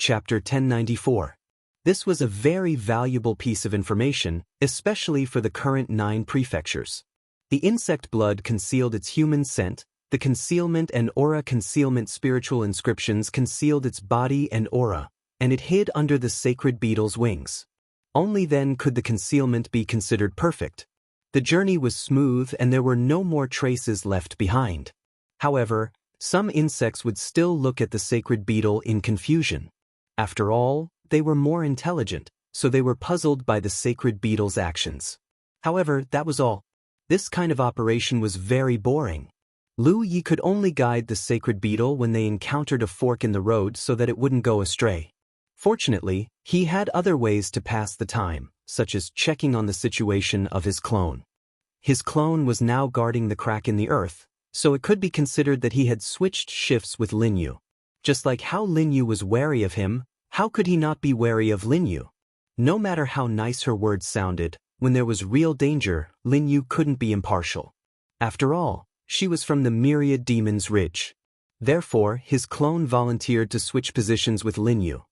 Chapter 1094. This was a very valuable piece of information, especially for the current 9 prefectures. The insect blood concealed its human scent, the concealment and aura concealment spiritual inscriptions concealed its body and aura, and it hid under the sacred beetle's wings. Only then could the concealment be considered perfect. The journey was smooth and there were no more traces left behind. However, some insects would still look at the sacred beetle in confusion. After all, they were more intelligent, so they were puzzled by the sacred beetle's actions. However, that was all. This kind of operation was very boring. Lu Yi could only guide the sacred beetle when they encountered a fork in the road so that it wouldn't go astray. Fortunately, he had other ways to pass the time, such as checking on the situation of his clone. His clone was now guarding the crack in the earth, so it could be considered that he had switched shifts with Lin Yu. Just like how Lin Yu was wary of him, how could he not be wary of Lin Yu? No matter how nice her words sounded, when there was real danger, Lin Yu couldn't be impartial. After all, she was from the Myriad Demon's Ridge. Therefore, his clone volunteered to switch positions with Lin Yu.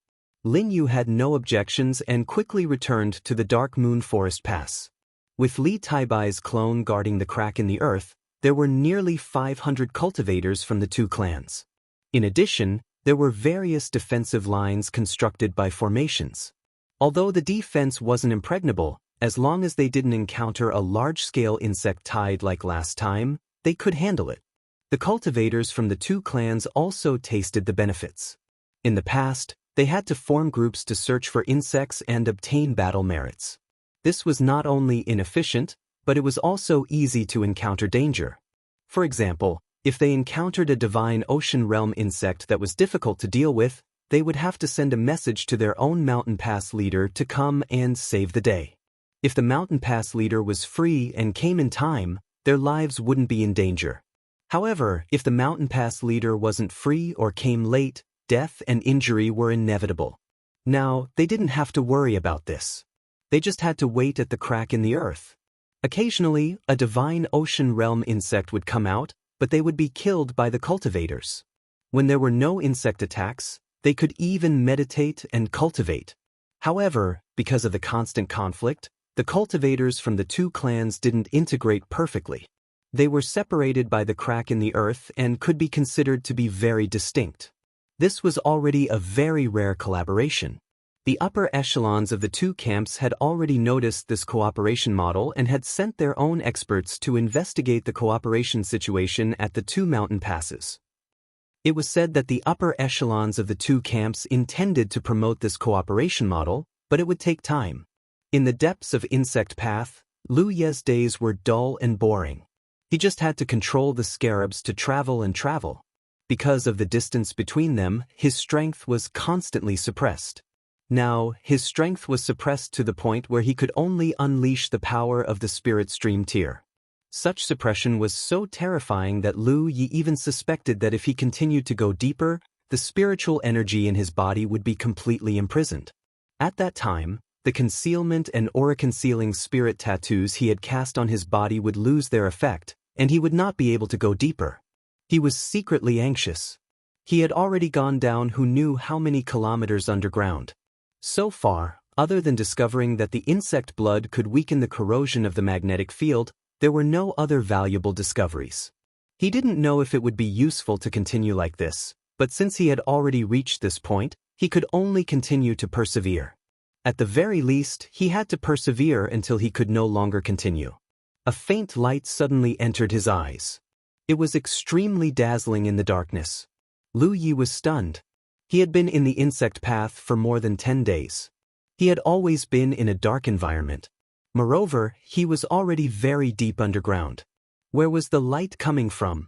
Lin Yu had no objections and quickly returned to the Dark Moon Forest Pass. With Li Taibai's clone guarding the crack in the earth, there were nearly 500 cultivators from the 2 clans. In addition, there were various defensive lines constructed by formations. Although the defense wasn't impregnable, as long as they didn't encounter a large-scale insect tide like last time, they could handle it. The cultivators from the 2 clans also tasted the benefits. In the past, they had to form groups to search for insects and obtain battle merits. This was not only inefficient, but it was also easy to encounter danger. For example, if they encountered a divine ocean realm insect that was difficult to deal with, they would have to send a message to their own mountain pass leader to come and save the day. If the mountain pass leader was free and came in time, their lives wouldn't be in danger. However, if the mountain pass leader wasn't free or came late, death and injury were inevitable. Now, they didn't have to worry about this. They just had to wait at the crack in the earth. Occasionally, a divine ocean realm insect would come out, but they would be killed by the cultivators. When there were no insect attacks, they could even meditate and cultivate. However, because of the constant conflict, the cultivators from the 2 clans didn't integrate perfectly. They were separated by the crack in the earth and could be considered to be very distinct. This was already a very rare collaboration. The upper echelons of the 2 camps had already noticed this cooperation model and had sent their own experts to investigate the cooperation situation at the 2 mountain passes. It was said that the upper echelons of the 2 camps intended to promote this cooperation model, but it would take time. In the depths of Insect Path, Lu Ye's days were dull and boring. He just had to control the scarabs to travel and travel. Because of the distance between them, his strength was constantly suppressed. Now, his strength was suppressed to the point where he could only unleash the power of the Spirit Stream tier. Such suppression was so terrifying that Lu Yi even suspected that if he continued to go deeper, the spiritual energy in his body would be completely imprisoned. At that time, the concealment and aura-concealing spirit tattoos he had cast on his body would lose their effect, and he would not be able to go deeper. He was secretly anxious. He had already gone down who knew how many kilometers underground. So far, other than discovering that the insect blood could weaken the corrosion of the magnetic field, there were no other valuable discoveries. He didn't know if it would be useful to continue like this, but since he had already reached this point, he could only continue to persevere. At the very least, he had to persevere until he could no longer continue. A faint light suddenly entered his eyes. It was extremely dazzling in the darkness. Lu Yi was stunned. He had been in the insect path for more than 10 days. He had always been in a dark environment. Moreover, he was already very deep underground. Where was the light coming from?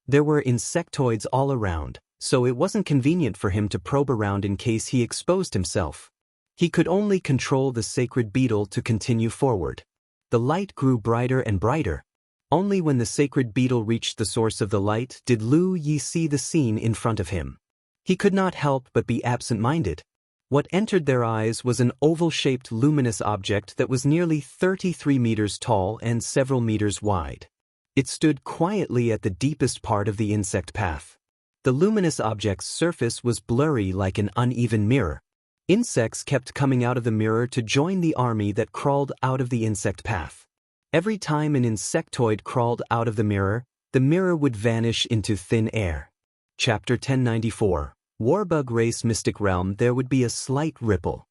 There were insectoids all around, so it wasn't convenient for him to probe around in case he exposed himself. He could only control the sacred beetle to continue forward. The light grew brighter and brighter. Only when the sacred beetle reached the source of the light did Lu Yi see the scene in front of him. He could not help but be absent-minded. What entered their eyes was an oval-shaped luminous object that was nearly 33 meters tall and several meters wide. It stood quietly at the deepest part of the insect path. The luminous object's surface was blurry like an uneven mirror. Insects kept coming out of the mirror to join the army that crawled out of the insect path. Every time an insectoid crawled out of the mirror would vanish into thin air. Chapter 1094. Warbug Race Mystic Realm. There would be a slight ripple.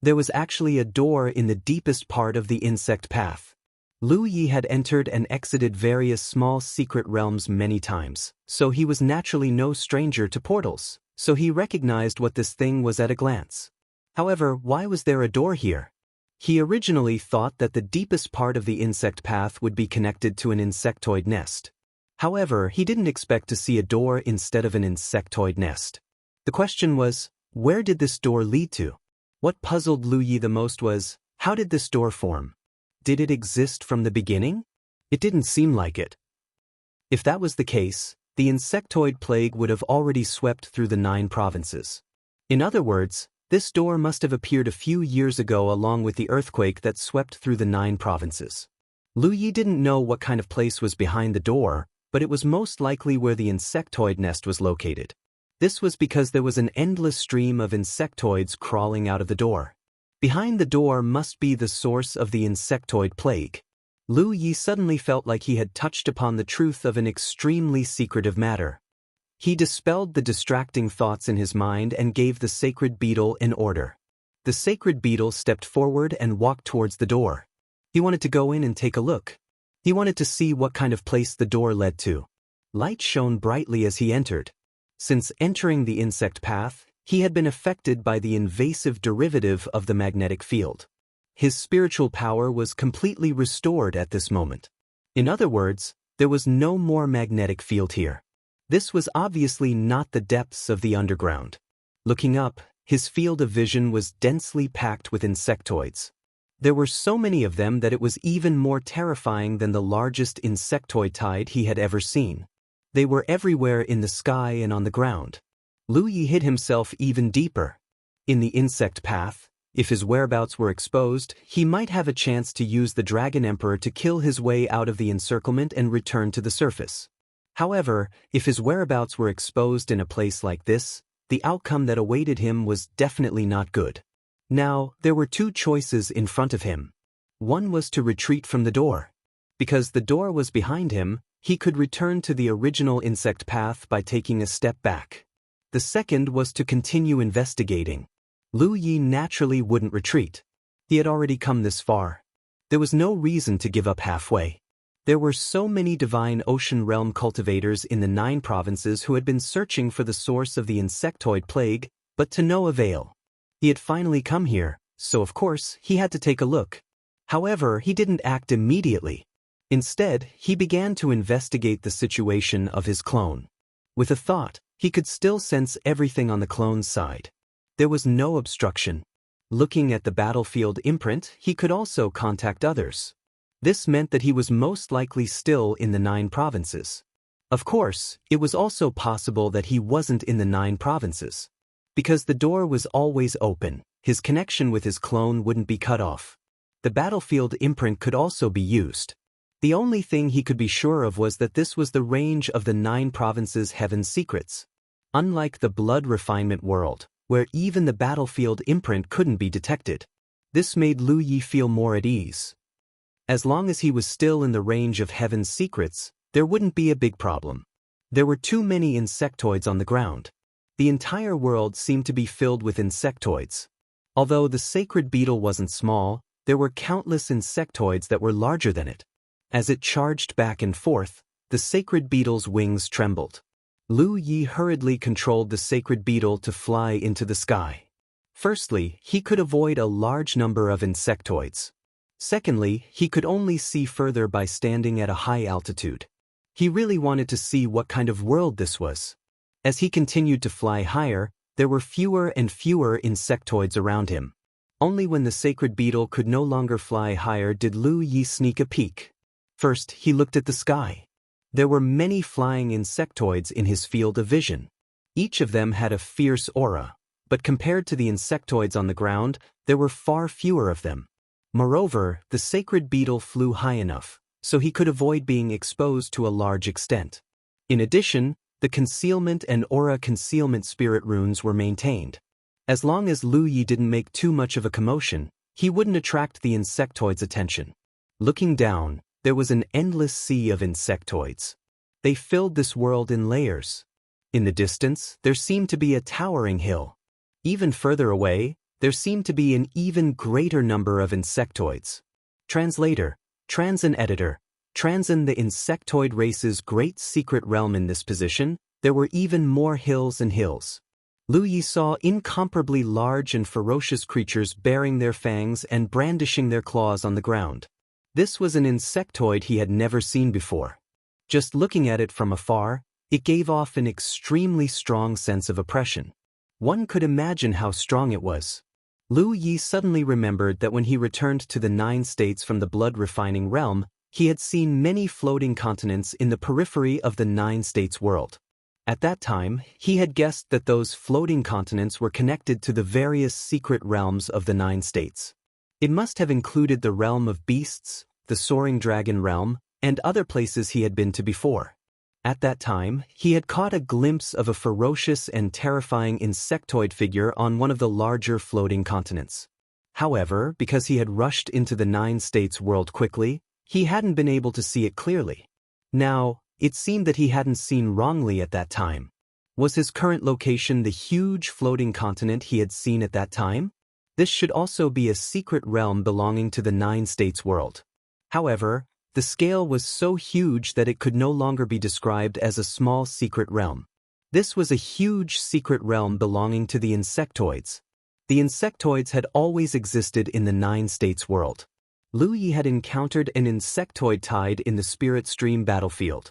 There was actually a door in the deepest part of the insect path. Lu Yi had entered and exited various small secret realms many times, so he was naturally no stranger to portals, so he recognized what this thing was at a glance. However, why was there a door here? He originally thought that the deepest part of the insect path would be connected to an insectoid nest. However, he didn't expect to see a door instead of an insectoid nest. The question was, where did this door lead to? What puzzled Lu Yi the most was, how did this door form? Did it exist from the beginning? It didn't seem like it. If that was the case, the insectoid plague would have already swept through the 9 provinces. In other words, this door must have appeared a few years ago along with the earthquake that swept through the 9 provinces. Lu Yi didn't know what kind of place was behind the door, but it was most likely where the insectoid nest was located. This was because there was an endless stream of insectoids crawling out of the door. Behind the door must be the source of the insectoid plague. Lu Yi suddenly felt like he had touched upon the truth of an extremely secretive matter. He dispelled the distracting thoughts in his mind and gave the sacred beetle an order. The sacred beetle stepped forward and walked towards the door. He wanted to go in and take a look. He wanted to see what kind of place the door led to. Light shone brightly as he entered. Since entering the insect path, he had been affected by the invasive derivative of the magnetic field. His spiritual power was completely restored at this moment. In other words, there was no more magnetic field here. This was obviously not the depths of the underground. Looking up, his field of vision was densely packed with insectoids. There were so many of them that it was even more terrifying than the largest insectoid tide he had ever seen. They were everywhere in the sky and on the ground. Lu Yi hid himself even deeper. In the insect path, if his whereabouts were exposed, he might have a chance to use the Dragon Emperor to kill his way out of the encirclement and return to the surface. However, if his whereabouts were exposed in a place like this, the outcome that awaited him was definitely not good. Now, there were 2 choices in front of him. One was to retreat from the door. Because the door was behind him, he could return to the original insect path by taking a step back. The second was to continue investigating. Lu Yi naturally wouldn't retreat. He had already come this far. There was no reason to give up halfway. There were so many divine ocean realm cultivators in the 9 provinces who had been searching for the source of the insectoid plague, but to no avail. He had finally come here, so of course he had to take a look. However, he didn't act immediately. Instead, he began to investigate the situation of his clone. With a thought, he could still sense everything on the clone's side. There was no obstruction. Looking at the battlefield imprint, he could also contact others. This meant that he was most likely still in the 9 provinces. Of course, it was also possible that he wasn't in the 9 provinces. Because the door was always open, his connection with his clone wouldn't be cut off. The battlefield imprint could also be used. The only thing he could be sure of was that this was the range of the 9 provinces' heaven secrets. Unlike the blood refinement world, where even the battlefield imprint couldn't be detected. This made Lu Yi feel more at ease. As long as he was still in the range of heaven's secrets, there wouldn't be a big problem. There were too many insectoids on the ground. The entire world seemed to be filled with insectoids. Although the sacred beetle wasn't small, there were countless insectoids that were larger than it. As it charged back and forth, the sacred beetle's wings trembled. Lu Yi hurriedly controlled the sacred beetle to fly into the sky. Firstly, he could avoid a large number of insectoids. Secondly, he could only see further by standing at a high altitude. He really wanted to see what kind of world this was. As he continued to fly higher, there were fewer and fewer insectoids around him. Only when the sacred beetle could no longer fly higher did Lu Yi sneak a peek. First, he looked at the sky. There were many flying insectoids in his field of vision. Each of them had a fierce aura, but compared to the insectoids on the ground, there were far fewer of them. Moreover, the sacred beetle flew high enough, so he could avoid being exposed to a large extent. In addition, the concealment and aura concealment spirit runes were maintained. As long as Lu Yi didn't make too much of a commotion, he wouldn't attract the insectoids' attention. Looking down, there was an endless sea of insectoids. They filled this world in layers. In the distance, there seemed to be a towering hill. Even further away, there seemed to be an even greater number of insectoids. Translator, Transin editor, Transin the insectoid race's great secret realm. In this position, there were even more hills and hills. Lu Yi saw incomparably large and ferocious creatures baring their fangs and brandishing their claws on the ground. This was an insectoid he had never seen before. Just looking at it from afar, it gave off an extremely strong sense of oppression. One could imagine how strong it was. Lu Yi suddenly remembered that when he returned to the 9 states from the blood-refining realm, he had seen many floating continents in the periphery of the 9 states world. At that time, he had guessed that those floating continents were connected to the various secret realms of the 9 states. It must have included the realm of beasts, the soaring dragon realm, and other places he had been to before. At that time, he had caught a glimpse of a ferocious and terrifying insectoid figure on one of the larger floating continents. However, because he had rushed into the 9 states world quickly, he hadn't been able to see it clearly. Now, it seemed that he hadn't seen wrongly at that time. Was his current location the huge floating continent he had seen at that time? This should also be a secret realm belonging to the 9 states world. However, the scale was so huge that it could no longer be described as a small secret realm. This was a huge secret realm belonging to the insectoids. The insectoids had always existed in the 9 states world. Lu Yi had encountered an insectoid tide in the spirit stream battlefield.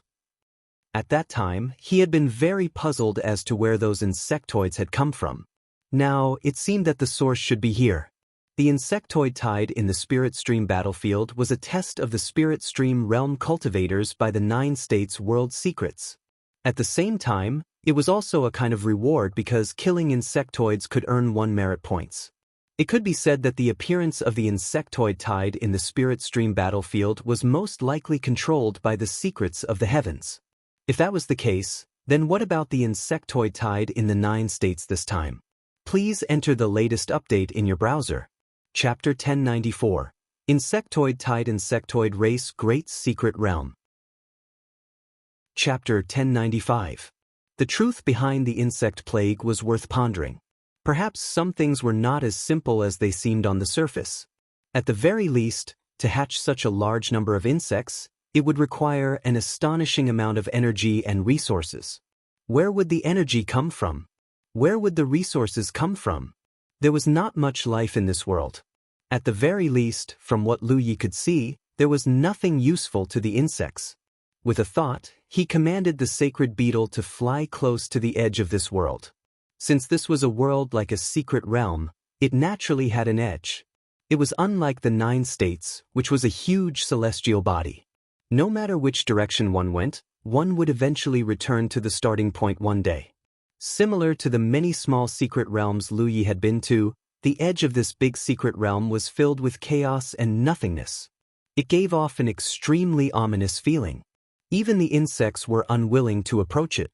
At that time, he had been very puzzled as to where those insectoids had come from. Now, it seemed that the source should be here. The insectoid tide in the spirit stream battlefield was a test of the spirit stream realm cultivators by the 9 states world secrets. At the same time, it was also a kind of reward because killing insectoids could earn 1 merit points. It could be said that the appearance of the insectoid tide in the spirit stream battlefield was most likely controlled by the secrets of the heavens. If that was the case, then what about the insectoid tide in the 9 states this time? Please enter the latest update in your browser. Chapter 1094. Insectoid Tide Insectoid Race Great Secret Realm. Chapter 1095. The truth behind the insect plague was worth pondering. Perhaps some things were not as simple as they seemed on the surface. At the very least, to hatch such a large number of insects, it would require an astonishing amount of energy and resources. Where would the energy come from? Where would the resources come from? There was not much life in this world. At the very least, from what Lu Yi could see, there was nothing useful to the insects. With a thought, he commanded the sacred beetle to fly close to the edge of this world. Since this was a world like a secret realm, it naturally had an edge. It was unlike the 9 states, which was a huge celestial body. No matter which direction one went, one would eventually return to the starting point one day. Similar to the many small secret realms Lu Yi had been to, the edge of this big secret realm was filled with chaos and nothingness. It gave off an extremely ominous feeling. Even the insects were unwilling to approach it.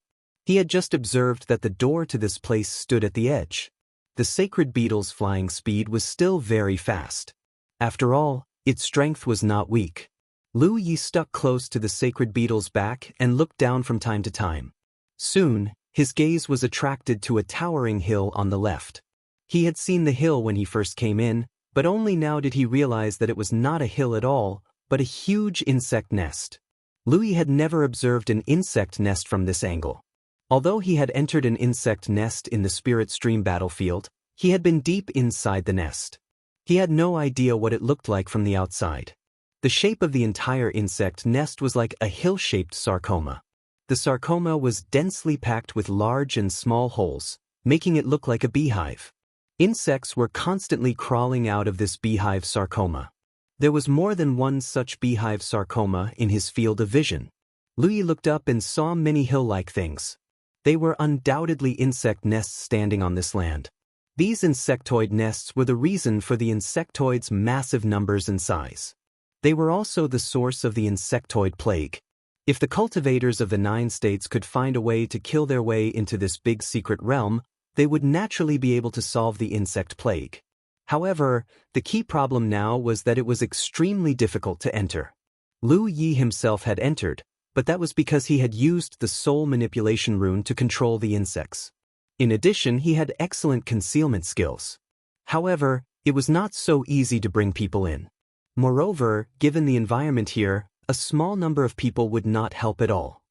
He had just observed that the door to this place stood at the edge. The sacred beetle's flying speed was still very fast. After all, its strength was not weak. Lu Yi stuck close to the sacred beetle's back and looked down from time to time. Soon, his gaze was attracted to a towering hill on the left. He had seen the hill when he first came in, but only now did he realize that it was not a hill at all, but a huge insect nest. Lu Yi had never observed an insect nest from this angle. Although he had entered an insect nest in the spirit stream battlefield, he had been deep inside the nest. He had no idea what it looked like from the outside. The shape of the entire insect nest was like a hill-shaped sarcoma. The sarcoma was densely packed with large and small holes, making it look like a beehive. Insects were constantly crawling out of this beehive sarcoma. There was more than one such beehive sarcoma in his field of vision. Lu Yi looked up and saw many hill-like things. They were undoubtedly insect nests standing on this land. These insectoid nests were the reason for the insectoids' massive numbers and size. They were also the source of the insectoid plague. If the cultivators of the 9 states could find a way to kill their way into this big secret realm, they would naturally be able to solve the insect plague. However, the key problem now was that it was extremely difficult to enter. Lu Yi himself had entered, but that was because he had used the soul manipulation rune to control the insects. In addition, he had excellent concealment skills. However, it was not so easy to bring people in. Moreover, given the environment here, a small number of people would not help at all.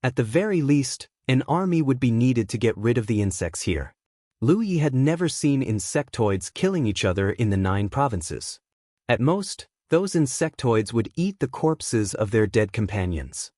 At the very least, an army would be needed to get rid of the insects here. Lu Yi had never seen insectoids killing each other in the 9 provinces. At most, those insectoids would eat the corpses of their dead companions.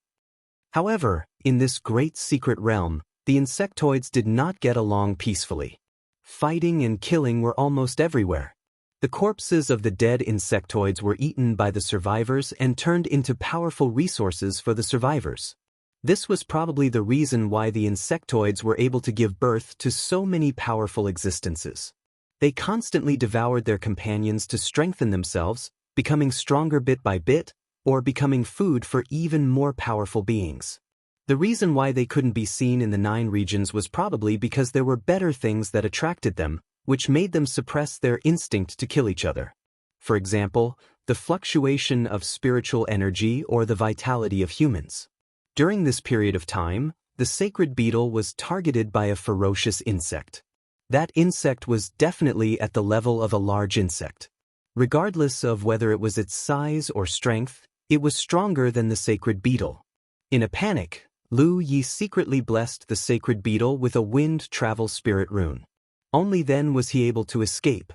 However, in this great secret realm, the insectoids did not get along peacefully. Fighting and killing were almost everywhere. The corpses of the dead insectoids were eaten by the survivors and turned into powerful resources for the survivors. This was probably the reason why the insectoids were able to give birth to so many powerful existences. They constantly devoured their companions to strengthen themselves, becoming stronger bit by bit, or becoming food for even more powerful beings. The reason why they couldn't be seen in the 9 regions was probably because there were better things that attracted them, which made them suppress their instinct to kill each other. For example, the fluctuation of spiritual energy or the vitality of humans. During this period of time, the sacred beetle was targeted by a ferocious insect. That insect was definitely at the level of a large insect. Regardless of whether it was its size or strength, it was stronger than the sacred beetle. In a panic, Lu Yi secretly blessed the sacred beetle with a wind travel spirit rune. Only then was he able to escape.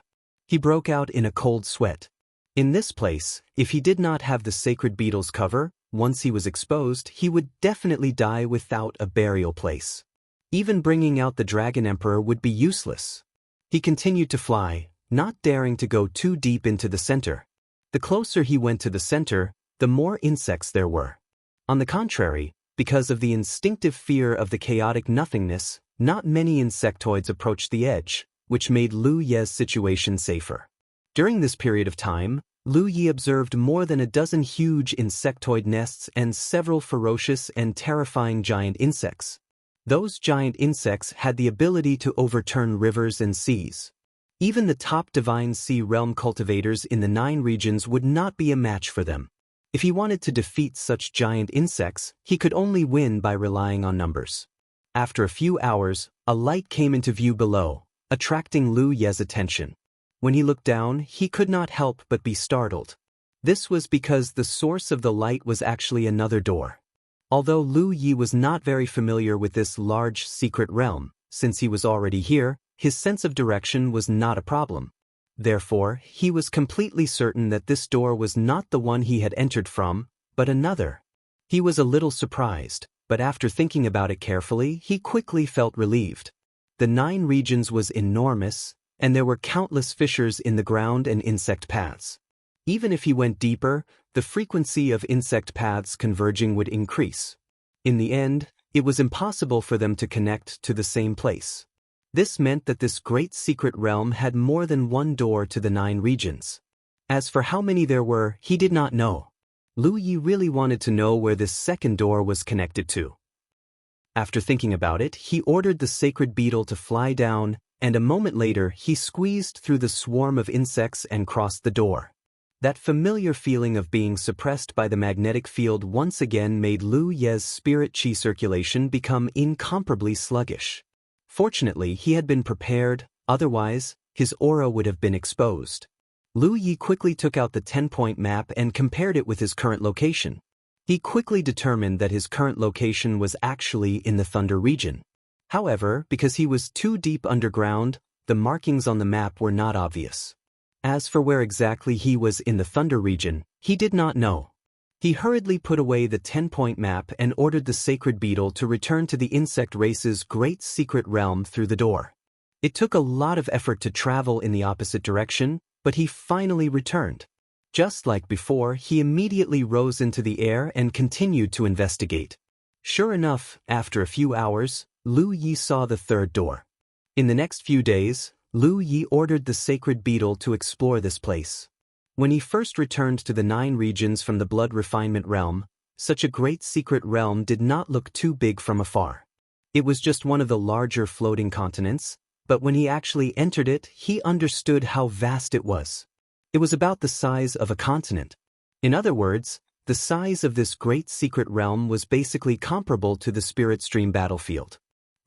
He broke out in a cold sweat. In this place, if he did not have the sacred beetle's cover, once he was exposed, he would definitely die without a burial place. Even bringing out the Dragon Emperor would be useless. He continued to fly, not daring to go too deep into the center. The closer he went to the center, the more insects there were. On the contrary, because of the instinctive fear of the chaotic nothingness, not many insectoids approached the edge, which made Lu Ye's situation safer. During this period of time, Lu Yi observed more than a dozen huge insectoid nests and several ferocious and terrifying giant insects. Those giant insects had the ability to overturn rivers and seas. Even the top divine sea realm cultivators in the 9 regions would not be a match for them. If he wanted to defeat such giant insects, he could only win by relying on numbers. After a few hours, a light came into view below, attracting Lu Ye's attention. When he looked down, he could not help but be startled. This was because the source of the light was actually another door. Although Lu Yi was not very familiar with this large secret realm, since he was already here, his sense of direction was not a problem. Therefore, he was completely certain that this door was not the one he had entered from, but another. He was a little surprised, but after thinking about it carefully, he quickly felt relieved. The 9 regions was enormous, and there were countless fissures in the ground and insect paths. Even if he went deeper, the frequency of insect paths converging would increase. In the end, it was impossible for them to connect to the same place. This meant that this great secret realm had more than one door to the 9 regions. As for how many there were, he did not know. Lu Yi really wanted to know where this second door was connected to. After thinking about it, he ordered the sacred beetle to fly down, and a moment later he squeezed through the swarm of insects and crossed the door. That familiar feeling of being suppressed by the magnetic field once again made Lu Ye's spirit chi circulation become incomparably sluggish. Fortunately, he had been prepared, otherwise, his aura would have been exposed. Lu Yi quickly took out the 10-point map and compared it with his current location. He quickly determined that his current location was actually in the Thunder region. However, because he was too deep underground, the markings on the map were not obvious. As for where exactly he was in the Thunder region, he did not know. He hurriedly put away the 10-point map and ordered the sacred beetle to return to the insect race's great secret realm through the door. It took a lot of effort to travel in the opposite direction, but he finally returned. Just like before, he immediately rose into the air and continued to investigate. Sure enough, after a few hours, Lu Yi saw the third door. In the next few days, Lu Yi ordered the sacred beetle to explore this place. When he first returned to the 9 regions from the blood refinement realm, Such a great secret realm did not look too big from afar. It was just one of the larger floating continents, but when he actually entered it, he understood how vast it was. It was about the size of a continent. In other words, the size of this great secret realm was basically comparable to the Spirit Stream battlefield.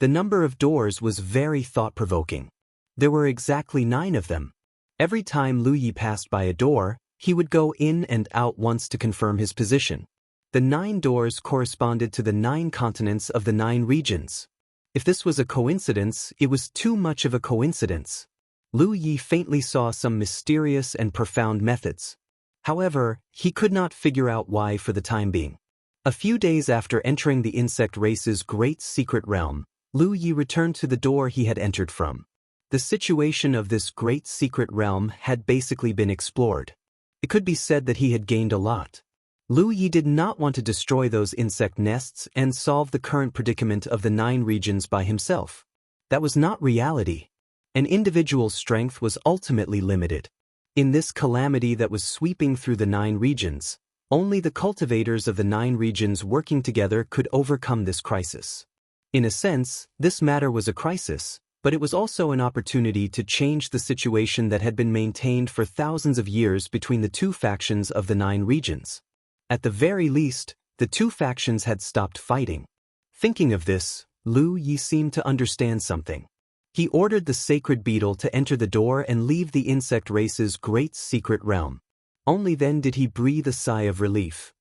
The number of doors was very thought-provoking. There were exactly 9 of them. Every time Lu Yi passed by a door, he would go in and out once to confirm his position. The 9 doors corresponded to the 9 continents of the 9 regions. If this was a coincidence, it was too much of a coincidence. Lu Yi faintly saw some mysterious and profound methods. However, he could not figure out why for the time being. A few days after entering the insect race's great secret realm, Lu Yi returned to the door he had entered from. The situation of this great secret realm had basically been explored. It could be said that he had gained a lot. Lu Yi did not want to destroy those insect nests and solve the current predicament of the 9 regions by himself. That was not reality. An individual's strength was ultimately limited. In this calamity that was sweeping through the 9 regions, only the cultivators of the 9 regions working together could overcome this crisis. In a sense, this matter was a crisis, but it was also an opportunity to change the situation that had been maintained for thousands of years between the 2 factions of the 9 regions. At the very least, the 2 factions had stopped fighting. Thinking of this, Lu Yi seemed to understand something. He ordered the sacred beetle to enter the door and leave the insect race's great secret realm. Only then did he breathe a sigh of relief.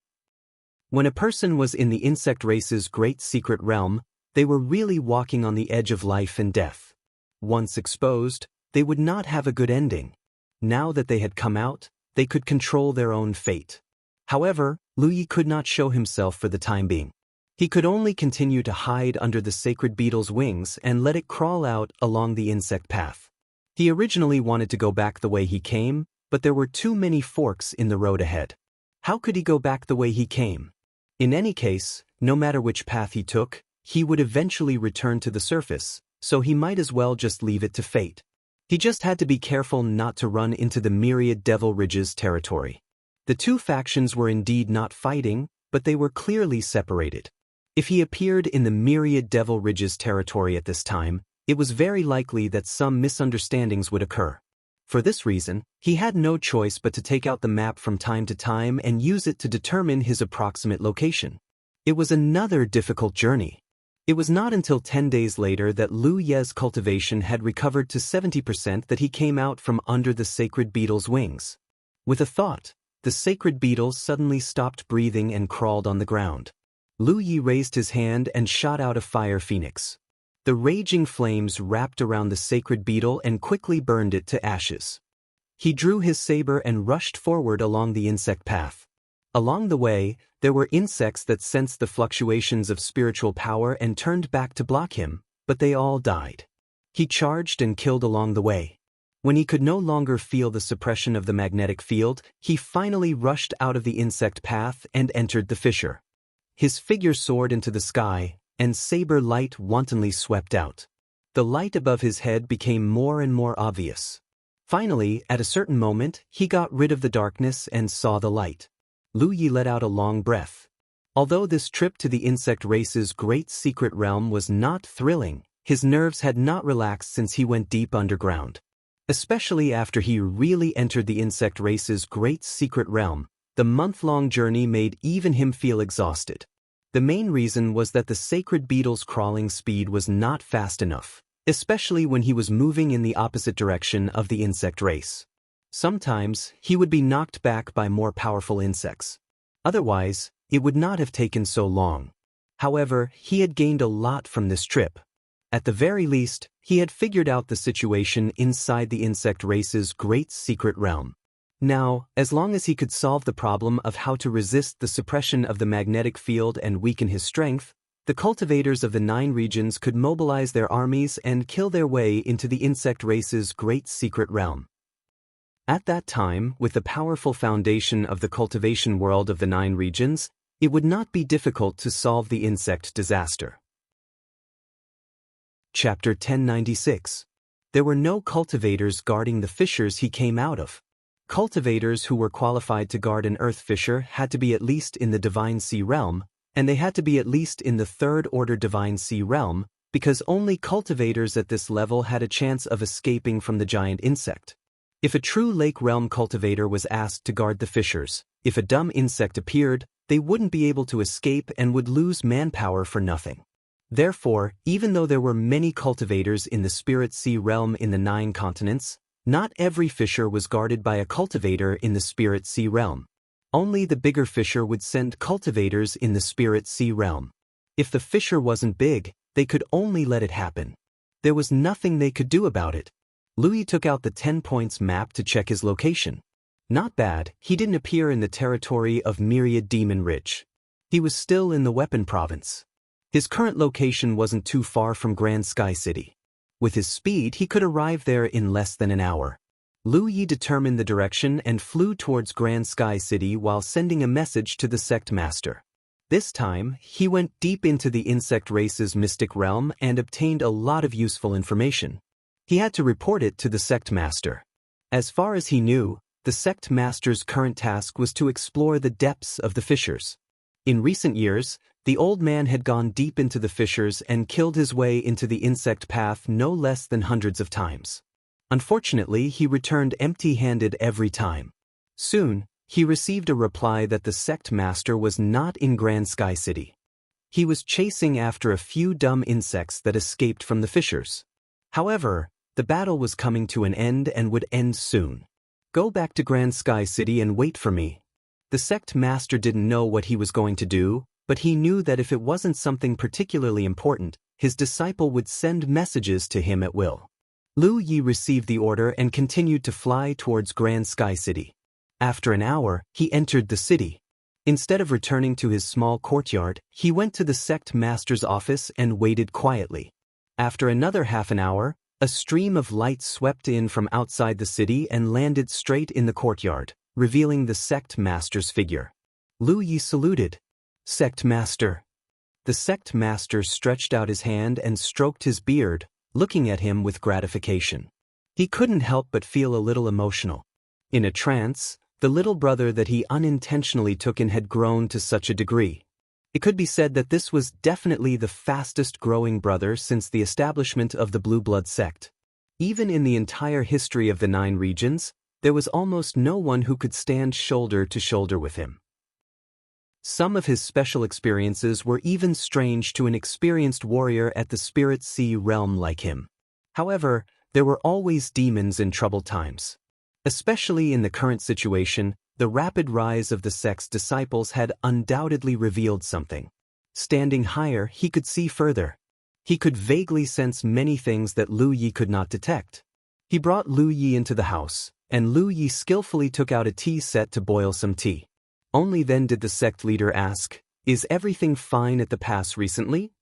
When a person was in the insect race's great secret realm, they were really walking on the edge of life and death. Once exposed, they would not have a good ending. Now that they had come out, they could control their own fate. However, Lu Yi could not show himself for the time being. He could only continue to hide under the sacred beetle's wings and let it crawl out along the insect path. He originally wanted to go back the way he came, but there were too many forks in the road ahead. How could he go back the way he came? In any case, no matter which path he took, he would eventually return to the surface, so he might as well just leave it to fate. He just had to be careful not to run into the myriad Devil Ridge's territory. The 2 factions were indeed not fighting, but they were clearly separated. If he appeared in the myriad Devil Ridge's territory at this time, it was very likely that some misunderstandings would occur. For this reason, he had no choice but to take out the map from time to time and use it to determine his approximate location. It was another difficult journey. It was not until 10 days later that Lu Ye's cultivation had recovered to 70% that he came out from under the sacred beetle's wings. With a thought, the sacred beetle suddenly stopped breathing and crawled on the ground. Lu Yi raised his hand and shot out a fire phoenix. The raging flames wrapped around the sacred beetle and quickly burned it to ashes. He drew his saber and rushed forward along the insect path. Along the way, there were insects that sensed the fluctuations of spiritual power and turned back to block him, but they all died. He charged and killed along the way. When he could no longer feel the suppression of the magnetic field, he finally rushed out of the insect path and entered the fissure. His figure soared into the sky, and saber light wantonly swept out. The light above his head became more and more obvious. Finally, at a certain moment, he got rid of the darkness and saw the light. Lu Yi let out a long breath. Although this trip to the insect race's great secret realm was not thrilling, his nerves had not relaxed since he went deep underground. Especially after he really entered the insect race's great secret realm, the month-long journey made even him feel exhausted. The main reason was that the sacred beetle's crawling speed was not fast enough, especially when he was moving in the opposite direction of the insect race. Sometimes, he would be knocked back by more powerful insects. Otherwise, it would not have taken so long. However, he had gained a lot from this trip. At the very least, he had figured out the situation inside the insect race's great secret realm. Now, as long as he could solve the problem of how to resist the suppression of the magnetic field and weaken his strength, the cultivators of the 9 regions could mobilize their armies and kill their way into the insect race's great secret realm. At that time, with the powerful foundation of the cultivation world of the 9 regions, it would not be difficult to solve the insect disaster. Chapter 1096. There were no cultivators guarding the fissures he came out of. Cultivators who were qualified to guard an earth fisher had to be at least in the Divine Sea realm, and they had to be at least in the third-order Divine Sea realm, because only cultivators at this level had a chance of escaping from the giant insect. If a true lake realm cultivator was asked to guard the fishers, if a dumb insect appeared, they wouldn't be able to escape and would lose manpower for nothing. Therefore, even though there were many cultivators in the Spirit Sea realm in the 9 continents, not every fisher was guarded by a cultivator in the Spirit Sea realm. Only the bigger fisher would send cultivators in the Spirit Sea realm. If the fisher wasn't big, they could only let it happen. There was nothing they could do about it. Louis took out the 10 points map to check his location. Not bad, he didn't appear in the territory of Myriad Demon Ridge. He was still in the Weapon Province. His current location wasn't too far from Grand Sky City. With his speed, he could arrive there in less than an hour. Liu Yi determined the direction and flew towards Grand Sky City while sending a message to the sect master. This time, he went deep into the insect race's mystic realm and obtained a lot of useful information. He had to report it to the sect master. As far as he knew, the sect master's current task was to explore the depths of the fissures. In recent years, the old man had gone deep into the fissures and killed his way into the insect path no less than hundreds of times. Unfortunately, he returned empty-handed every time. Soon, he received a reply that the sect master was not in Grand Sky City. He was chasing after a few dumb insects that escaped from the fissures. However, the battle was coming to an end and would end soon. Go back to Grand Sky City and wait for me. The sect master didn't know what he was going to do, but he knew that if it wasn't something particularly important, his disciple would send messages to him at will. Liu Yi received the order and continued to fly towards Grand Sky City. After an hour, he entered the city. Instead of returning to his small courtyard, he went to the sect master's office and waited quietly. After another half an hour, a stream of light swept in from outside the city and landed straight in the courtyard, revealing the sect master's figure. Liu Yi saluted. "Sect master." The sect master stretched out his hand and stroked his beard, looking at him with gratification. He couldn't help but feel a little emotional. In a trance, the little brother that he unintentionally took in had grown to such a degree. It could be said that this was definitely the fastest growing brother since the establishment of the Blue Blood sect. Even in the entire history of the 9 regions, there was almost no one who could stand shoulder to shoulder with him. Some of his special experiences were even strange to an experienced warrior at the Spirit Sea realm like him. However, there were always demons in troubled times. Especially in the current situation, the rapid rise of the sect's disciples had undoubtedly revealed something. Standing higher, he could see further. He could vaguely sense many things that Liu Yi could not detect. He brought Liu Yi into the house, and Liu Yi skillfully took out a tea set to boil some tea. Only then did the sect leader ask, "Is everything fine at the pass recently?"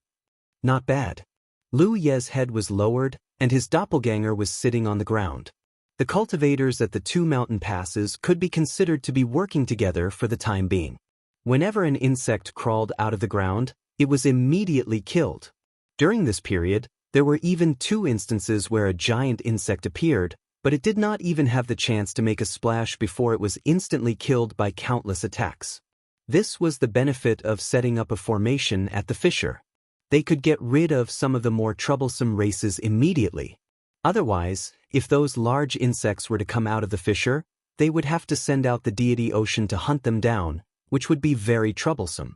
"Not bad." Liu Ye's head was lowered, and his doppelganger was sitting on the ground. The cultivators at the 2 mountain passes could be considered to be working together for the time being. Whenever an insect crawled out of the ground, it was immediately killed. During this period, there were even 2 instances where a giant insect appeared, but it did not even have the chance to make a splash before it was instantly killed by countless attacks. This was the benefit of setting up a formation at the fissure. They could get rid of some of the more troublesome races immediately. Otherwise, if those large insects were to come out of the fissure, they would have to send out the deity ocean to hunt them down, which would be very troublesome.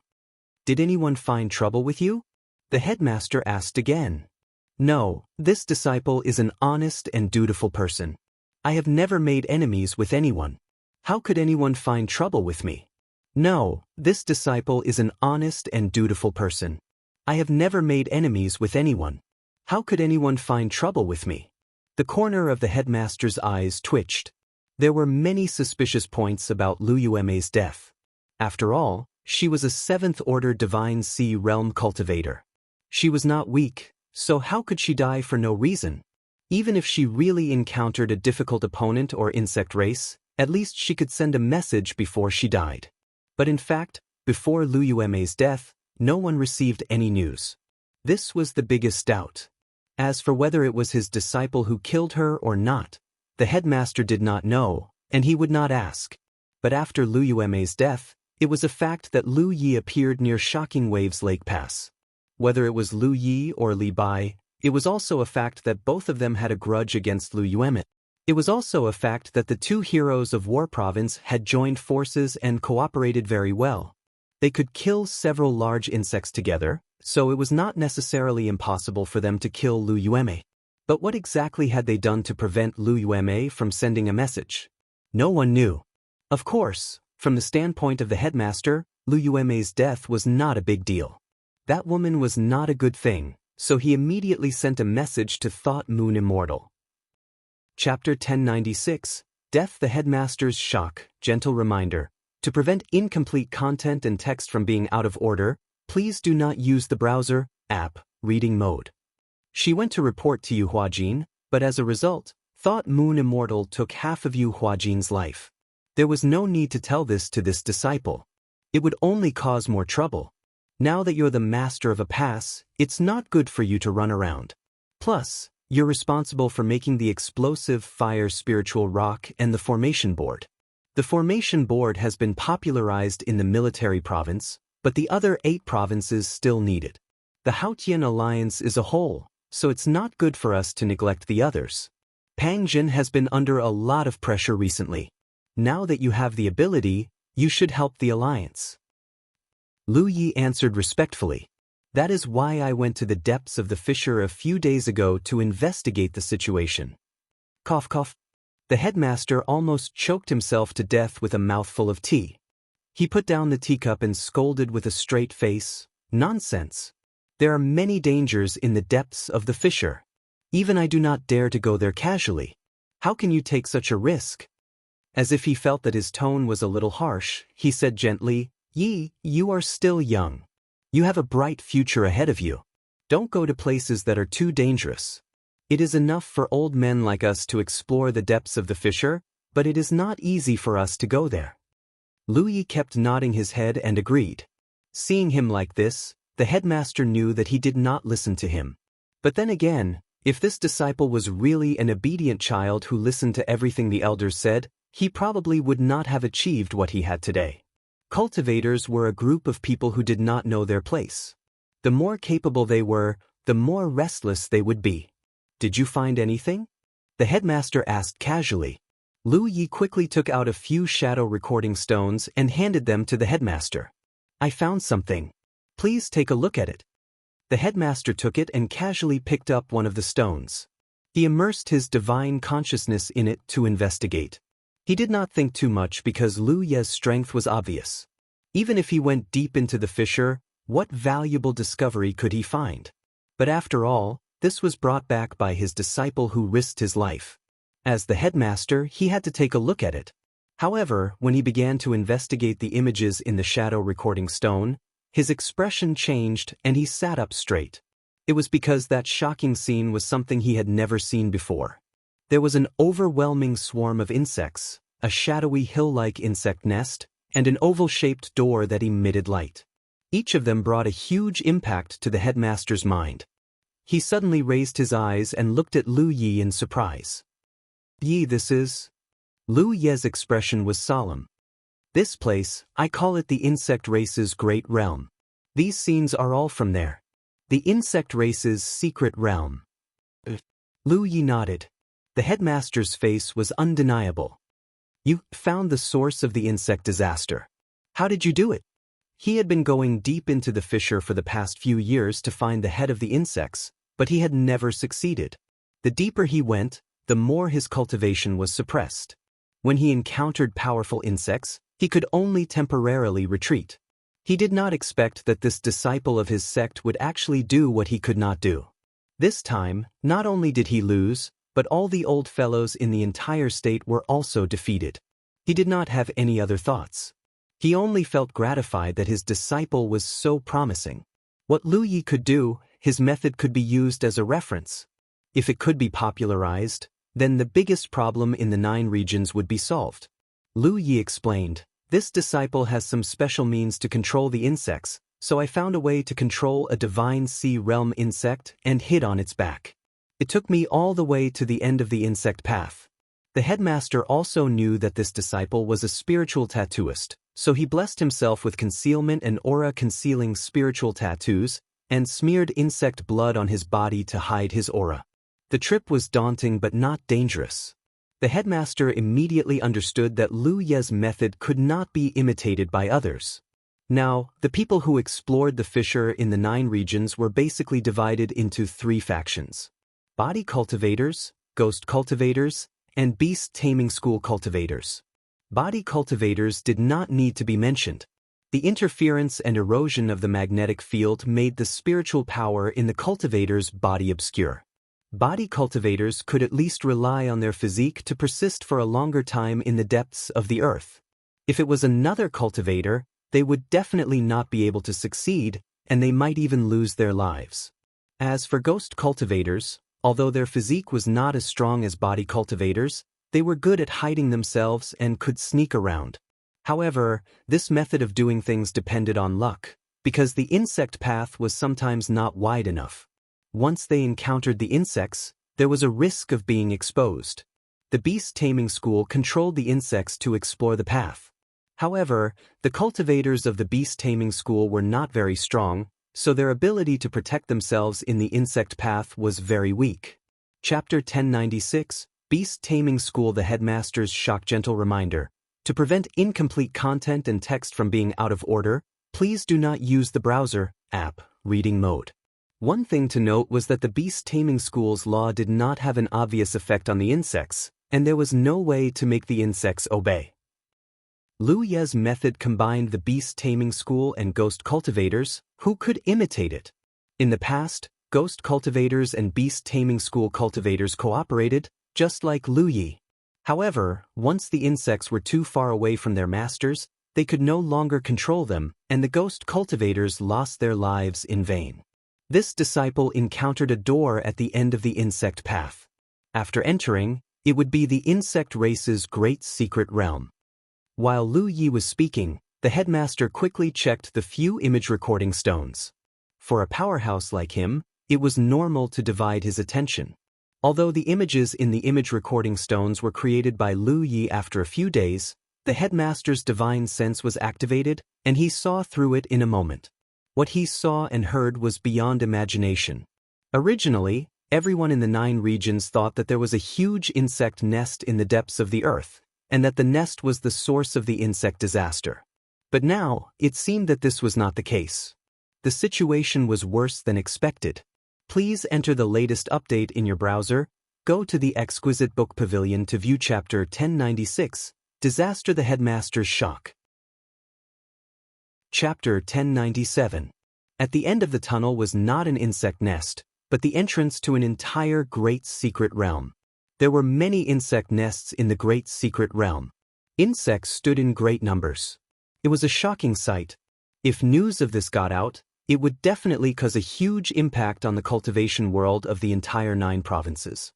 "Did anyone find trouble with you?" the headmaster asked again. "No, this disciple is an honest and dutiful person. I have never made enemies with anyone. How could anyone find trouble with me?" "No, this disciple is an honest and dutiful person. I have never made enemies with anyone. How could anyone find trouble with me?" The corner of the headmaster's eyes twitched. There were many suspicious points about Liu Yueme's death. After all, she was a 7th-order Divine Sea realm cultivator. She was not weak, so how could she die for no reason? Even if she really encountered a difficult opponent or insect race, at least she could send a message before she died. But in fact, before Liu Yueme's death, no one received any news. This was the biggest doubt. As for whether it was his disciple who killed her or not, the headmaster did not know, and he would not ask. But after Lu Yueme's death, it was a fact that Lu Yi appeared near Shocking Waves Lake Pass. Whether it was Lu Yi or Li Bai, it was also a fact that both of them had a grudge against Lu Yueme. It was also a fact that the two heroes of War Province had joined forces and cooperated very well. They could kill several large insects together, so it was not necessarily impossible for them to kill Lu Yueme. But what exactly had they done to prevent Lu Yueme from sending a message? No one knew. Of course, from the standpoint of the headmaster, Lu Yueme's death was not a big deal. That woman was not a good thing, so he immediately sent a message to Thought Moon Immortal. Chapter 1096, Death the Headmaster's Shock, Gentle Reminder. To prevent incomplete content and text from being out of order, please do not use the browser, app, reading mode. She went to report to Yu Huajin, but as a result, Thought Moon Immortal took half of Yu Huajin's life. There was no need to tell this to this disciple. It would only cause more trouble. Now that you're the master of a pass, it's not good for you to run around. Plus, you're responsible for making the explosive fire spiritual rock and the formation board. The formation board has been popularized in the military province, but the other 8 provinces still need it. The Haotian alliance is a whole, so it's not good for us to neglect the others. Pangjin has been under a lot of pressure recently. Now that you have the ability, you should help the alliance. Lu Yi answered respectfully. That is why I went to the depths of the fissure a few days ago to investigate the situation. Cough cough. The headmaster almost choked himself to death with a mouthful of tea. He put down the teacup and scolded with a straight face, Nonsense. There are many dangers in the depths of the fissure. Even I do not dare to go there casually. How can you take such a risk? As if he felt that his tone was a little harsh, he said gently, Yi, you are still young. You have a bright future ahead of you. Don't go to places that are too dangerous. It is enough for old men like us to explore the depths of the fissure, but it is not easy for us to go there. Lu Yi kept nodding his head and agreed. Seeing him like this, the headmaster knew that he did not listen to him. But then again, if this disciple was really an obedient child who listened to everything the elders said, he probably would not have achieved what he had today. Cultivators were a group of people who did not know their place. The more capable they were, the more restless they would be. Did you find anything? The headmaster asked casually. Lu Yi quickly took out a few shadow recording stones and handed them to the headmaster. I found something. Please take a look at it. The headmaster took it and casually picked up one of the stones. He immersed his divine consciousness in it to investigate. He did not think too much because Lu Ye's strength was obvious. Even if he went deep into the fissure, what valuable discovery could he find? But after all, this was brought back by his disciple who risked his life. As the headmaster, he had to take a look at it. However, when he began to investigate the images in the shadow recording stone, his expression changed and he sat up straight. It was because that shocking scene was something he had never seen before. There was an overwhelming swarm of insects, a shadowy hill-like insect nest, and an oval-shaped door that emitted light. Each of them brought a huge impact to the headmaster's mind. He suddenly raised his eyes and looked at Lu Yi in surprise. Yi, this is... Lu Ye's expression was solemn. This place, I call it the insect race's great realm. These scenes are all from there. The insect race's secret realm. Lu Yi nodded. The headmaster's face was undeniable. You found the source of the insect disaster. How did you do it? He had been going deep into the fissure for the past few years to find the head of the insects, but he had never succeeded. The deeper he went, the more his cultivation was suppressed. When he encountered powerful insects, he could only temporarily retreat. He did not expect that this disciple of his sect would actually do what he could not do. This time, not only did he lose, but all the old fellows in the entire state were also defeated. He did not have any other thoughts. He only felt gratified that his disciple was so promising. What Lu Yi could do, his method could be used as a reference. If it could be popularized, then the biggest problem in the 9 regions would be solved. Lu Yi explained, this disciple has some special means to control the insects, so I found a way to control a divine sea realm insect and hid on its back. It took me all the way to the end of the insect path. The headmaster also knew that this disciple was a spiritual tattooist, so he blessed himself with concealment and aura-concealing spiritual tattoos, and smeared insect blood on his body to hide his aura. The trip was daunting but not dangerous. The headmaster immediately understood that Lu Ye's method could not be imitated by others. Now, the people who explored the fissure in the 9 regions were basically divided into 3 factions: body cultivators, ghost cultivators, and beast taming school cultivators. Body cultivators did not need to be mentioned. The interference and erosion of the magnetic field made the spiritual power in the cultivator's body obscure. Body cultivators could at least rely on their physique to persist for a longer time in the depths of the earth. If it was another cultivator, they would definitely not be able to succeed, and they might even lose their lives. As for ghost cultivators, although their physique was not as strong as body cultivators, they were good at hiding themselves and could sneak around. However, this method of doing things depended on luck, because the insect path was sometimes not wide enough. Once they encountered the insects, there was a risk of being exposed. The beast taming school controlled the insects to explore the path. However, the cultivators of the beast taming school were not very strong, so their ability to protect themselves in the insect path was very weak. Chapter 1096, Beast Taming School. The headmaster's gentle reminder. To prevent incomplete content and text from being out of order, please do not use the browser app reading mode. One thing to note was that the beast taming school's law did not have an obvious effect on the insects, and there was no way to make the insects obey. Lu Ye's method combined the beast taming school and ghost cultivators, who could imitate it. In the past, ghost cultivators and beast taming school cultivators cooperated, just like Lu Ye. However, once the insects were too far away from their masters, they could no longer control them, and the ghost cultivators lost their lives in vain. This disciple encountered a door at the end of the insect path. After entering, it would be the insect race's great secret realm. While Lu Ye was speaking, the headmaster quickly checked the few image recording stones. For a powerhouse like him, it was normal to divide his attention. Although the images in the image recording stones were created by Lu Ye after a few days, the headmaster's divine sense was activated, and he saw through it in a moment. What he saw and heard was beyond imagination. Originally, everyone in the 9 regions thought that there was a huge insect nest in the depths of the earth, and that the nest was the source of the insect disaster. But now, it seemed that this was not the case. The situation was worse than expected. Please enter the latest update in your browser. Go to the Exquisite Book Pavilion to view Chapter 1096, Disaster. The Headmaster's Shock. Chapter 1097. At the end of the tunnel was not an insect nest, but the entrance to an entire great secret realm. There were many insect nests in the great secret realm. Insects stood in great numbers. It was a shocking sight. If news of this got out, it would definitely cause a huge impact on the cultivation world of the entire 9 provinces.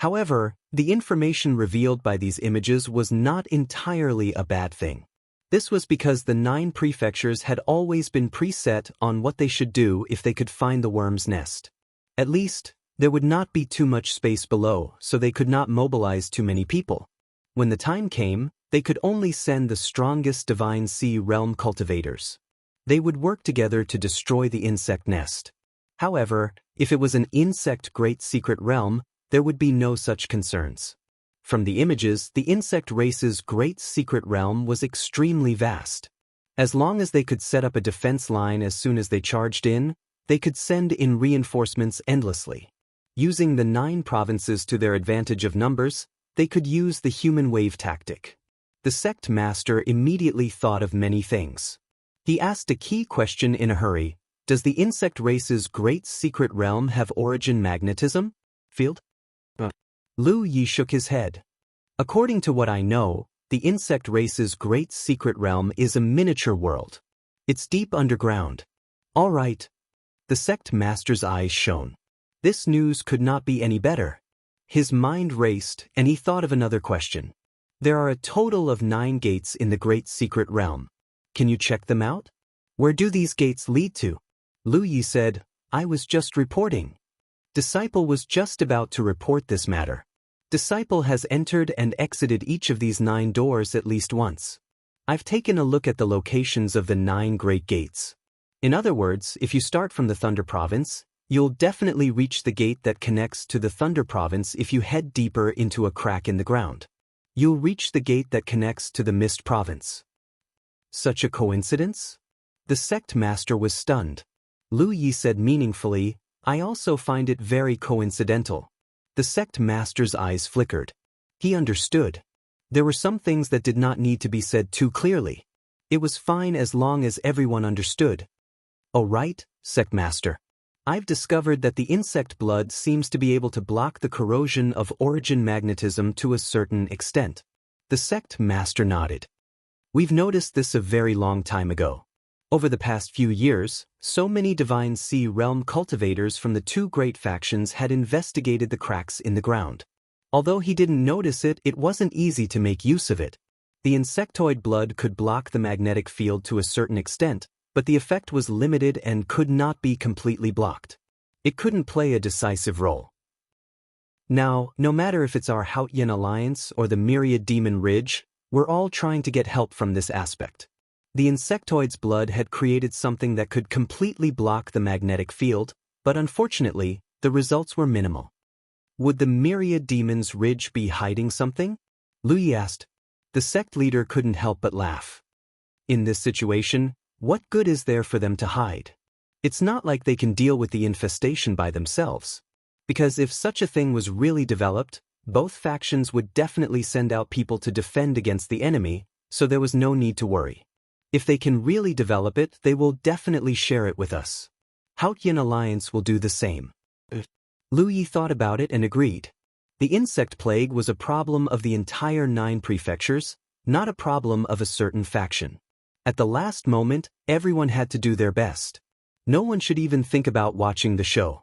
However, the information revealed by these images was not entirely a bad thing. This was because the 9 prefectures had always been preset on what they should do if they could find the worm's nest. At least, there would not be too much space below, so they could not mobilize too many people. When the time came, they could only send the strongest Divine Sea Realm cultivators. They would work together to destroy the insect nest. However, if it was an insect great secret realm, there would be no such concerns. From the images, the insect race's great secret realm was extremely vast. As long as they could set up a defense line as soon as they charged in, they could send in reinforcements endlessly. Using the 9 provinces to their advantage of numbers, they could use the human wave tactic. The sect master immediately thought of many things. He asked a key question in a hurry. Does the insect race's great secret realm have origin magnetism? Field? Lu Ye shook his head. According to what I know, the insect race's great secret realm is a miniature world. It's deep underground. All right. The sect master's eyes shone. This news could not be any better. His mind raced, and he thought of another question. There are a total of 9 gates in the great secret realm. Can you check them out? Where do these gates lead to? Lu Ye said, I was just reporting. Disciple was just about to report this matter. Disciple has entered and exited each of these 9 doors at least once. I've taken a look at the locations of the 9 great gates. In other words, if you start from the Thunder Province, you'll definitely reach the gate that connects to the Thunder Province if you head deeper into a crack in the ground. You'll reach the gate that connects to the Mist Province. Such a coincidence? The sect master was stunned. Lu Yi said meaningfully, I also find it very coincidental. The sect master's eyes flickered. He understood. There were some things that did not need to be said too clearly. It was fine as long as everyone understood. Oh right, sect master. I've discovered that the insect blood seems to be able to block the corrosion of origin magnetism to a certain extent. The sect master nodded. We've noticed this a very long time ago. Over the past few years, so many Divine Sea Realm cultivators from the 2 great factions had investigated the cracks in the ground. Although he didn't notice it, it wasn't easy to make use of it. The insectoid blood could block the magnetic field to a certain extent, but the effect was limited and could not be completely blocked. It couldn't play a decisive role. Now, no matter if it's our Haotian Alliance or the Myriad Demon Ridge, we're all trying to get help from this aspect. The insectoid's blood had created something that could completely block the magnetic field, but unfortunately, the results were minimal. Would the Myriad Demon's Ridge be hiding something? Lu Yi asked. The sect leader couldn't help but laugh. In this situation, what good is there for them to hide? It's not like they can deal with the infestation by themselves. Because if such a thing was really developed, both factions would definitely send out people to defend against the enemy, so there was no need to worry. If they can really develop it, they will definitely share it with us. Haotian Alliance will do the same. Lu Yi thought about it and agreed. The insect plague was a problem of the entire 9 prefectures, not a problem of a certain faction. At the last moment, everyone had to do their best. No one should even think about watching the show.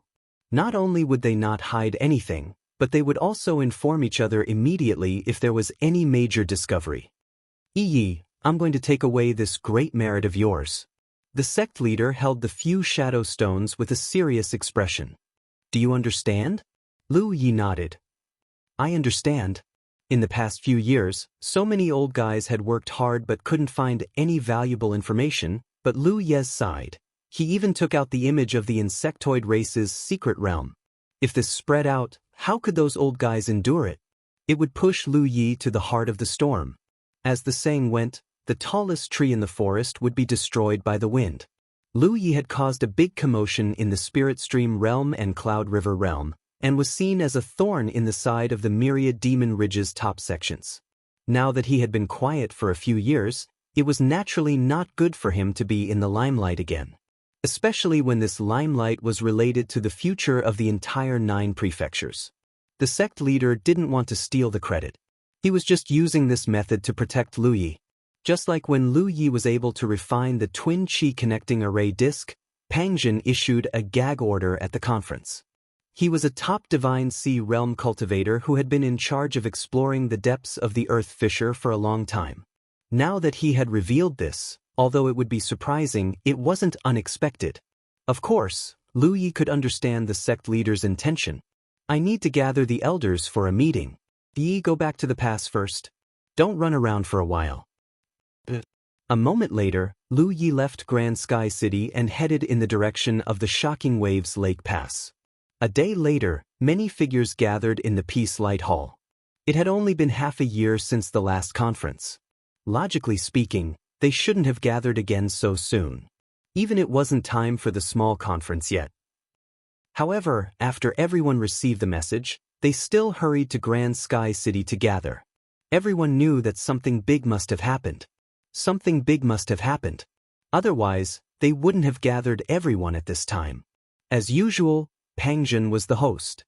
Not only would they not hide anything, but they would also inform each other immediately if there was any major discovery. Yi, I'm going to take away this great merit of yours. The sect leader held the few shadow stones with a serious expression. Do you understand? Lu Yi nodded. I understand. In the past few years, so many old guys had worked hard but couldn't find any valuable information, but Lu Ye sighed. He even took out the image of the insectoid race's secret realm. If this spread out, how could those old guys endure it? It would push Lu Yi to the heart of the storm. As the saying went, the tallest tree in the forest would be destroyed by the wind. Lu Yi had caused a big commotion in the Spirit Stream realm and Cloud River realm, and was seen as a thorn in the side of the Myriad Demon Ridge's top sections. Now that he had been quiet for a few years, it was naturally not good for him to be in the limelight again. Especially when this limelight was related to the future of the entire 9 prefectures. The sect leader didn't want to steal the credit. He was just using this method to protect Lu Yi. Just like when Lu Yi was able to refine the twin chi connecting array disk, Pang Jin issued a gag order at the conference. He was a top Divine Sea Realm cultivator who had been in charge of exploring the depths of the Earth Fissure for a long time. Now that he had revealed this, although it would be surprising, it wasn't unexpected. Of course, Lu Yi could understand the sect leader's intention. I need to gather the elders for a meeting. Yi, go back to the pass first. Don't run around for a while. A moment later, Lu Yi left Grand Sky City and headed in the direction of the Shocking Waves Lake Pass. A day later, many figures gathered in the Peace Light Hall. It had only been half a year since the last conference. Logically speaking, they shouldn't have gathered again so soon. Even it wasn't time for the small conference yet. However, after everyone received the message, they still hurried to Grand Sky City to gather. Everyone knew that something big must have happened. Something big must have happened. Otherwise, they wouldn't have gathered everyone at this time. As usual, Pang Jin was the host.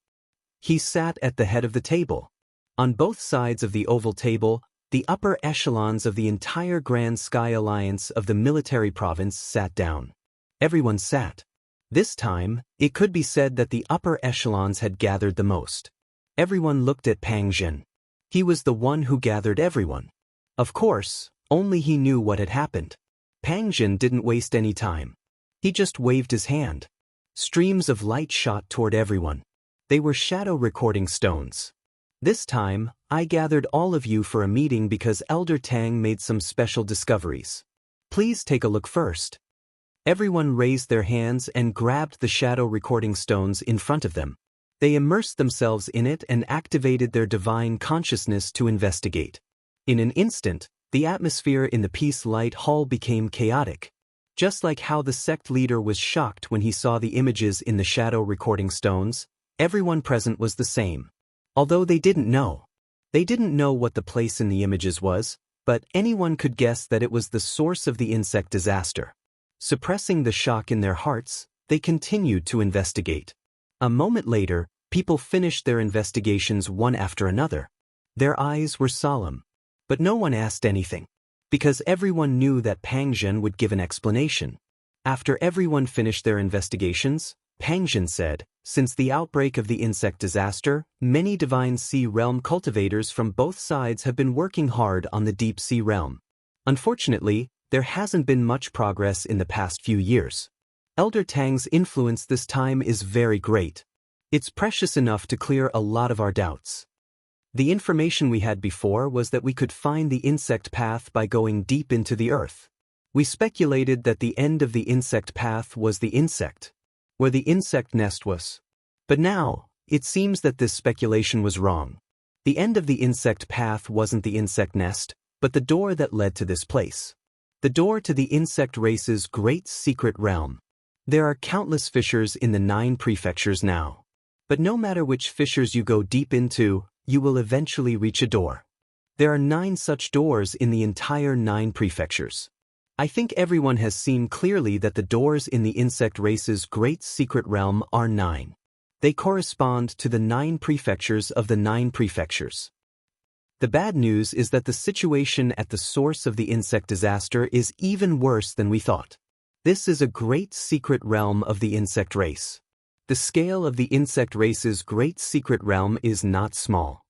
He sat at the head of the table. On both sides of the oval table, the upper echelons of the entire Grand Sky Alliance of the military province sat down. Everyone sat. This time, it could be said that the upper echelons had gathered the most. Everyone looked at Pang Jin. He was the one who gathered everyone. Of course, only he knew what had happened. Pang Jin didn't waste any time. He just waved his hand. Streams of light shot toward everyone. They were shadow recording stones. This time, I gathered all of you for a meeting because Elder Tang made some special discoveries. Please take a look first. Everyone raised their hands and grabbed the shadow recording stones in front of them. They immersed themselves in it and activated their divine consciousness to investigate. In an instant, the atmosphere in the Peace Light Hall became chaotic. Just like how the sect leader was shocked when he saw the images in the shadow recording stones, everyone present was the same. Although they didn't know. They didn't know what the place in the images was, but anyone could guess that it was the source of the insect disaster. Suppressing the shock in their hearts, they continued to investigate. A moment later, people finished their investigations one after another. Their eyes were solemn. But no one asked anything. Because everyone knew that Pang Zhen would give an explanation. After everyone finished their investigations, Pang Zhen said, since the outbreak of the insect disaster, many Divine Sea Realm cultivators from both sides have been working hard on the Deep Sea Realm. Unfortunately, there hasn't been much progress in the past few years. Elder Tang's influence this time is very great. It's precious enough to clear a lot of our doubts. The information we had before was that we could find the insect path by going deep into the earth. We speculated that the end of the insect path was the insect, where the insect nest was. But now, it seems that this speculation was wrong. The end of the insect path wasn't the insect nest, but the door that led to this place. The door to the insect race's great secret realm. There are countless fissures in the 9 prefectures now. But no matter which fissures you go deep into, you will eventually reach a door. There are 9 such doors in the entire 9 prefectures. I think everyone has seen clearly that the doors in the insect race's great secret realm are 9. They correspond to the 9 prefectures of the 9 prefectures. The bad news is that the situation at the source of the insect disaster is even worse than we thought. This is a great secret realm of the insect race. The scale of the insect race's great secret realm is not small.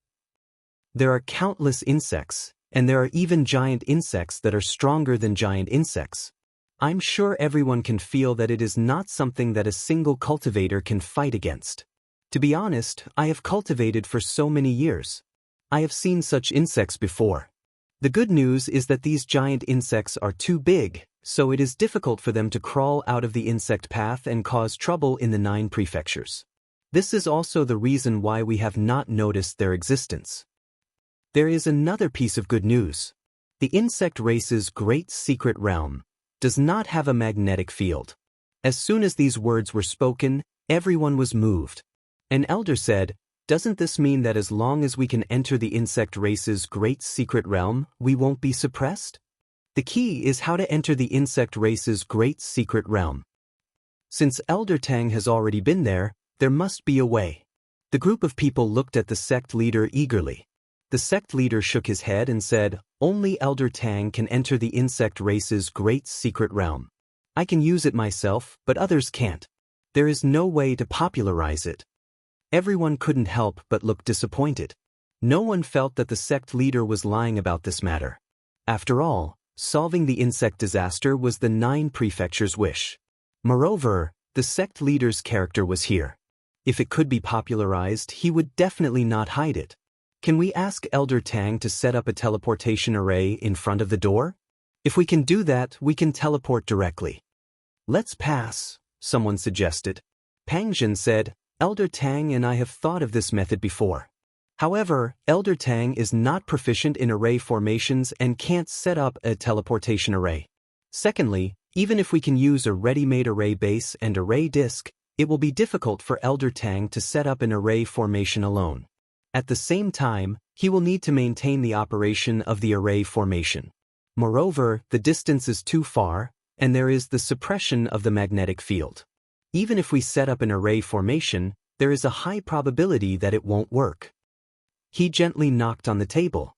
There are countless insects, and there are even giant insects that are stronger than giant insects. I'm sure everyone can feel that it is not something that a single cultivator can fight against. To be honest, I have cultivated for so many years. I have seen such insects before. The good news is that these giant insects are too big, so it is difficult for them to crawl out of the insect path and cause trouble in the 9 prefectures. This is also the reason why we have not noticed their existence. There is another piece of good news. The insect race's great secret realm does not have a magnetic field. As soon as these words were spoken, everyone was moved. An elder said, "Doesn't this mean that as long as we can enter the insect race's great secret realm, we won't be suppressed?" The key is how to enter the insect race's great secret realm. Since Elder Tang has already been there must be a way. The group of people looked at the sect leader eagerly. The sect leader shook his head and said, "Only Elder Tang can enter the insect race's great secret realm. I can use it myself, but others can't. There is no way to popularize it." Everyone couldn't help but look disappointed. No one felt that the sect leader was lying about this matter. After all, solving the insect disaster was the 9 prefectures' wish. Moreover, the sect leader's character was here. If it could be popularized, he would definitely not hide it. Can we ask Elder Tang to set up a teleportation array in front of the door? If we can do that, we can teleport directly. "Let's pass," someone suggested. Pang Zhen said, "Elder Tang and I have thought of this method before. However, Elder Tang is not proficient in array formations and can't set up a teleportation array. Secondly, even if we can use a ready-made array base and array disk, it will be difficult for Elder Tang to set up an array formation alone. At the same time, he will need to maintain the operation of the array formation. Moreover, the distance is too far, and there is the suppression of the magnetic field. Even if we set up an array formation, there is a high probability that it won't work." He gently knocked on the table.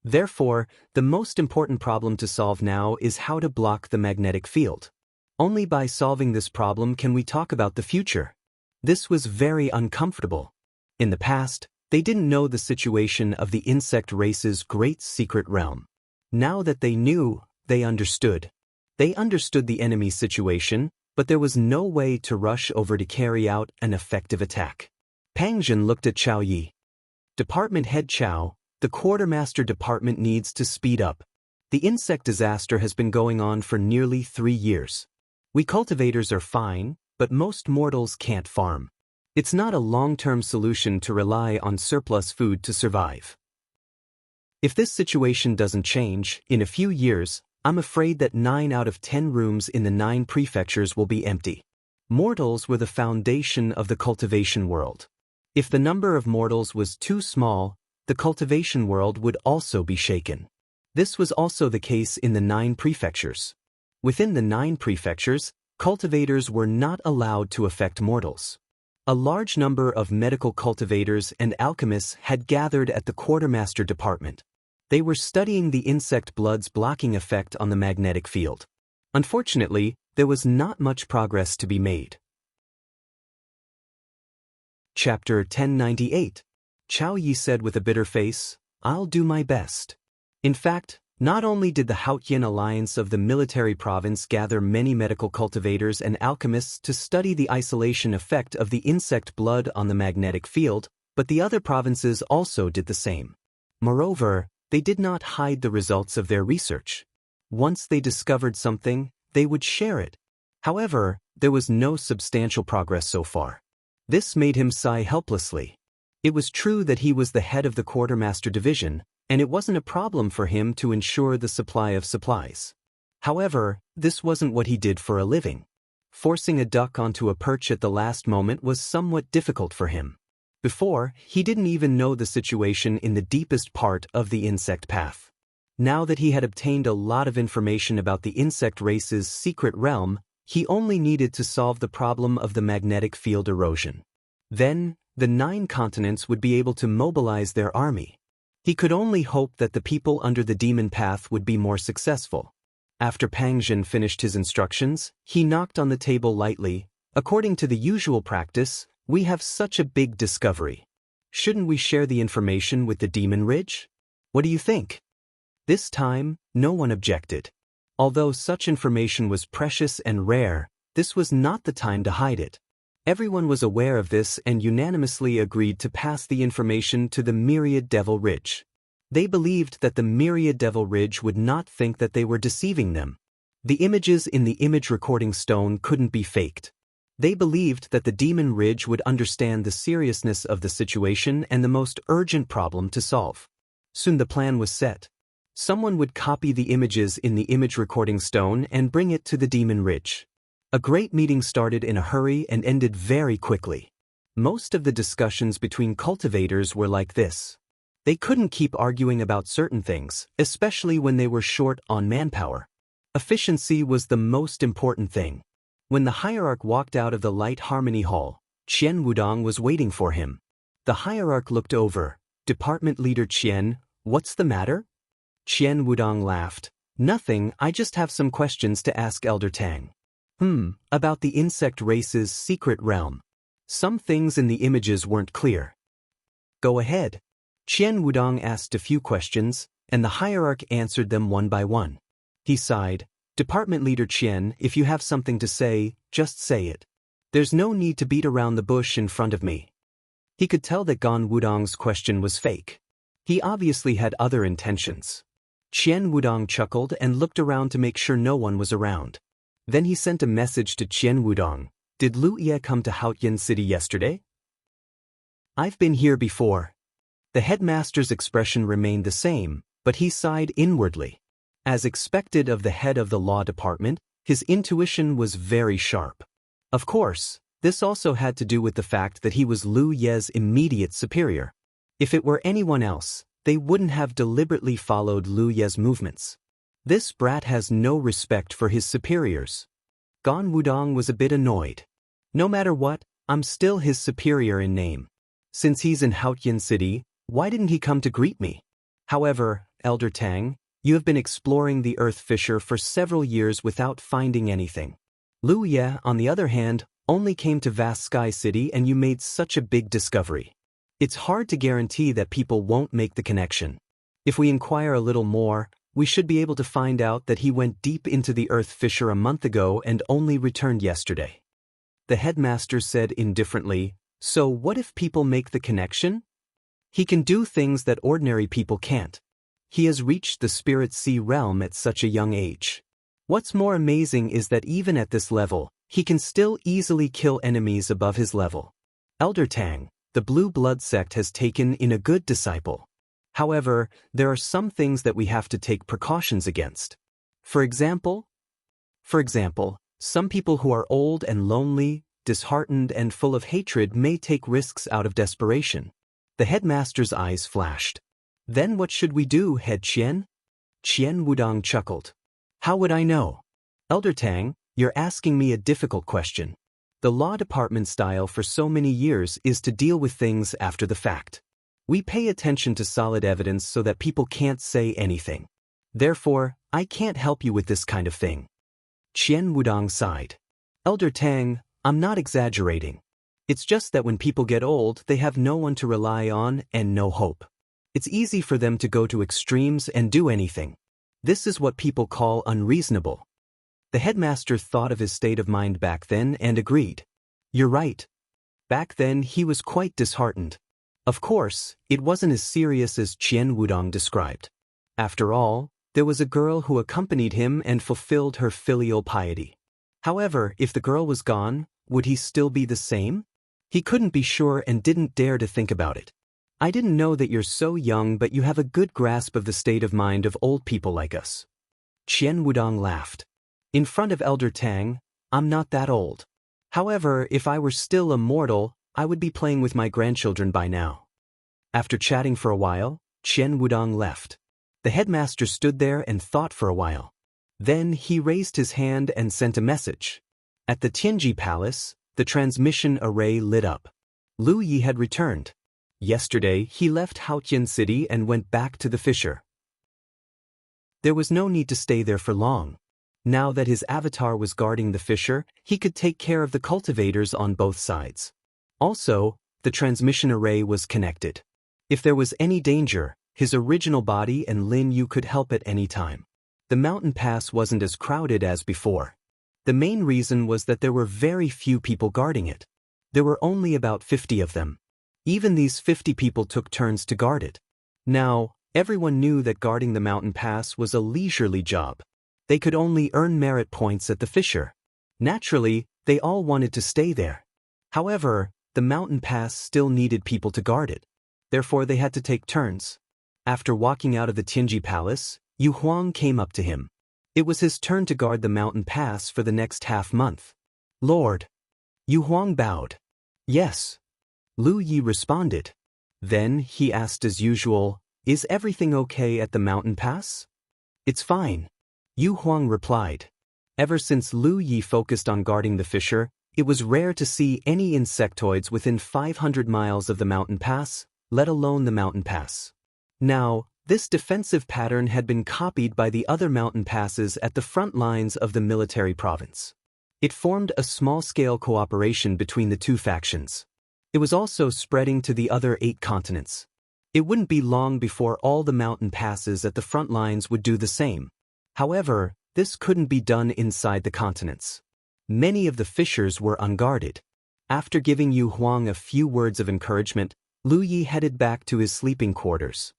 Therefore, the most important problem to solve now is how to block the magnetic field. Only by solving this problem can we talk about the future. This was very uncomfortable. In the past, they didn't know the situation of the insect race's great secret realm. Now that they knew, they understood. They understood the enemy's situation, but there was no way to rush over to carry out an effective attack. Pang Zhen looked at Qiao Yi. Department Head Chow, the Quartermaster Department needs to speed up. The insect disaster has been going on for nearly 3 years. We cultivators are fine, but most mortals can't farm. It's not a long-term solution to rely on surplus food to survive. If this situation doesn't change, in a few years, I'm afraid that 9 out of 10 rooms in the 9 prefectures will be empty. Mortals were the foundation of the cultivation world. If the number of mortals was too small, the cultivation world would also be shaken. This was also the case in the 9 prefectures. Within the 9 prefectures, cultivators were not allowed to affect mortals. A large number of medical cultivators and alchemists had gathered at the Quartermaster Department. They were studying the insect blood's blocking effect on the magnetic field. Unfortunately, there was not much progress to be made. Chapter 1098. Chow Yi said with a bitter face, "I'll do my best." In fact, not only did the Haotian Alliance of the military province gather many medical cultivators and alchemists to study the isolation effect of the insect blood on the magnetic field, but the other provinces also did the same. Moreover, they did not hide the results of their research. Once they discovered something, they would share it. However, there was no substantial progress so far. This made him sigh helplessly. It was true that he was the head of the Quartermaster Division, and it wasn't a problem for him to ensure the supply of supplies. However, this wasn't what he did for a living. Forcing a duck onto a perch at the last moment was somewhat difficult for him. Before, he didn't even know the situation in the deepest part of the insect path. Now that he had obtained a lot of information about the insect race's secret realm, he only needed to solve the problem of the magnetic field erosion. Then, the 9 continents would be able to mobilize their army. He could only hope that the people under the demon path would be more successful. After Pang Zhen finished his instructions, he knocked on the table lightly. "According to the usual practice, we have such a big discovery. Shouldn't we share the information with the Demon Ridge? What do you think?" This time, no one objected. Although such information was precious and rare, this was not the time to hide it. Everyone was aware of this and unanimously agreed to pass the information to the Myriad Devil Ridge. They believed that the Myriad Devil Ridge would not think that they were deceiving them. The images in the image recording stone couldn't be faked. They believed that the Demon Ridge would understand the seriousness of the situation and the most urgent problem to solve. Soon the plan was set. Someone would copy the images in the image recording stone and bring it to the Demon Ridge. A great meeting started in a hurry and ended very quickly. Most of the discussions between cultivators were like this. They couldn't keep arguing about certain things, especially when they were short on manpower. Efficiency was the most important thing. When the hierarch walked out of the Light Harmony Hall, Qian Wudong was waiting for him. The hierarch looked over. "Department Leader Qian, what's the matter?" Qian Wudong laughed. "Nothing, I just have some questions to ask Elder Tang." About the insect race's secret realm. Some things in the images weren't clear." "Go ahead." Qian Wudong asked a few questions, and the hierarch answered them one by one. He sighed. "Department Leader Qian, if you have something to say, just say it. There's no need to beat around the bush in front of me." He could tell that Gan Wudong's question was fake. He obviously had other intentions. Qian Wudong chuckled and looked around to make sure no one was around. Then he sent a message to Qian Wudong. "Did Lu Ye come to Haotian City yesterday?" "I've been here before." The headmaster's expression remained the same, but he sighed inwardly. As expected of the head of the law department, his intuition was very sharp. Of course, this also had to do with the fact that he was Lu Ye's immediate superior. If it were anyone else, they wouldn't have deliberately followed Lu Ye's movements. This brat has no respect for his superiors. Gan Wudong was a bit annoyed. "No matter what, I'm still his superior in name. Since he's in Haotian City, why didn't he come to greet me? However, Elder Tang, you have been exploring the Earth Fissure for several years without finding anything. Lu Ye, on the other hand, only came to Vast Sky City and you made such a big discovery. It's hard to guarantee that people won't make the connection. If we inquire a little more, we should be able to find out that he went deep into the Earth Fissure a month ago and only returned yesterday." The headmaster said indifferently, "So what if people make the connection?" He can do things that ordinary people can't. He has reached the Spirit Sea realm at such a young age. What's more amazing is that even at this level, he can still easily kill enemies above his level. Elder Tang, the Blue Blood sect has taken in a good disciple. However, there are some things that we have to take precautions against. For example, some people who are old and lonely, disheartened and full of hatred may take risks out of desperation. The headmaster's eyes flashed. Then what should we do, Head Qian? Qian Wudong chuckled. How would I know? Elder Tang, you're asking me a difficult question. The law department style for so many years is to deal with things after the fact. We pay attention to solid evidence so that people can't say anything. Therefore, I can't help you with this kind of thing. Qian Wudong sighed. Elder Tang, I'm not exaggerating. It's just that when people get old, they have no one to rely on and no hope. It's easy for them to go to extremes and do anything. This is what people call unreasonable. The headmaster thought of his state of mind back then and agreed. You're right. Back then he was quite disheartened. Of course, it wasn't as serious as Qian Wudong described. After all, there was a girl who accompanied him and fulfilled her filial piety. However, if the girl was gone, would he still be the same? He couldn't be sure and didn't dare to think about it. I didn't know that you're so young, but you have a good grasp of the state of mind of old people like us. Qian Wudong laughed. In front of Elder Tang, I'm not that old. However, if I were still a mortal, I would be playing with my grandchildren by now. After chatting for a while, Qian Wudong left. The headmaster stood there and thought for a while. Then he raised his hand and sent a message. At the Tianji Palace, the transmission array lit up. Lu Yi had returned. Yesterday, he left Haotian City and went back to the fissure. There was no need to stay there for long. Now that his avatar was guarding the fissure, he could take care of the cultivators on both sides. Also, the transmission array was connected. If there was any danger, his original body and Lin Yu could help at any time. The mountain pass wasn't as crowded as before. The main reason was that there were very few people guarding it. There were only about 50 of them. Even these 50 people took turns to guard it. Now, everyone knew that guarding the mountain pass was a leisurely job. They could only earn merit points at the fissure. Naturally, they all wanted to stay there. However, the mountain pass still needed people to guard it. Therefore, they had to take turns. After walking out of the Tianji Palace, Yu Huang came up to him. It was his turn to guard the mountain pass for the next half-month. Lord. Yu Huang bowed. Yes. Lu Yi responded. Then he asked as usual, is everything okay at the mountain pass? It's fine. Yu Huang replied. Ever since Lu Yi focused on guarding the fissure, it was rare to see any insectoids within 500 miles of the mountain pass, let alone the mountain pass. Now, this defensive pattern had been copied by the other mountain passes at the front lines of the military province. It formed a small-scale cooperation between the two factions. It was also spreading to the other 8 continents. It wouldn't be long before all the mountain passes at the front lines would do the same. However, this couldn't be done inside the continents. Many of the fissures were unguarded. After giving Yu Huang a few words of encouragement, Lu Yi headed back to his sleeping quarters.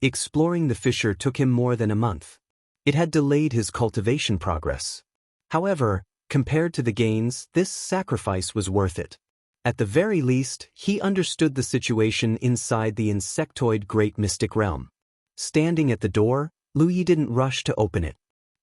Exploring the fissure took him more than a month. It had delayed his cultivation progress. However, compared to the gains, this sacrifice was worth it. At the very least, he understood the situation inside the insectoid Great Mystic Realm. Standing at the door, Lu Yi didn't rush to open it.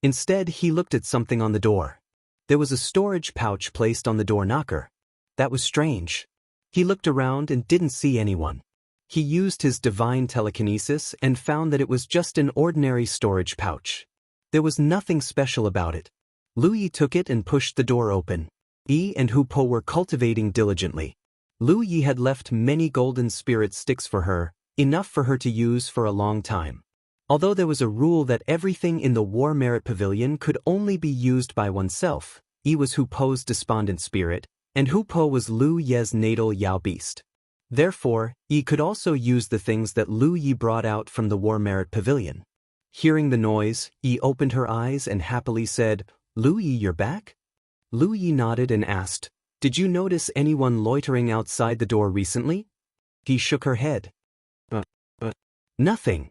Instead, he looked at something on the door. There was a storage pouch placed on the door knocker. That was strange. He looked around and didn't see anyone. He used his divine telekinesis and found that it was just an ordinary storage pouch. There was nothing special about it. Lu Yi took it and pushed the door open. Yi and Hu Po were cultivating diligently. Lu Yi had left many golden spirit sticks for her, enough for her to use for a long time. Although there was a rule that everything in the War Merit Pavilion could only be used by oneself, Yi was Hu Po's despondent spirit, and Hu Po was Lu Ye's natal Yao beast. Therefore, Yi could also use the things that Lu Yi brought out from the War Merit Pavilion. Hearing the noise, Yi opened her eyes and happily said, Lu Yi, you're back? Lu Yi nodded and asked, did you notice anyone loitering outside the door recently? He shook her head. Nothing.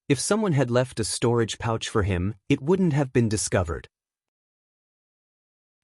If someone had left a storage pouch for him, it wouldn't have been discovered.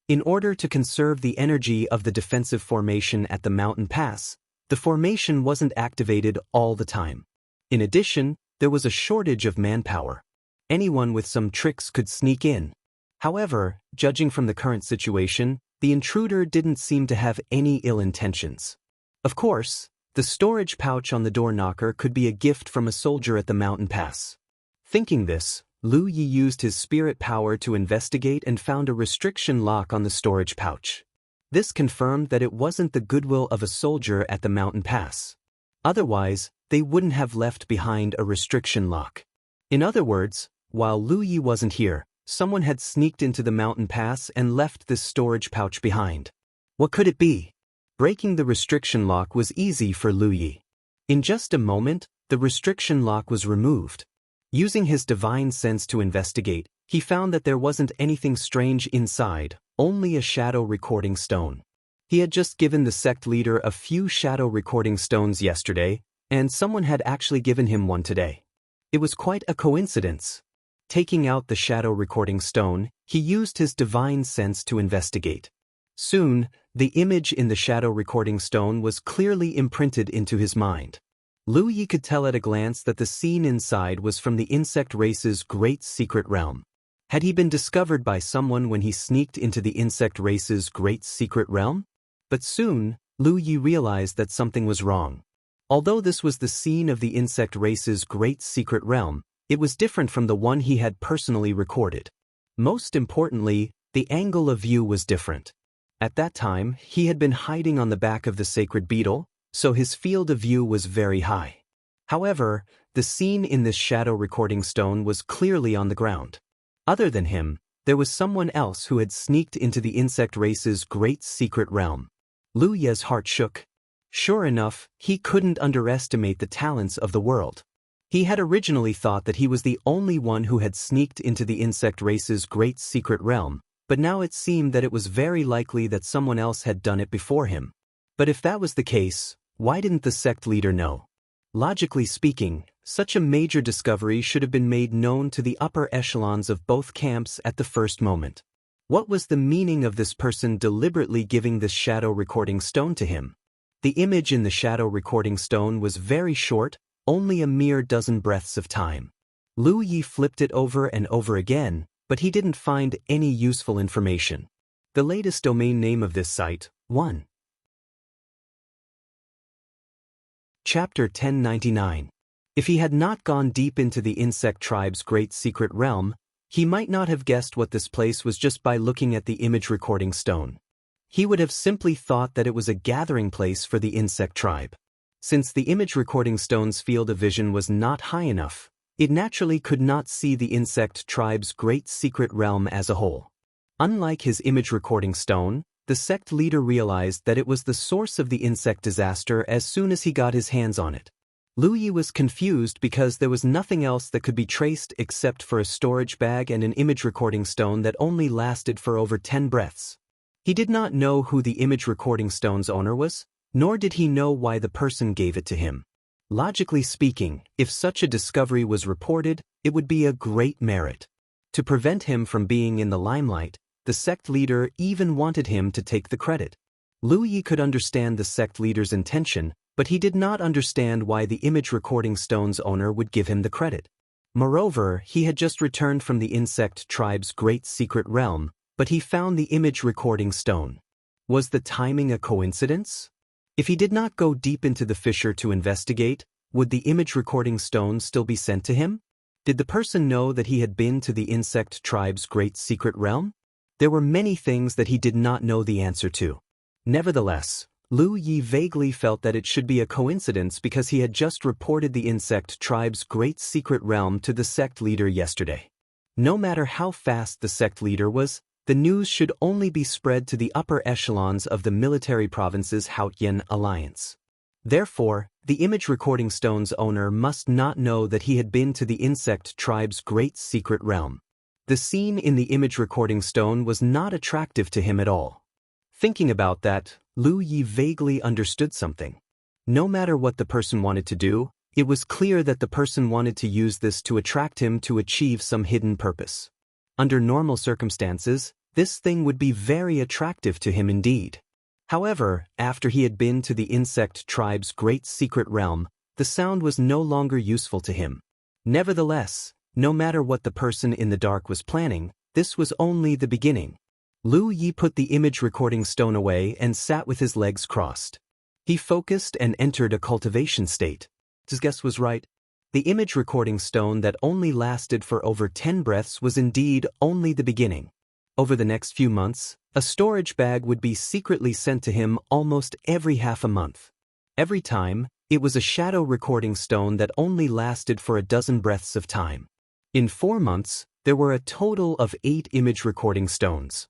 In order to conserve the energy of the defensive formation at the mountain pass, the formation wasn't activated all the time. In addition, there was a shortage of manpower. Anyone with some tricks could sneak in. However, judging from the current situation, the intruder didn't seem to have any ill intentions. Of course, the storage pouch on the door knocker could be a gift from a soldier at the mountain pass. Thinking this, Lu Yi used his spirit power to investigate and found a restriction lock on the storage pouch. This confirmed that it wasn't the goodwill of a soldier at the mountain pass. Otherwise, they wouldn't have left behind a restriction lock. In other words, while Lu Yi wasn't here, someone had sneaked into the mountain pass and left this storage pouch behind. What could it be? Breaking the restriction lock was easy for Lu Yi. In just a moment, the restriction lock was removed. Using his divine sense to investigate, he found that there wasn't anything strange inside, only a shadow recording stone. He had just given the sect leader a few shadow recording stones yesterday, and someone had actually given him one today. It was quite a coincidence. Taking out the shadow recording stone, he used his divine sense to investigate. Soon, the image in the shadow recording stone was clearly imprinted into his mind. Lu Yi could tell at a glance that the scene inside was from the insect race's great secret realm. Had he been discovered by someone when he sneaked into the insect race's great secret realm? But soon, Lu Yi realized that something was wrong. Although this was the scene of the insect race's great secret realm, it was different from the one he had personally recorded. Most importantly, the angle of view was different. At that time, he had been hiding on the back of the sacred beetle, so his field of view was very high. However, the scene in this shadow recording stone was clearly on the ground. Other than him, there was someone else who had sneaked into the insect race's great secret realm. Lu Yi's heart shook. Sure enough, he couldn't underestimate the talents of the world. He had originally thought that he was the only one who had sneaked into the insect race's great secret realm, but now it seemed that it was very likely that someone else had done it before him. But if that was the case, why didn't the sect leader know? Logically speaking, such a major discovery should have been made known to the upper echelons of both camps at the first moment. What was the meaning of this person deliberately giving this shadow recording stone to him? The image in the shadow recording stone was very short, only a mere dozen breaths of time. Lu Yi flipped it over and over again, but he didn't find any useful information. The latest domain name of this site, 1. Chapter 1099. If he had not gone deep into the insect tribe's great secret realm, he might not have guessed what this place was just by looking at the image recording stone. He would have simply thought that it was a gathering place for the insect tribe. Since the image recording stone's field of vision was not high enough, it naturally could not see the insect tribe's great secret realm as a whole. Unlike his image recording stone, the sect leader realized that it was the source of the insect disaster as soon as he got his hands on it. Lu Yi was confused because there was nothing else that could be traced except for a storage bag and an image recording stone that only lasted for over 10 breaths. He did not know who the image recording stone's owner was, nor did he know why the person gave it to him. Logically speaking, if such a discovery was reported, it would be a great merit. To prevent him from being in the limelight, the sect leader even wanted him to take the credit. Lu Yi could understand the sect leader's intention, but he did not understand why the image recording stone's owner would give him the credit. Moreover, he had just returned from the insect tribe's great secret realm, but he found the image recording stone. Was the timing a coincidence? If he did not go deep into the fissure to investigate, would the image recording stone still be sent to him? Did the person know that he had been to the insect tribe's great secret realm? There were many things that he did not know the answer to. Nevertheless, Lu Yi vaguely felt that it should be a coincidence because he had just reported the insect tribe's great secret realm to the sect leader yesterday. No matter how fast the sect leader was, the news should only be spread to the upper echelons of the military province's Haotian alliance. Therefore, the image recording stone's owner must not know that he had been to the insect tribe's great secret realm. The scene in the image recording stone was not attractive to him at all. Thinking about that, Lu Yi vaguely understood something. No matter what the person wanted to do, It was clear that the person wanted to use this to attract him to achieve some hidden purpose. Under normal circumstances, this thing would be very attractive to him indeed. However, after he had been to the insect tribe's great secret realm, the sound was no longer useful to him. Nevertheless, no matter what the person in the dark was planning, this was only the beginning. Lu Yi put the image recording stone away and sat with his legs crossed. He focused and entered a cultivation state. His guess was right. The image recording stone that only lasted for over 10 breaths was indeed only the beginning. Over the next few months, a storage bag would be secretly sent to him almost every half a month. Every time, it was a shadow recording stone that only lasted for a dozen breaths of time. In 4 months, there were a total of 8 image recording stones.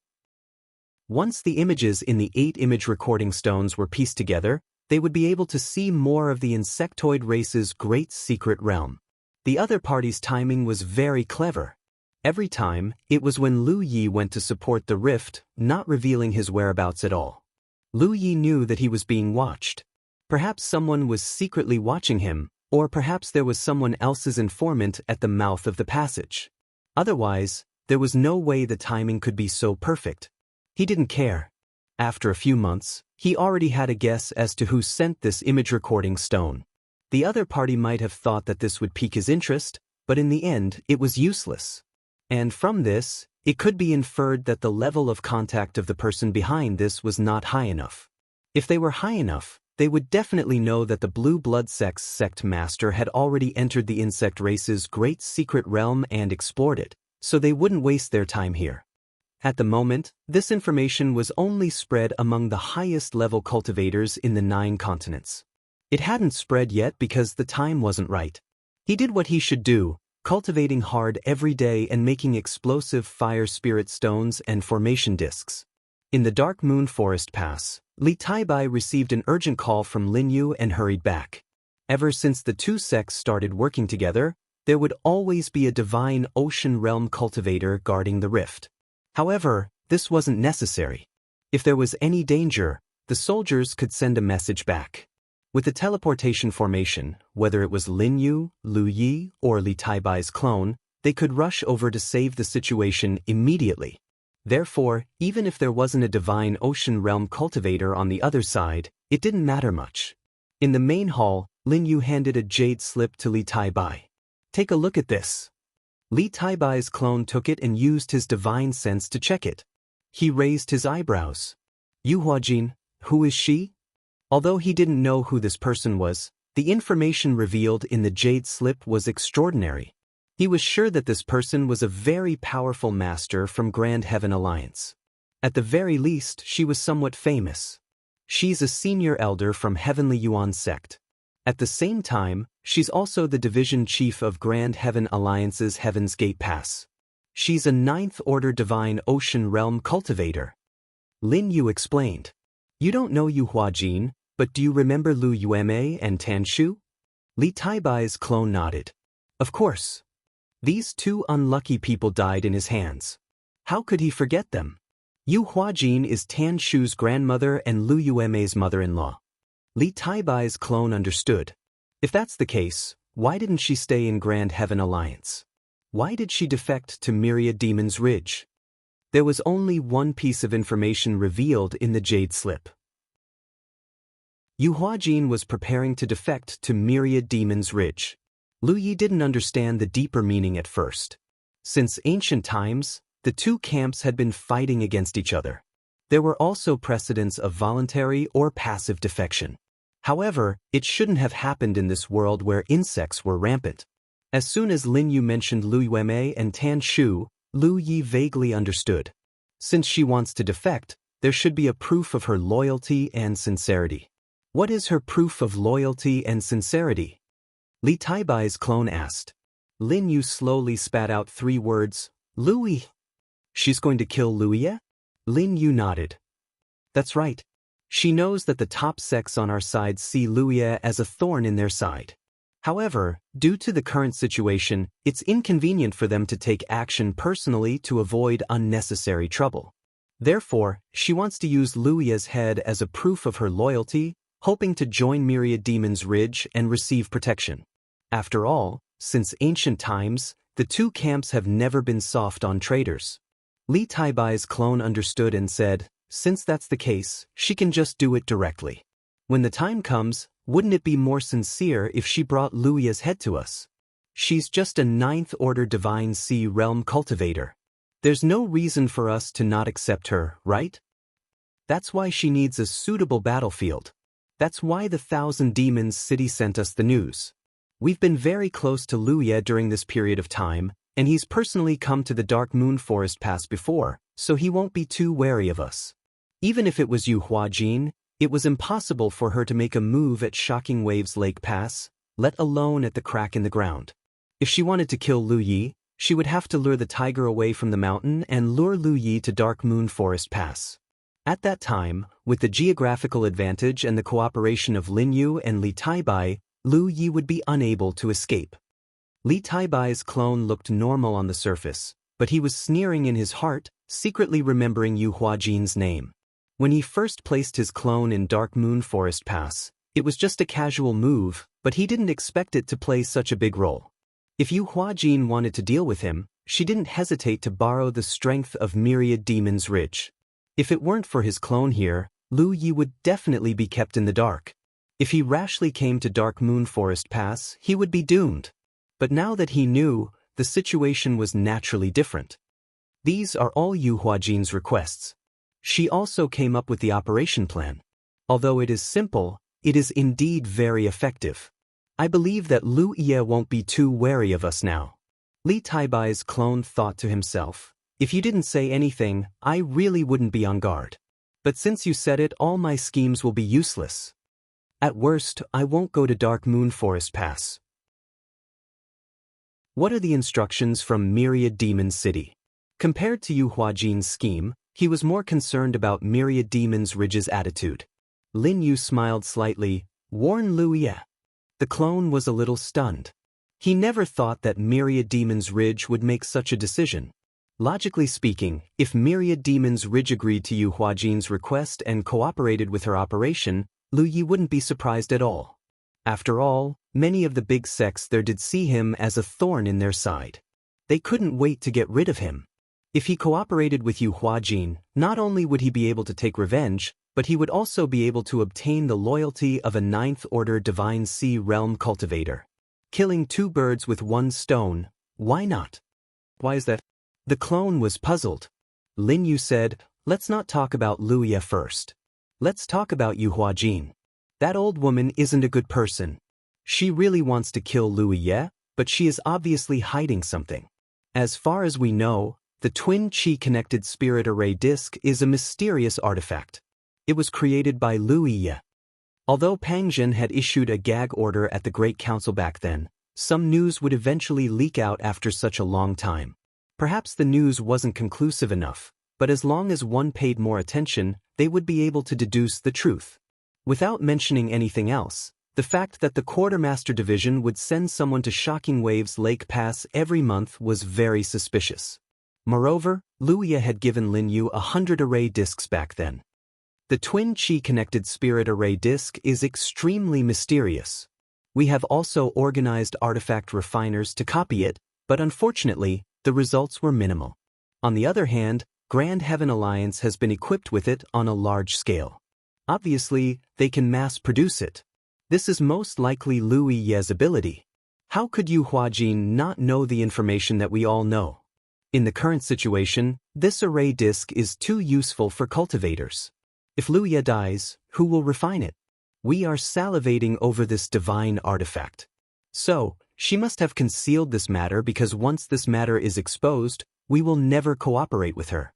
Once the images in the 8 image recording stones were pieced together, they would be able to see more of the insectoid race's great secret realm. The other party's timing was very clever. Every time, it was when Lu Yi went to support the rift, not revealing his whereabouts at all. Lu Yi knew that he was being watched. Perhaps someone was secretly watching him, or perhaps there was someone else's informant at the mouth of the passage. Otherwise, there was no way the timing could be so perfect. He didn't care. After a few months, he already had a guess as to who sent this image recording stone. The other party might have thought that this would pique his interest, but in the end, it was useless. And from this, it could be inferred that the level of contact of the person behind this was not high enough. If they were high enough, they would definitely know that the blue blood sect master had already entered the insect race's great secret realm and explored it, so they wouldn't waste their time here. At the moment, this information was only spread among the highest level cultivators in the 9 continents. It hadn't spread yet because the time wasn't right. He did what he should do, cultivating hard every day and making explosive fire spirit stones and formation discs. In the Dark Moon Forest Pass, Li Taibai received an urgent call from Lin Yu and hurried back. Ever since the 2 sects started working together, there would always be a divine ocean realm cultivator guarding the rift. However, this wasn't necessary. If there was any danger, the soldiers could send a message back. With the teleportation formation, whether it was Lin Yu, Lu Yi, or Li Taibai's clone, they could rush over to save the situation immediately. Therefore, even if there wasn't a divine ocean realm cultivator on the other side, it didn't matter much. In the main hall, Lin Yu handed a jade slip to Li Taibai. Take a look at this. Li Taibai's clone took it and used his divine sense to check it. He raised his eyebrows. Yu Huajin, who is she? Although he didn't know who this person was, the information revealed in the jade slip was extraordinary. He was sure that this person was a very powerful master from Grand Heaven Alliance. At the very least, she was somewhat famous. She's a senior elder from Heavenly Yuan sect. At the same time, she's also the division chief of Grand Heaven Alliance's Heaven's Gate Pass. She's a 9th Order Divine Ocean Realm cultivator. Lin Yu explained. You don't know Yu Huajin, but do you remember Lu Yueme and Tan Shu? Li Taibai's clone nodded. Of course. These 2 unlucky people died in his hands. How could he forget them? Yu Huajin is Tan Shu's grandmother and Lu Yueme's mother-in-law. Li Taibai's clone understood. If that's the case, why didn't she stay in Grand Heaven Alliance? Why did she defect to Myriad Demon's Ridge? There was only one piece of information revealed in the jade slip. Yu Huajin was preparing to defect to Myriad Demon's Ridge. Lu Yi didn't understand the deeper meaning at first. Since ancient times, the 2 camps had been fighting against each other. There were also precedents of voluntary or passive defection. However, it shouldn't have happened in this world where insects were rampant. As soon as Lin Yu mentioned Lu Yueme and Tan Shu, Lu Yi vaguely understood. Since she wants to defect, there should be a proof of her loyalty and sincerity. What is her proof of loyalty and sincerity? Li Taibai's clone asked. Lin Yu slowly spat out 3 words, Louis. She's going to kill Louis? Lin Yu nodded. That's right. She knows that the top sects on our side see Luia as a thorn in their side. However, due to the current situation, it's inconvenient for them to take action personally to avoid unnecessary trouble. Therefore, she wants to use Luia's head as a proof of her loyalty, hoping to join Myriad Demon's Ridge and receive protection. After all, since ancient times, the two camps have never been soft on traitors. Li Taibai's clone understood and said, since that's the case, she can just do it directly. When the time comes, wouldn't it be more sincere if she brought Luya's head to us? She's just a ninth-order divine sea realm cultivator. There's no reason for us to not accept her, right? That's why she needs a suitable battlefield. That's why the Thousand Demons City sent us the news. We've been very close to Luya during this period of time, and he's personally come to the Dark Moon Forest Pass before, so he won't be too wary of us. Even if it was Yu Huajin, it was impossible for her to make a move at Shocking Waves Lake Pass, let alone at the crack in the ground. If she wanted to kill Lu Yi, she would have to lure the tiger away from the mountain and lure Lu Yi to Dark Moon Forest Pass. At that time, with the geographical advantage and the cooperation of Lin Yu and Li Taibai, Lu Yi would be unable to escape. Li Taibai's clone looked normal on the surface, but he was sneering in his heart, secretly remembering Yu Huajin's name. When he first placed his clone in Dark Moon Forest Pass, it was just a casual move, but he didn't expect it to play such a big role. If Yu Huajin wanted to deal with him, she didn't hesitate to borrow the strength of Myriad Demons Ridge. If it weren't for his clone here, Lu Yi would definitely be kept in the dark. If he rashly came to Dark Moon Forest Pass, he would be doomed. But now that he knew, the situation was naturally different. These are all Yu Huajin's requests. She also came up with the operation plan. Although it is simple, it is indeed very effective. I believe that Lu Ye won't be too wary of us now. Li Taibai's clone thought to himself, if you didn't say anything, I really wouldn't be on guard. But since you said it, all my schemes will be useless. At worst, I won't go to Dark Moon Forest Pass. What are the instructions from Myriad Demons City? Compared to Yu Huajin's scheme, he was more concerned about Myriad Demons Ridge's attitude. Lin Yu smiled slightly, warn Lu Ye. The clone was a little stunned. He never thought that Myriad Demons Ridge would make such a decision. Logically speaking, if Myriad Demons Ridge agreed to Yu Huajin's request and cooperated with her operation, Lu Yi wouldn't be surprised at all. After all, many of the big sects there did see him as a thorn in their side. They couldn't wait to get rid of him. If he cooperated with Yu Huajin, not only would he be able to take revenge, but he would also be able to obtain the loyalty of a ninth-order divine sea realm cultivator. Killing two birds with one stone, why not? Why is that? The clone was puzzled. Lin Yu said, let's not talk about Lu Ye first. Let's talk about Yu Huajin. That old woman isn't a good person. She really wants to kill Lu Ye, but she is obviously hiding something. As far as we know, the twin chi-connected spirit array disk is a mysterious artifact. It was created by Lu Ye. Although Pang Zhen had issued a gag order at the Great Council back then, some news would eventually leak out after such a long time. Perhaps the news wasn't conclusive enough, but as long as one paid more attention, they would be able to deduce the truth. Without mentioning anything else, the fact that the Quartermaster Division would send someone to Shocking Waves Lake Pass every month was very suspicious. Moreover, Lu Ye had given Lin Yu 100 array discs back then. The twin chi-connected spirit array disk is extremely mysterious. We have also organized artifact refiners to copy it, but unfortunately, the results were minimal. On the other hand, Grand Heaven Alliance has been equipped with it on a large scale. Obviously, they can mass-produce it. This is most likely Lu Ye's ability. How could Yu Huajin not know the information that we all know? In the current situation, this array disk is too useful for cultivators. If Lu Ye dies, who will refine it? We are salivating over this divine artifact. So, she must have concealed this matter because once this matter is exposed, we will never cooperate with her.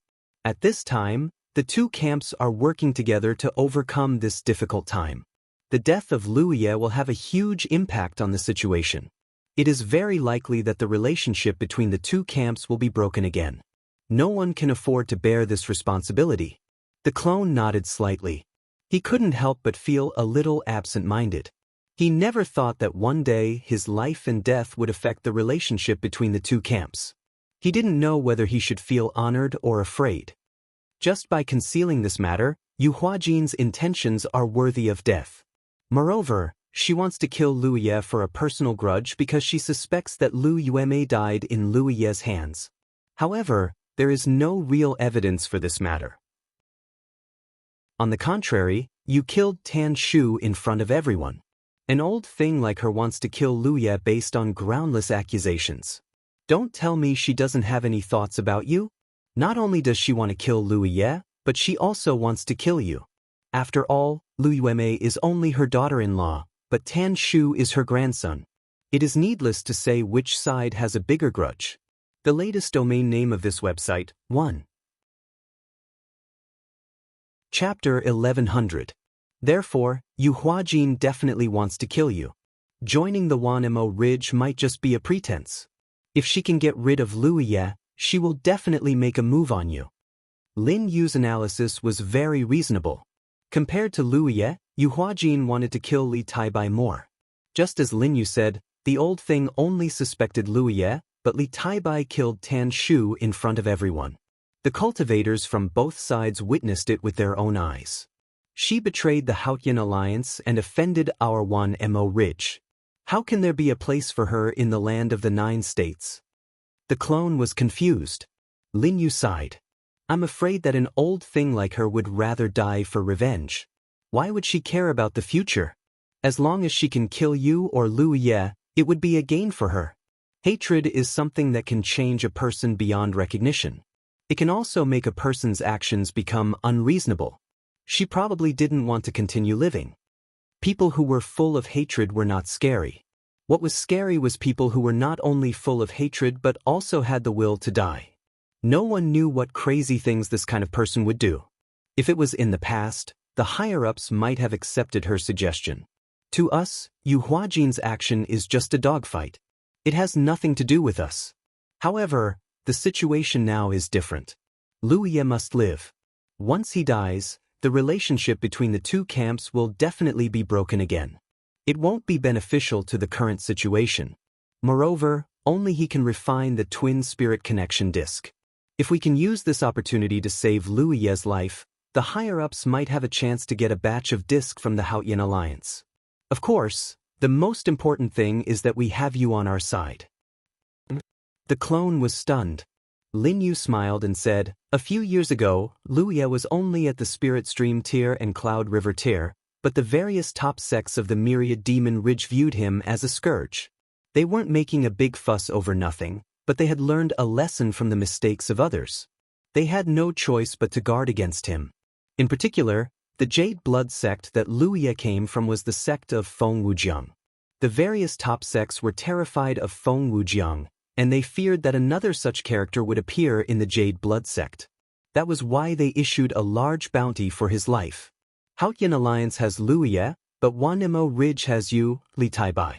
At this time, the two camps are working together to overcome this difficult time. The death of Lu Ye will have a huge impact on the situation. It is very likely that the relationship between the two camps will be broken again. No one can afford to bear this responsibility. The clone nodded slightly. He couldn't help but feel a little absent-minded. He never thought that one day his life and death would affect the relationship between the two camps. He didn't know whether he should feel honored or afraid. Just by concealing this matter, Yu Huajin's intentions are worthy of death. Moreover, She wants to kill Liu Ye for a personal grudge because she suspects that Liu Yueme died in Liu Ye's hands. However, there is no real evidence for this matter. On the contrary, you killed Tan Shu in front of everyone. An old thing like her wants to kill Liu Ye based on groundless accusations. Don't tell me she doesn't have any thoughts about you? Not only does she want to kill Liu Ye, but she also wants to kill you. After all, Liu Yueme is only her daughter-in-law, but Tan Shu is her grandson. It is needless to say which side has a bigger grudge. The latest domain name of this website, 1. Chapter 1100. Therefore, Yu Huajin definitely wants to kill you. Joining the Wanmo Ridge might just be a pretense. If she can get rid of Liu Ye, she will definitely make a move on you. Lin Yu's analysis was very reasonable. Compared to Liu Ye, Yu Huajin wanted to kill Li Taibai more. Just as Lin Yu said, the old thing only suspected Liu Ye, but Li Taibai killed Tan Shu in front of everyone. The cultivators from both sides witnessed it with their own eyes. She betrayed the Haotian alliance and offended our Wanmo Ridge. How can there be a place for her in the land of the 9 states? The clone was confused. Lin Yu sighed. I'm afraid that an old thing like her would rather die for revenge. Why would she care about the future? As long as she can kill you or Liu Ye, it would be a gain for her. Hatred is something that can change a person beyond recognition. It can also make a person's actions become unreasonable. She probably didn't want to continue living. People who were full of hatred were not scary. What was scary was people who were not only full of hatred but also had the will to die. No one knew what crazy things this kind of person would do. If it was in the past, the higher-ups might have accepted her suggestion. To us, Yu Huajin's action is just a dogfight. It has nothing to do with us. However, the situation now is different. Liu Ye must live. Once he dies, the relationship between the two camps will definitely be broken again. It won't be beneficial to the current situation. Moreover, only he can refine the twin spirit connection disc. If we can use this opportunity to save Liu Ye's life, the higher-ups might have a chance to get a batch of disc from the Haotian alliance. Of course, the most important thing is that we have you on our side. The clone was stunned. Lin Yu smiled and said, a few years ago, Liu Ye was only at the Spirit Stream tier and Cloud River tier, but the various top sects of the Myriad Demon Ridge viewed him as a scourge. They weren't making a big fuss over nothing, but they had learned a lesson from the mistakes of others. They had no choice but to guard against him. In particular, the Jade Blood sect that Liu Ye came from was the sect of Feng Wujiang. The various top sects were terrified of Feng Wujiang, and they feared that another such character would appear in the Jade Blood sect. That was why they issued a large bounty for his life. Haotian Alliance has Liu Ye, but Wanmo Ridge has you, Li Taibai.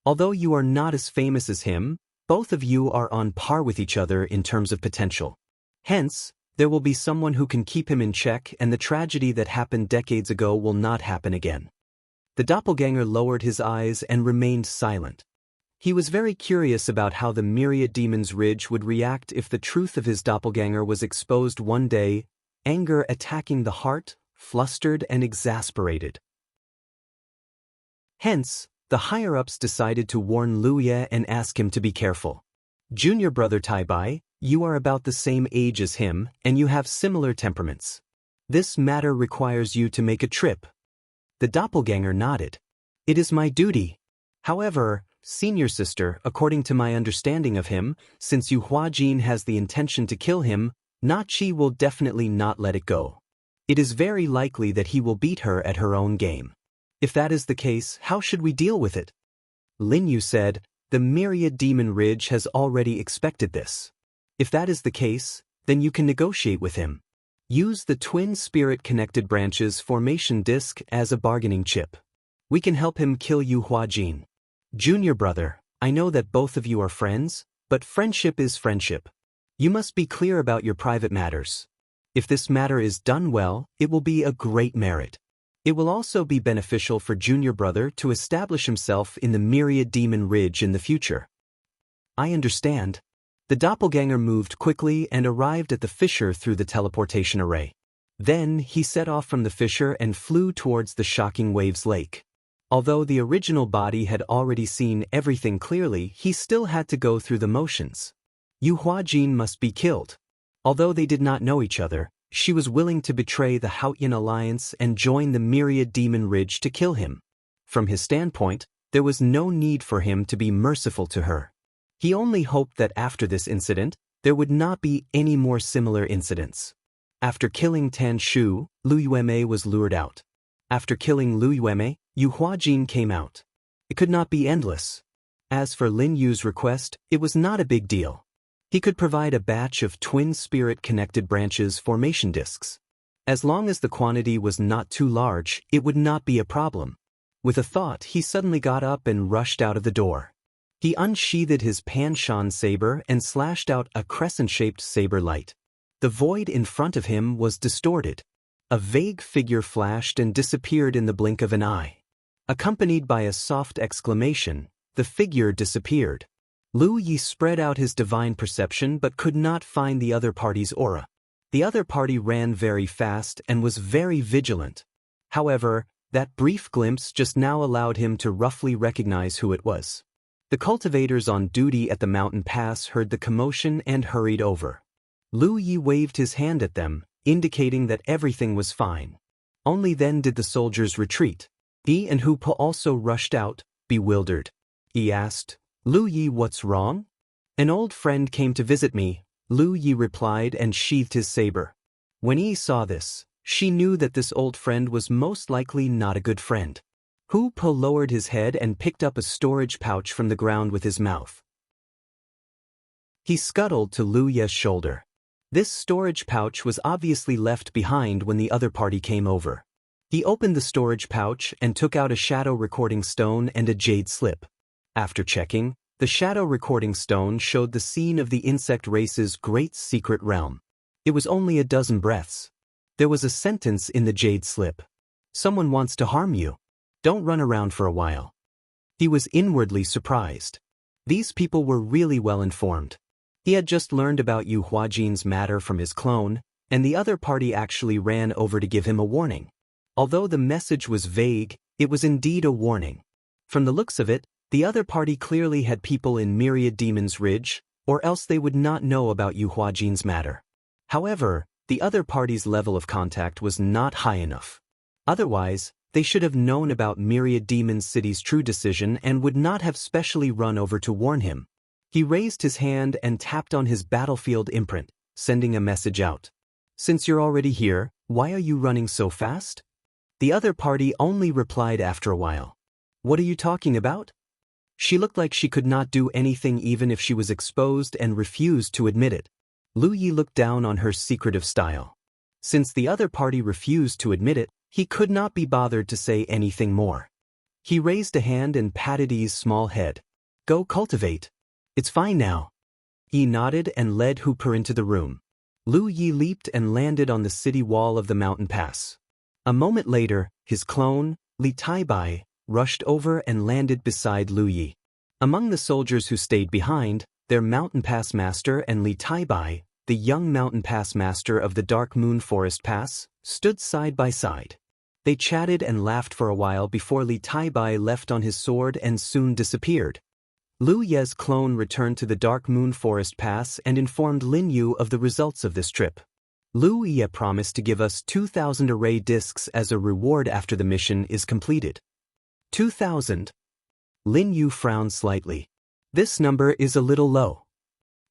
Although you are not as famous as him, both of you are on par with each other in terms of potential. Hence, there will be someone who can keep him in check, and the tragedy that happened decades ago will not happen again. The doppelganger lowered his eyes and remained silent. He was very curious about how the Myriad Demon's Ridge would react if the truth of his doppelganger was exposed one day, anger attacking the heart, flustered and exasperated. Hence, the higher-ups decided to warn Liu Ye and ask him to be careful. Junior brother Taibai, you are about the same age as him, and you have similar temperaments. This matter requires you to make a trip. The doppelganger nodded. It is my duty. However, senior sister, according to my understanding of him, since Yu Huajin has the intention to kill him, Nachi will definitely not let it go. It is very likely that he will beat her at her own game. If that is the case, how should we deal with it? Lin Yu said, the Myriad Demon Ridge has already expected this. If that is the case, then you can negotiate with him. Use the twin spirit connected branches formation disc as a bargaining chip. We can help him kill Yu Huajin. Junior brother, I know that both of you are friends, but friendship is friendship. You must be clear about your private matters. If this matter is done well, it will be a great merit. It will also be beneficial for junior brother to establish himself in the Myriad Demon Ridge in the future. I understand. The doppelganger moved quickly and arrived at the fissure through the teleportation array. Then he set off from the fissure and flew towards the Shocking Waves Lake. Although the original body had already seen everything clearly, he still had to go through the motions. Yu Huajin must be killed. Although they did not know each other, she was willing to betray the Haotian alliance and join the Myriad Demon Ridge to kill him. From his standpoint, there was no need for him to be merciful to her. He only hoped that after this incident, there would not be any more similar incidents. After killing Tan Shu, Lu Yueme was lured out. After killing Lu Yueme, Yu Huajin came out. It could not be endless. As for Lin Yu's request, it was not a big deal. He could provide a batch of twin spirit-connected branches formation discs. As long as the quantity was not too large, it would not be a problem. With a thought, he suddenly got up and rushed out of the door. He unsheathed his Panshan saber and slashed out a crescent-shaped saber light. The void in front of him was distorted. A vague figure flashed and disappeared in the blink of an eye. Accompanied by a soft exclamation, the figure disappeared. Lu Yi spread out his divine perception but could not find the other party's aura. The other party ran very fast and was very vigilant. However, that brief glimpse just now allowed him to roughly recognize who it was. The cultivators on duty at the mountain pass heard the commotion and hurried over. Lu Yi waved his hand at them, indicating that everything was fine. Only then did the soldiers retreat. He and Hu Po also rushed out, bewildered. He asked, "Lu Yi, what's wrong?" "An old friend came to visit me," Lu Yi replied and sheathed his saber. When Yi saw this, she knew that this old friend was most likely not a good friend. Hu Po lowered his head and picked up a storage pouch from the ground with his mouth. He scuttled to Lu Ye's shoulder. This storage pouch was obviously left behind when the other party came over. He opened the storage pouch and took out a shadow recording stone and a jade slip. After checking, the shadow recording stone showed the scene of the insect race's great secret realm. It was only a dozen breaths. There was a sentence in the jade slip. "Someone wants to harm you. Don't run around for a while." He was inwardly surprised. These people were really well informed. He had just learned about Yu Huajin's matter from his clone, and the other party actually ran over to give him a warning. Although the message was vague, it was indeed a warning. From the looks of it, the other party clearly had people in Myriad Demon's Ridge, or else they would not know about Yu Huajin's matter. However, the other party's level of contact was not high enough. Otherwise, they should have known about Myriad Demon City's true decision and would not have specially run over to warn him. He raised his hand and tapped on his battlefield imprint, sending a message out. "Since you're already here, why are you running so fast?" The other party only replied after a while. "What are you talking about?" She looked like she could not do anything even if she was exposed and refused to admit it. Lu Yi looked down on her secretive style. Since the other party refused to admit it, he could not be bothered to say anything more. He raised a hand and patted Yi's small head. "Go cultivate. It's fine now." Yi nodded and led Hooper into the room. Lu Yi leaped and landed on the city wall of the mountain pass. A moment later, his clone, Li Taibai, rushed over and landed beside Lu Yi. Among the soldiers who stayed behind, their mountain pass master and Li Taibai, the young mountain pass master of the Dark Moon Forest Pass, stood side by side. They chatted and laughed for a while before Li Taibai left on his sword and soon disappeared. Lu Ye's clone returned to the Dark Moon Forest Pass and informed Lin Yu of the results of this trip. Lu Ye promised to give us 2,000 array discs as a reward after the mission is completed. 2,000? Lin Yu frowned slightly. This number is a little low.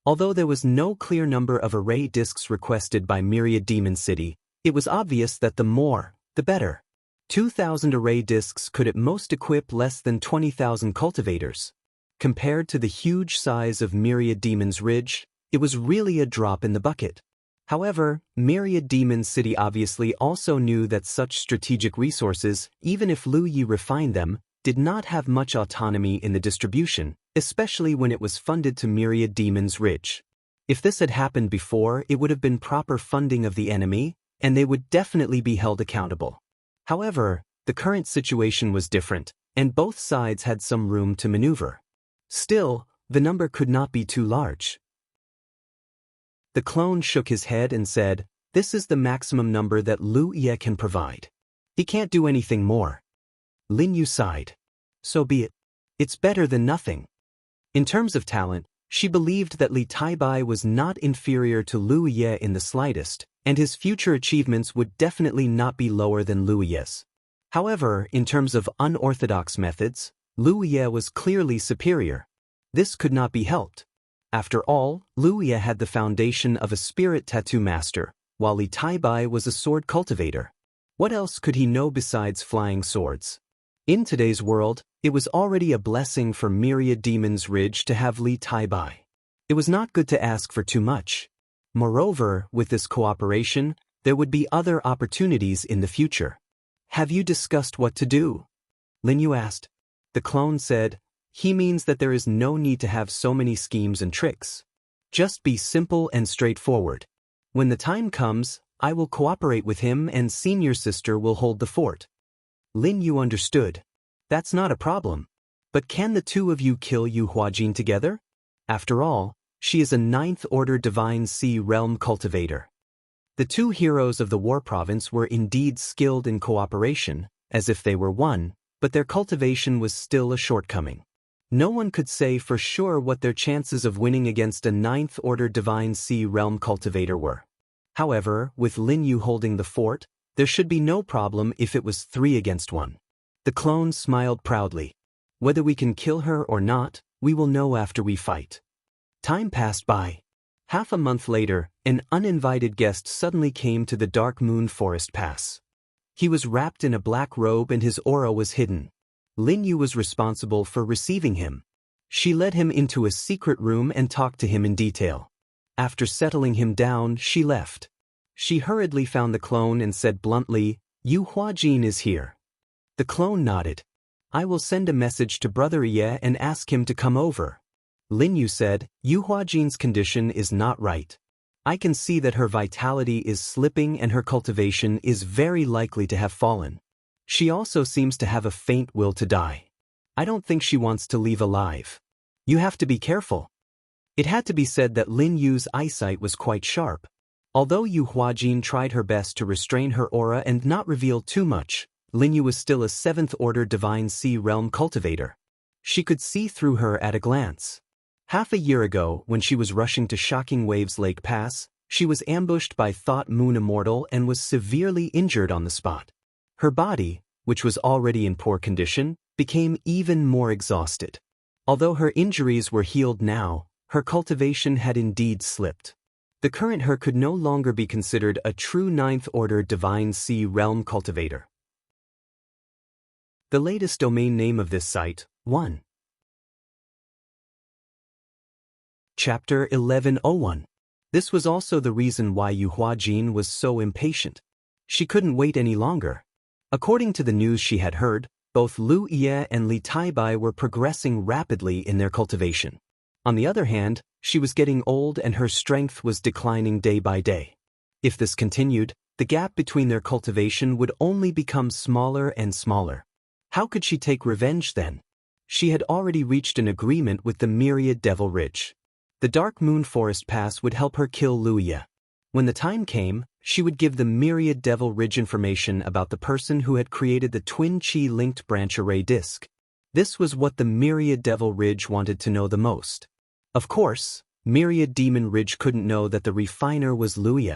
Although there was no clear number of array discs requested by Myriad Demon City, it was obvious that the more, the better. 2,000 array discs could at most equip less than 20,000 cultivators. Compared to the huge size of Myriad Demon's Ridge, it was really a drop in the bucket. However, Myriad Demon City obviously also knew that such strategic resources, even if Lu Yi refined them, did not have much autonomy in the distribution, especially when it was funded to Myriad Demon's Ridge. If this had happened before, it would have been proper funding of the enemy, and they would definitely be held accountable. However, the current situation was different, and both sides had some room to maneuver. Still, the number could not be too large. The clone shook his head and said, "This is the maximum number that Lu Ye can provide. He can't do anything more." Lin Yu sighed. So be it. It's better than nothing. In terms of talent, she believed that Li Taibai was not inferior to Liu Ye in the slightest, and his future achievements would definitely not be lower than Liu Ye's. However, in terms of unorthodox methods, Liu Ye was clearly superior. This could not be helped. After all, Liu Ye had the foundation of a spirit tattoo master, while Li Taibai was a sword cultivator. What else could he know besides flying swords? In today's world, it was already a blessing for Myriad Demon's Ridge to have Li Taibai. It was not good to ask for too much. Moreover, with this cooperation, there would be other opportunities in the future. Have you discussed what to do? Lin Yu asked. The clone said, he means that there is no need to have so many schemes and tricks. Just be simple and straightforward. When the time comes, I will cooperate with him and senior sister will hold the fort. Lin Yu understood. That's not a problem. But can the two of you kill Yu Huajin together? After all, she is a 9th Order Divine Sea Realm cultivator. The two heroes of the War Province were indeed skilled in cooperation, as if they were one, but their cultivation was still a shortcoming. No one could say for sure what their chances of winning against a 9th Order Divine Sea Realm cultivator were. However, with Lin Yu holding the fort, there should be no problem if it was 3 against 1. The clone smiled proudly. Whether we can kill her or not, we will know after we fight. Time passed by. Half a month later, an uninvited guest suddenly came to the Dark Moon Forest Pass. He was wrapped in a black robe and his aura was hidden. Lin Yu was responsible for receiving him. She led him into a secret room and talked to him in detail. After settling him down, she left. She hurriedly found the clone and said bluntly, Yu Huajin is here. The clone nodded. I will send a message to Brother Ye and ask him to come over. Lin Yu said, Yu Huajin's condition is not right. I can see that her vitality is slipping and her cultivation is very likely to have fallen. She also seems to have a faint will to die. I don't think she wants to leave alive. You have to be careful. It had to be said that Lin Yu's eyesight was quite sharp. Although Yu Huajin tried her best to restrain her aura and not reveal too much, Lin Yu was still a 7th Order Divine Sea Realm cultivator. She could see through her at a glance. Half a year ago, when she was rushing to Shocking Waves Lake Pass, she was ambushed by Thought Moon Immortal and was severely injured on the spot. Her body, which was already in poor condition, became even more exhausted. Although her injuries were healed now, her cultivation had indeed slipped. The current her could no longer be considered a true 9th Order Divine Sea Realm cultivator. The latest domain name of this site, 1. Chapter 1101. This was also the reason why Yu Huajin was so impatient. She couldn't wait any longer. According to the news she had heard, both Liu Ye and Li Taibai were progressing rapidly in their cultivation. On the other hand, she was getting old and her strength was declining day by day. If this continued, the gap between their cultivation would only become smaller and smaller. How could she take revenge then? She had already reached an agreement with the Myriad Devil Ridge. The Dark Moon Forest Pass would help her kill Liu Ye. When the time came, she would give the Myriad Devil Ridge information about the person who had created the Twin Chi-linked branch array disk. This was what the Myriad Devil Ridge wanted to know the most. Of course, Myriad Demon Ridge couldn't know that the refiner was Liu Ye.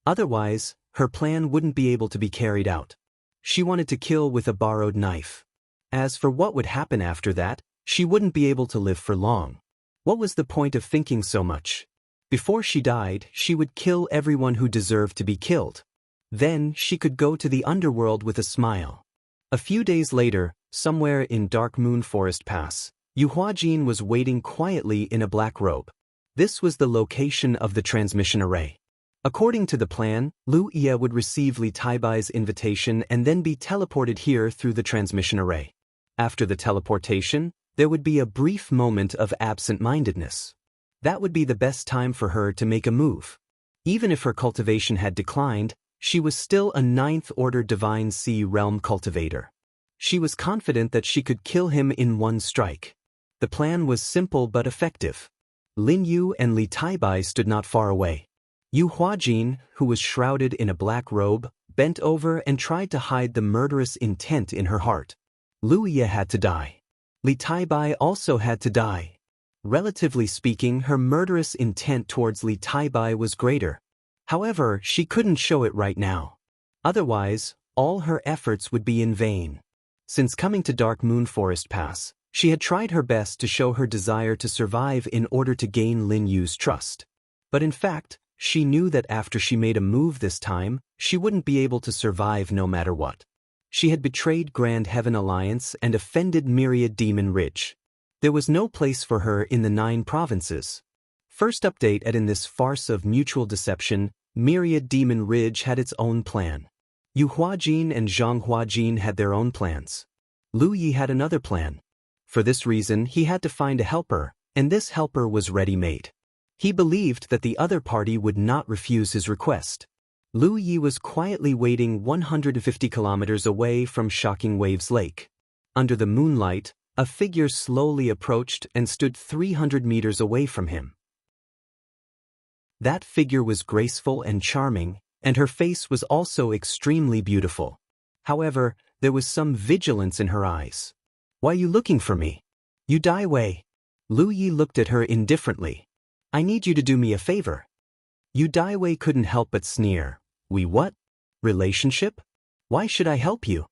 Otherwise, her plan wouldn't be able to be carried out. She wanted to kill with a borrowed knife. As for what would happen after that, she wouldn't be able to live for long. What was the point of thinking so much? Before she died, she would kill everyone who deserved to be killed. Then she could go to the underworld with a smile. A few days later, somewhere in Dark Moon Forest Pass, Yu Huajin was waiting quietly in a black robe. This was the location of the transmission array. According to the plan, Liu Ye would receive Li Taibai's invitation and then be teleported here through the transmission array. After the teleportation, there would be a brief moment of absent-mindedness. That would be the best time for her to make a move. Even if her cultivation had declined, she was still a 9th Order Divine Sea Realm cultivator. She was confident that she could kill him in one strike. The plan was simple but effective. Lin Yu and Li Taibai stood not far away. Yu Huajin, who was shrouded in a black robe, bent over and tried to hide the murderous intent in her heart. Lu Yi had to die. Li Taibai also had to die. Relatively speaking, her murderous intent towards Li Taibai was greater. However, she couldn't show it right now. Otherwise, all her efforts would be in vain. Since coming to Dark Moon Forest Pass, she had tried her best to show her desire to survive in order to gain Lin Yu's trust. But in fact, she knew that after she made a move this time, she wouldn't be able to survive no matter what. She had betrayed Grand Heaven Alliance and offended Myriad Demon Ridge. There was no place for her in the 9 provinces. First update in this farce of mutual deception, Myriad Demon Ridge had its own plan. Yu Huajin and Zhang Huajin had their own plans. Lu Yi had another plan. For this reason, he had to find a helper, and this helper was ready-made. He believed that the other party would not refuse his request. Lu Yi was quietly waiting 150 kilometers away from Shocking Waves Lake. Under the moonlight, a figure slowly approached and stood 300 meters away from him. That figure was graceful and charming, and her face was also extremely beautiful. However, there was some vigilance in her eyes. "Why are you looking for me? You Dai Wei." Lu Yi looked at her indifferently. "I need you to do me a favor." Yu Dai Wei couldn't help but sneer. "We what? Relationship? Why should I help you?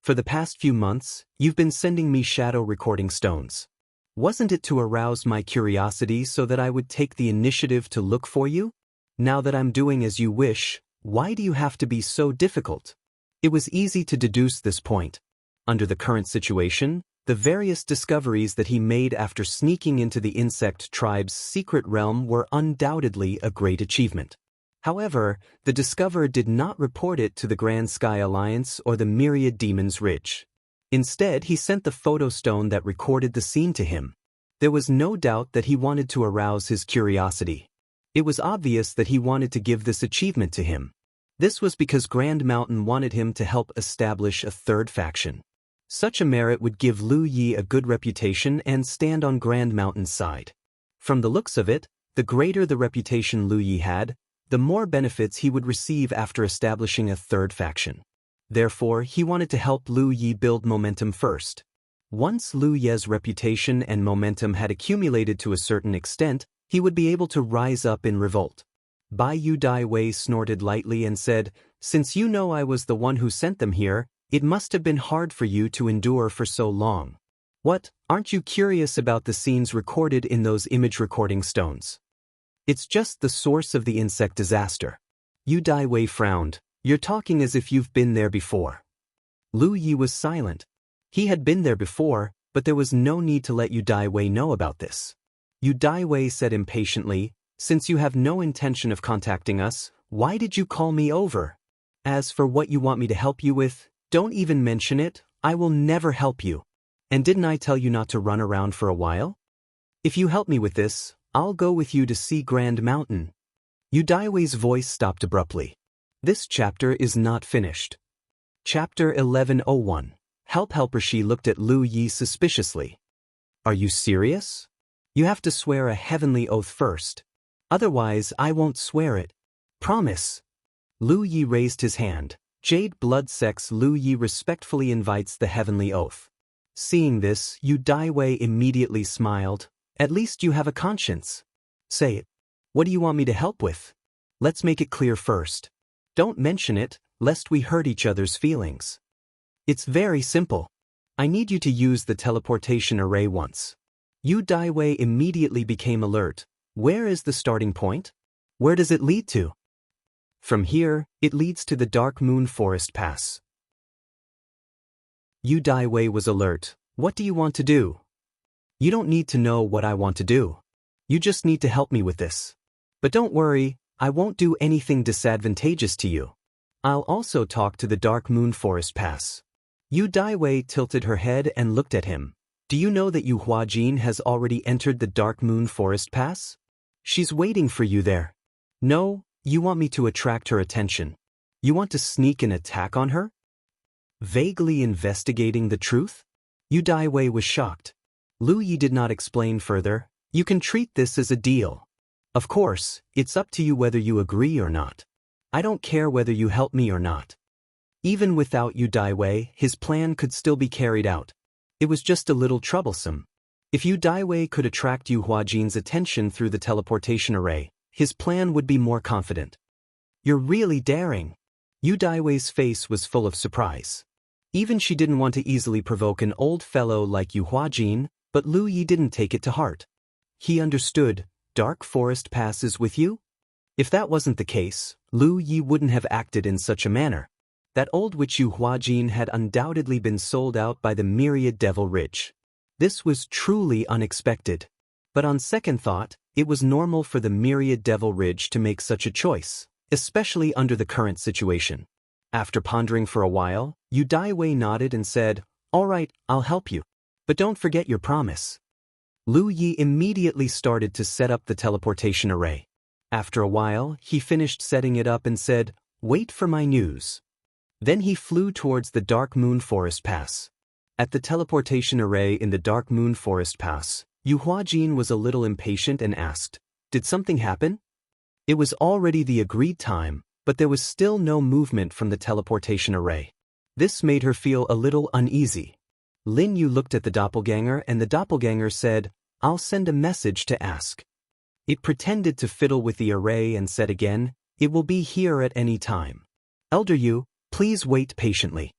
For the past few months, you've been sending me shadow recording stones. Wasn't it to arouse my curiosity so that I would take the initiative to look for you? Now that I'm doing as you wish, why do you have to be so difficult?" It was easy to deduce this point. Under the current situation, the various discoveries that he made after sneaking into the insect tribe's secret realm were undoubtedly a great achievement. However, the discoverer did not report it to the Grand Sky Alliance or the Myriad Demons Ridge. Instead, he sent the photo stone that recorded the scene to him. There was no doubt that he wanted to arouse his curiosity. It was obvious that he wanted to give this achievement to him. This was because Grand Mountain wanted him to help establish a third faction. Such a merit would give Lu Yi a good reputation and stand on Grand Mountain's side. From the looks of it, the greater the reputation Lu Yi had, the more benefits he would receive after establishing a third faction. Therefore, he wanted to help Lu Yi build momentum first. Once Lu Yi's reputation and momentum had accumulated to a certain extent, he would be able to rise up in revolt. Bai Yu Dai Wei snorted lightly and said, "Since you know I was the one who sent them here, it must have been hard for you to endure for so long. What, aren't you curious about the scenes recorded in those image recording stones? It's just the source of the insect disaster." Yu Dai Wei frowned. "You're talking as if you've been there before." Lu Yi was silent. He had been there before, but there was no need to let Yu Dai Wei know about this. Yu Dai Wei said impatiently, "Since you have no intention of contacting us, why did you call me over? As for what you want me to help you with, don't even mention it. I will never help you. And didn't I tell you not to run around for a while? If you help me with this, I'll go with you to see Grand Mountain." Yu Dai Wei's voice stopped abruptly. This chapter is not finished. Chapter 1101. Helper. She looked at Lu Yi suspiciously. "Are you serious? You have to swear a heavenly oath first. Otherwise, I won't swear it. Promise." Lu Yi raised his hand. "Jade blood sex." Lu Yi respectfully invites the heavenly oath. Seeing this, Yu Dai Wei immediately smiled. "At least you have a conscience. Say it. What do you want me to help with? Let's make it clear first. Don't mention it, lest we hurt each other's feelings. It's very simple. I need you to use the teleportation array once." Yu Dai Wei immediately became alert. "Where is the starting point? Where does it lead to?" "From here, it leads to the Dark Moon Forest Pass." Yu Dai Wei was alert. "What do you want to do?" "You don't need to know what I want to do. You just need to help me with this. But don't worry, I won't do anything disadvantageous to you. I'll also talk to the Dark Moon Forest Pass." Yu Dai Wei tilted her head and looked at him. "Do you know that Yu Huajin has already entered the Dark Moon Forest Pass? She's waiting for you there." "No, you want me to attract her attention. You want to sneak an attack on her?" Vaguely investigating the truth? Yu Dai Wei was shocked. Lu Yi did not explain further. "You can treat this as a deal. Of course, it's up to you whether you agree or not. I don't care whether you help me or not." Even without Yu Daiwei, his plan could still be carried out. It was just a little troublesome. If Yu Daiwei could attract Yu Huajin's attention through the teleportation array, his plan would be more confident. You're really daring. Yu Daiwei's face was full of surprise. Even she didn't want to easily provoke an old fellow like Yu Huajin, but Lu Yi didn't take it to heart. He understood, dark forest passes with you? If that wasn't the case, Lu Yi wouldn't have acted in such a manner. That old witch Yu Huajin had undoubtedly been sold out by the myriad devil rich. This was truly unexpected. But on second thought, it was normal for the myriad devil ridge to make such a choice, especially under the current situation. After pondering for a while, Yu Daiwei nodded and said, "All right, I'll help you. But don't forget your promise." Lu Yi immediately started to set up the teleportation array. After a while, he finished setting it up and said, "Wait for my news." Then he flew towards the Dark Moon Forest Pass. At the teleportation array in the Dark Moon Forest Pass, Yu Huajin was a little impatient and asked, "Did something happen?" It was already the agreed time, but there was still no movement from the teleportation array. This made her feel a little uneasy. Lin Yu looked at the doppelganger and the doppelganger said, "I'll send a message to ask." It pretended to fiddle with the array and said again, "It will be here at any time. Elder Yu, please wait patiently."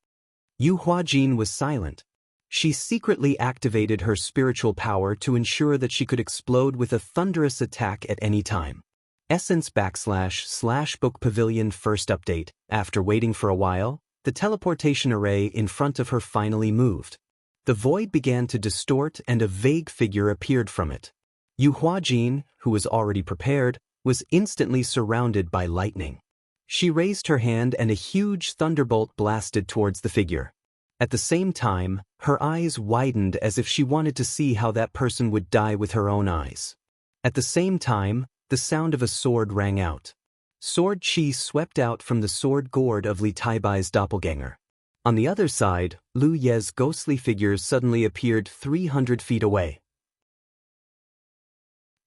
Yu Huajin was silent. She secretly activated her spiritual power to ensure that she could explode with a thunderous attack at any time. Essence//Book Pavilion First Update. After waiting for a while, the teleportation array in front of her finally moved. The void began to distort and a vague figure appeared from it. Yu Huajin, who was already prepared, was instantly surrounded by lightning. She raised her hand and a huge thunderbolt blasted towards the figure. At the same time, her eyes widened as if she wanted to see how that person would die with her own eyes. At the same time, the sound of a sword rang out. Sword chi swept out from the sword gourd of Li Taibai's doppelganger. On the other side, Lu Ye's ghostly figure suddenly appeared 300 feet away.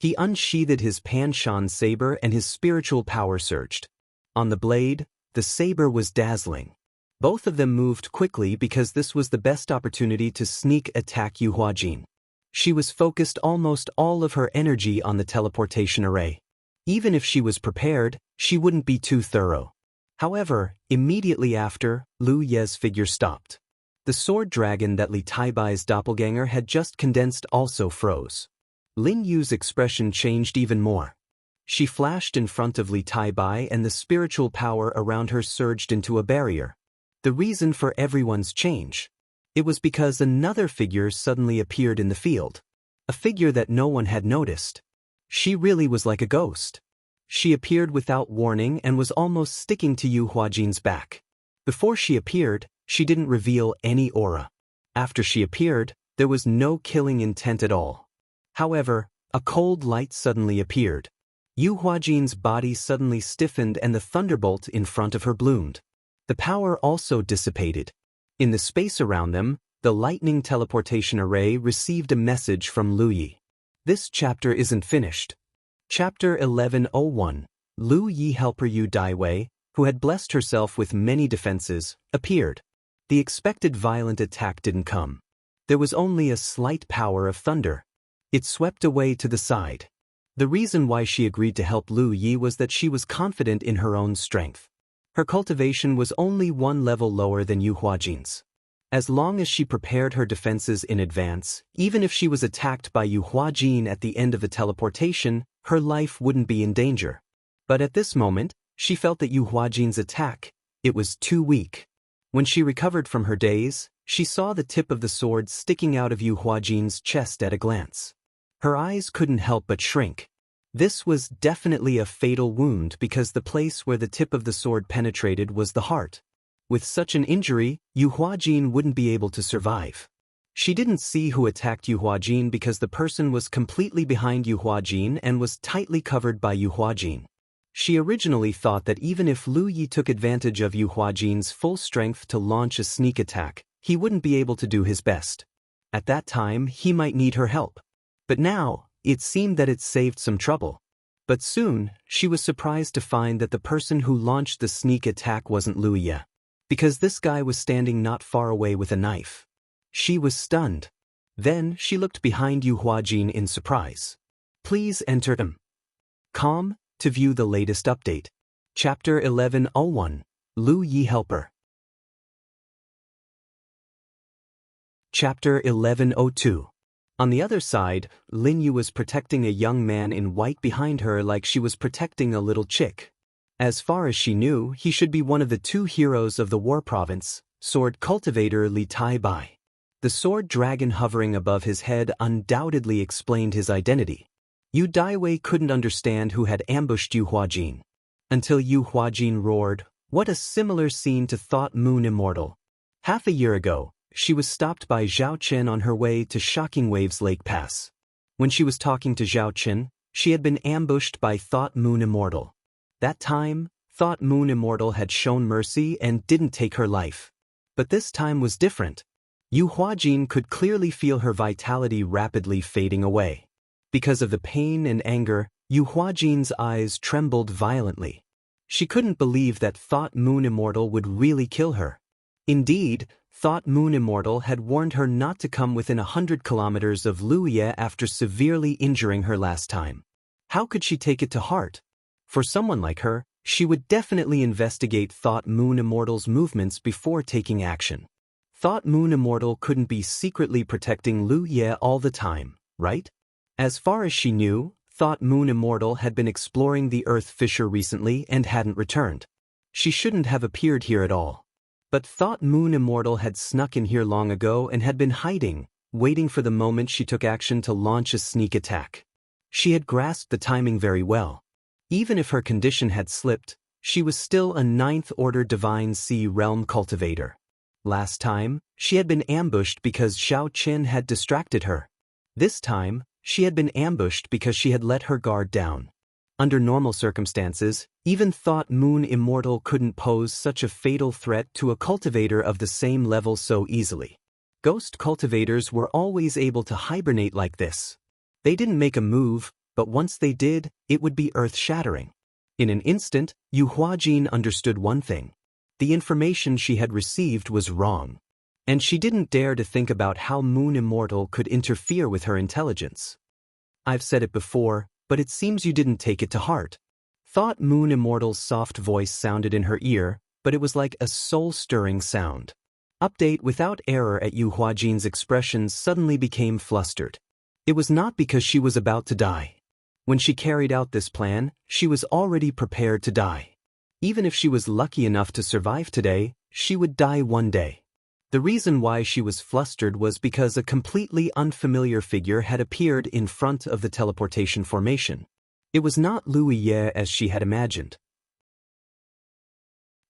He unsheathed his Panshan saber and his spiritual power surged. On the blade, the saber was dazzling. Both of them moved quickly because this was the best opportunity to sneak attack Yu Huajin. She was focused almost all of her energy on the teleportation array. Even if she was prepared, she wouldn't be too thorough. However, immediately after, Lu Ye's figure stopped. The sword dragon that Li Taibai's doppelganger had just condensed also froze. Lin Yu's expression changed even more. She flashed in front of Li Taibai and the spiritual power around her surged into a barrier. The reason for everyone's change. It was because another figure suddenly appeared in the field. A figure that no one had noticed. She really was like a ghost. She appeared without warning and was almost sticking to Yu Huajin's back. Before she appeared, she didn't reveal any aura. After she appeared, there was no killing intent at all. However, a cold light suddenly appeared. Yu Huajin's body suddenly stiffened and the thunderbolt in front of her bloomed. The power also dissipated. In the space around them, the lightning teleportation array received a message from Lu Yi. This chapter isn't finished. Chapter 1101. Lu Yi helper Yu Daiwei, who had blessed herself with many defenses, appeared. The expected violent attack didn't come. There was only a slight power of thunder. It swept away to the side. The reason why she agreed to help Lu Yi was that she was confident in her own strength. Her cultivation was only one level lower than Yu Huajin's. As long as she prepared her defenses in advance, even if she was attacked by Yu Huajin at the end of the teleportation, her life wouldn't be in danger. But at this moment, she felt that Yu Huajin's attack, it was too weak. When she recovered from her daze, she saw the tip of the sword sticking out of Yu Huajin's chest at a glance. Her eyes couldn't help but shrink. This was definitely a fatal wound because the place where the tip of the sword penetrated was the heart. With such an injury, Yu Huajin wouldn't be able to survive. She didn't see who attacked Yu Huajin because the person was completely behind Yu Huajin and was tightly covered by Yu Huajin. She originally thought that even if Lu Yi took advantage of Yu Huajin's full strength to launch a sneak attack, he wouldn't be able to do his best. At that time, he might need her help. But now, it seemed that it saved some trouble. But soon, she was surprised to find that the person who launched the sneak attack wasn't Lu Yi. because this guy was standing not far away with a knife. She was stunned. Then she looked behind Yu Huajin in surprise. Please enter .com to view the latest update. Chapter 1101, Lu Yi Helper. Chapter 1102. On the other side, Lin Yu was protecting a young man in white behind her like she was protecting a little chick. As far as she knew, he should be one of the two heroes of the war province, sword cultivator Li Tai Bai. The sword dragon hovering above his head undoubtedly explained his identity. Yu Daiwei couldn't understand who had ambushed Yu Huajin. Until Yu Huajin roared, "What a similar scene to Thought Moon Immortal." Half a year ago, she was stopped by Zhao Chen on her way to Shocking Waves Lake Pass. When she was talking to Zhao Chen, she had been ambushed by Thought Moon Immortal. That time, Thought Moon Immortal had shown mercy and didn't take her life. But this time was different. Yu Huajin could clearly feel her vitality rapidly fading away. Because of the pain and anger, Yu Huajin's eyes trembled violently. She couldn't believe that Thought Moon Immortal would really kill her. Indeed, Thought Moon Immortal had warned her not to come within 100 kilometers of Luye after severely injuring her last time. How could she take it to heart? For someone like her, she would definitely investigate Thought Moon Immortal's movements before taking action. Thought Moon Immortal couldn't be secretly protecting Lu Ye all the time, right? As far as she knew, Thought Moon Immortal had been exploring the Earth Fissure recently and hadn't returned. She shouldn't have appeared here at all. But Thought Moon Immortal had snuck in here long ago and had been hiding, waiting for the moment she took action to launch a sneak attack. She had grasped the timing very well. Even if her condition had slipped, she was still a 9th Order Divine Sea Realm cultivator. Last time, she had been ambushed because Zhao Chen had distracted her. This time, she had been ambushed because she had let her guard down. Under normal circumstances, even Thought Moon Immortal couldn't pose such a fatal threat to a cultivator of the same level so easily. Ghost cultivators were always able to hibernate like this. They didn't make a move, but once they did, it would be earth-shattering. In an instant, Yu Huajin understood one thing. The information she had received was wrong. And she didn't dare to think about how Moon Immortal could interfere with her intelligence. I've said it before, but it seems you didn't take it to heart. Thought Moon Immortal's soft voice sounded in her ear, but it was like a soul-stirring sound. Update without error at Yu Huajin's expressions suddenly became flustered. It was not because she was about to die. When she carried out this plan, she was already prepared to die. Even if she was lucky enough to survive today, she would die one day. The reason why she was flustered was because a completely unfamiliar figure had appeared in front of the teleportation formation. It was not Lu Ye as she had imagined.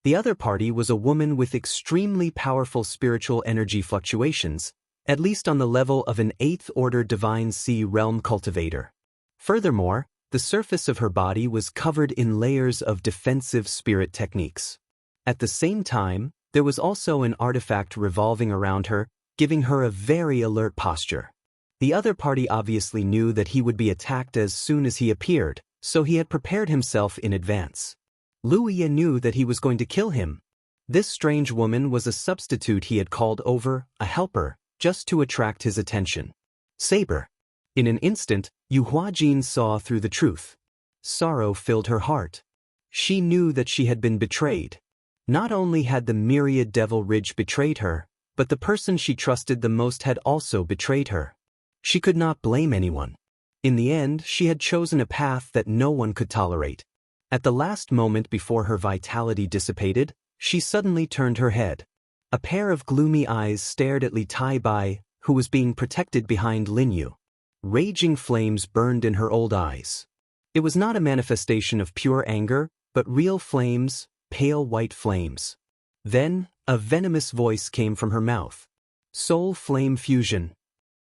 The other party was a woman with extremely powerful spiritual energy fluctuations, at least on the level of an 8th Order Divine Sea Realm cultivator. Furthermore, the surface of her body was covered in layers of defensive spirit techniques. At the same time, there was also an artifact revolving around her, giving her a very alert posture. The other party obviously knew that he would be attacked as soon as he appeared, so he had prepared himself in advance. Lu Ye knew that he was going to kill him. This strange woman was a substitute he had called over, a helper, just to attract his attention. Saber. In an instant, Yu Huajin saw through the truth. Sorrow filled her heart. She knew that she had been betrayed. Not only had the myriad Devil Ridge betrayed her, but the person she trusted the most had also betrayed her. She could not blame anyone. In the end, she had chosen a path that no one could tolerate. At the last moment before her vitality dissipated, she suddenly turned her head. A pair of gloomy eyes stared at Li Tai Bai, who was being protected behind Lin Yu. Raging flames burned in her old eyes. It was not a manifestation of pure anger, but real flames, pale white flames. Then, a venomous voice came from her mouth. Soul Flame Fusion.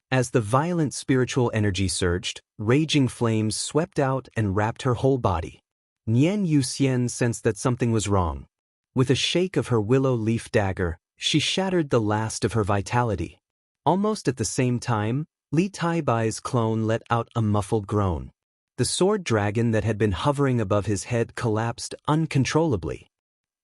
As the violent spiritual energy surged, raging flames swept out and wrapped her whole body. Nian Yuxian sensed that something was wrong. With a shake of her willow leaf dagger, she shattered the last of her vitality. Almost at the same time, Li Tai Bai's clone let out a muffled groan. The sword dragon that had been hovering above his head collapsed uncontrollably.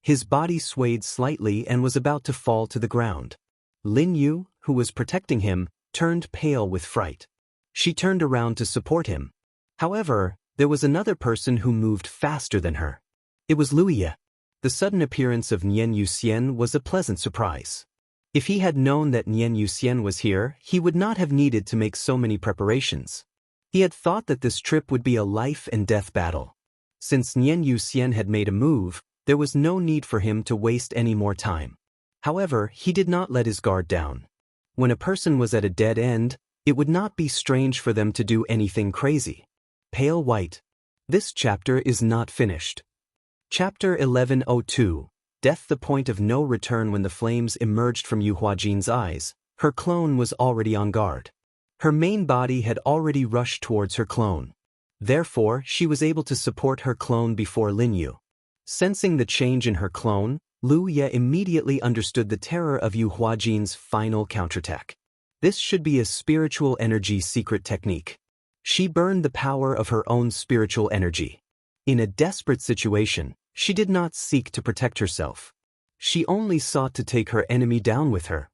His body swayed slightly and was about to fall to the ground. Lin Yu, who was protecting him, turned pale with fright. She turned around to support him. However, there was another person who moved faster than her. It was Lu Ye. The sudden appearance of Nian Yuxian was a pleasant surprise. If he had known that Nian Yuxian was here, he would not have needed to make so many preparations. He had thought that this trip would be a life-and-death battle. Since Nian Yuxian had made a move, there was no need for him to waste any more time. However, he did not let his guard down. When a person was at a dead end, it would not be strange for them to do anything crazy. Pale white. This chapter is not finished. Chapter 1102. Death. The point of no return. When the flames emerged from Yu Huajin's eyes, her clone was already on guard. Her main body had already rushed towards her clone. Therefore, she was able to support her clone before Lin Yu. Sensing the change in her clone, Lu Ye immediately understood the terror of Yu Huajin's final counterattack. This should be a spiritual energy secret technique. She burned the power of her own spiritual energy. In a desperate situation, she did not seek to protect herself. She only sought to take her enemy down with her.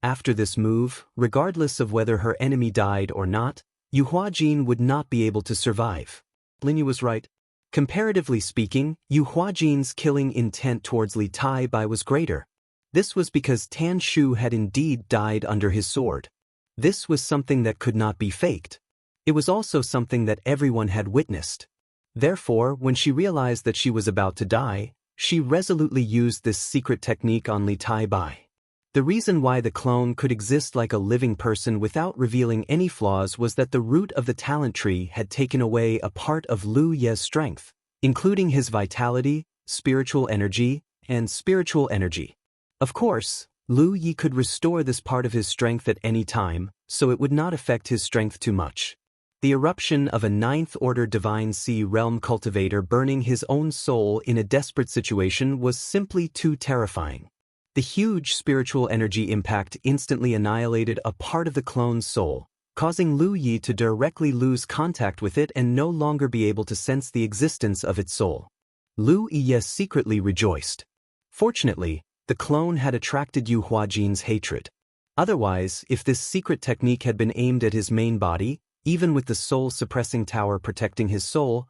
After this move, regardless of whether her enemy died or not, Yu Huajin would not be able to survive. Lin Yu was right. Comparatively speaking, Yu Huajin's killing intent towards Li Tai-bai was greater. This was because Tan Shu had indeed died under his sword. This was something that could not be faked. It was also something that everyone had witnessed. Therefore, when she realized that she was about to die, she resolutely used this secret technique on Li Tai-bai. The reason why the clone could exist like a living person without revealing any flaws was that the root of the talent tree had taken away a part of Lu Ye's strength, including his vitality, spiritual energy, and spiritual energy. Of course, Lu Yi could restore this part of his strength at any time, so it would not affect his strength too much. The eruption of a ninth-order divine sea realm cultivator burning his own soul in a desperate situation was simply too terrifying. The huge spiritual energy impact instantly annihilated a part of the clone's soul, causing Lu Yi to directly lose contact with it and no longer be able to sense the existence of its soul. Lu Yi secretly rejoiced. Fortunately, the clone had attracted Yu Huajin's hatred. Otherwise, if this secret technique had been aimed at his main body, even with the soul-suppressing tower protecting his soul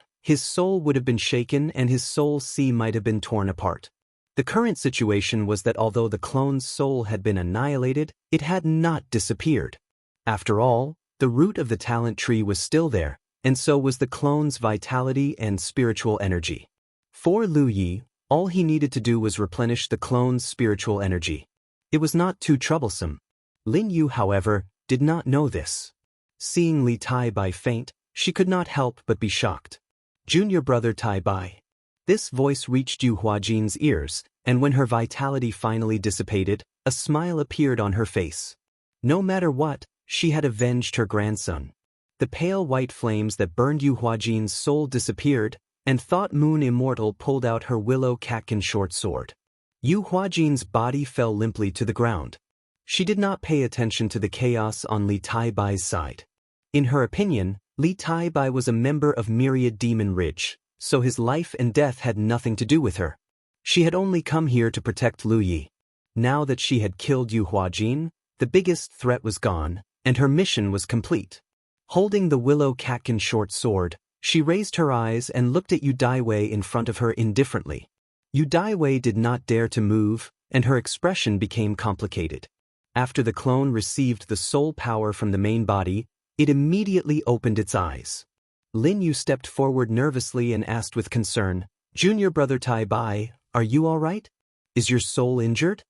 would have been shaken and his soul sea might have been torn apart. The current situation was that although the clone's soul had been annihilated, it had not disappeared. After all, the root of the talent tree was still there, and so was the clone's vitality and spiritual energy. For Lu Yi, all he needed to do was replenish the clone's spiritual energy. It was not too troublesome. Lin Yu, however, did not know this. Seeing Li Tai-bai faint, she could not help but be shocked. Junior brother Tai-bai. This voice reached Yu Huajin's ears, and when her vitality finally dissipated, a smile appeared on her face. No matter what, she had avenged her grandson. The pale white flames that burned Yu Huajin's soul disappeared, and Thought Moon Immortal pulled out her willow catkin short sword. Yu Huajin's body fell limply to the ground. She did not pay attention to the chaos on Li Tai-bai's side. In her opinion, Li Tai-bai was a member of Myriad Demon Ridge, so his life and death had nothing to do with her. She had only come here to protect Lu Yi. Now that she had killed Yu Huajin, the biggest threat was gone, and her mission was complete. Holding the willow catkin short sword, she raised her eyes and looked at Yu Daiwei in front of her indifferently. Yu Daiwei did not dare to move, and her expression became complicated. After the clone received the soul power from the main body, it immediately opened its eyes. Lin Yu stepped forward nervously and asked with concern, "Junior brother Tai-bai, are you all right? Is your soul injured?"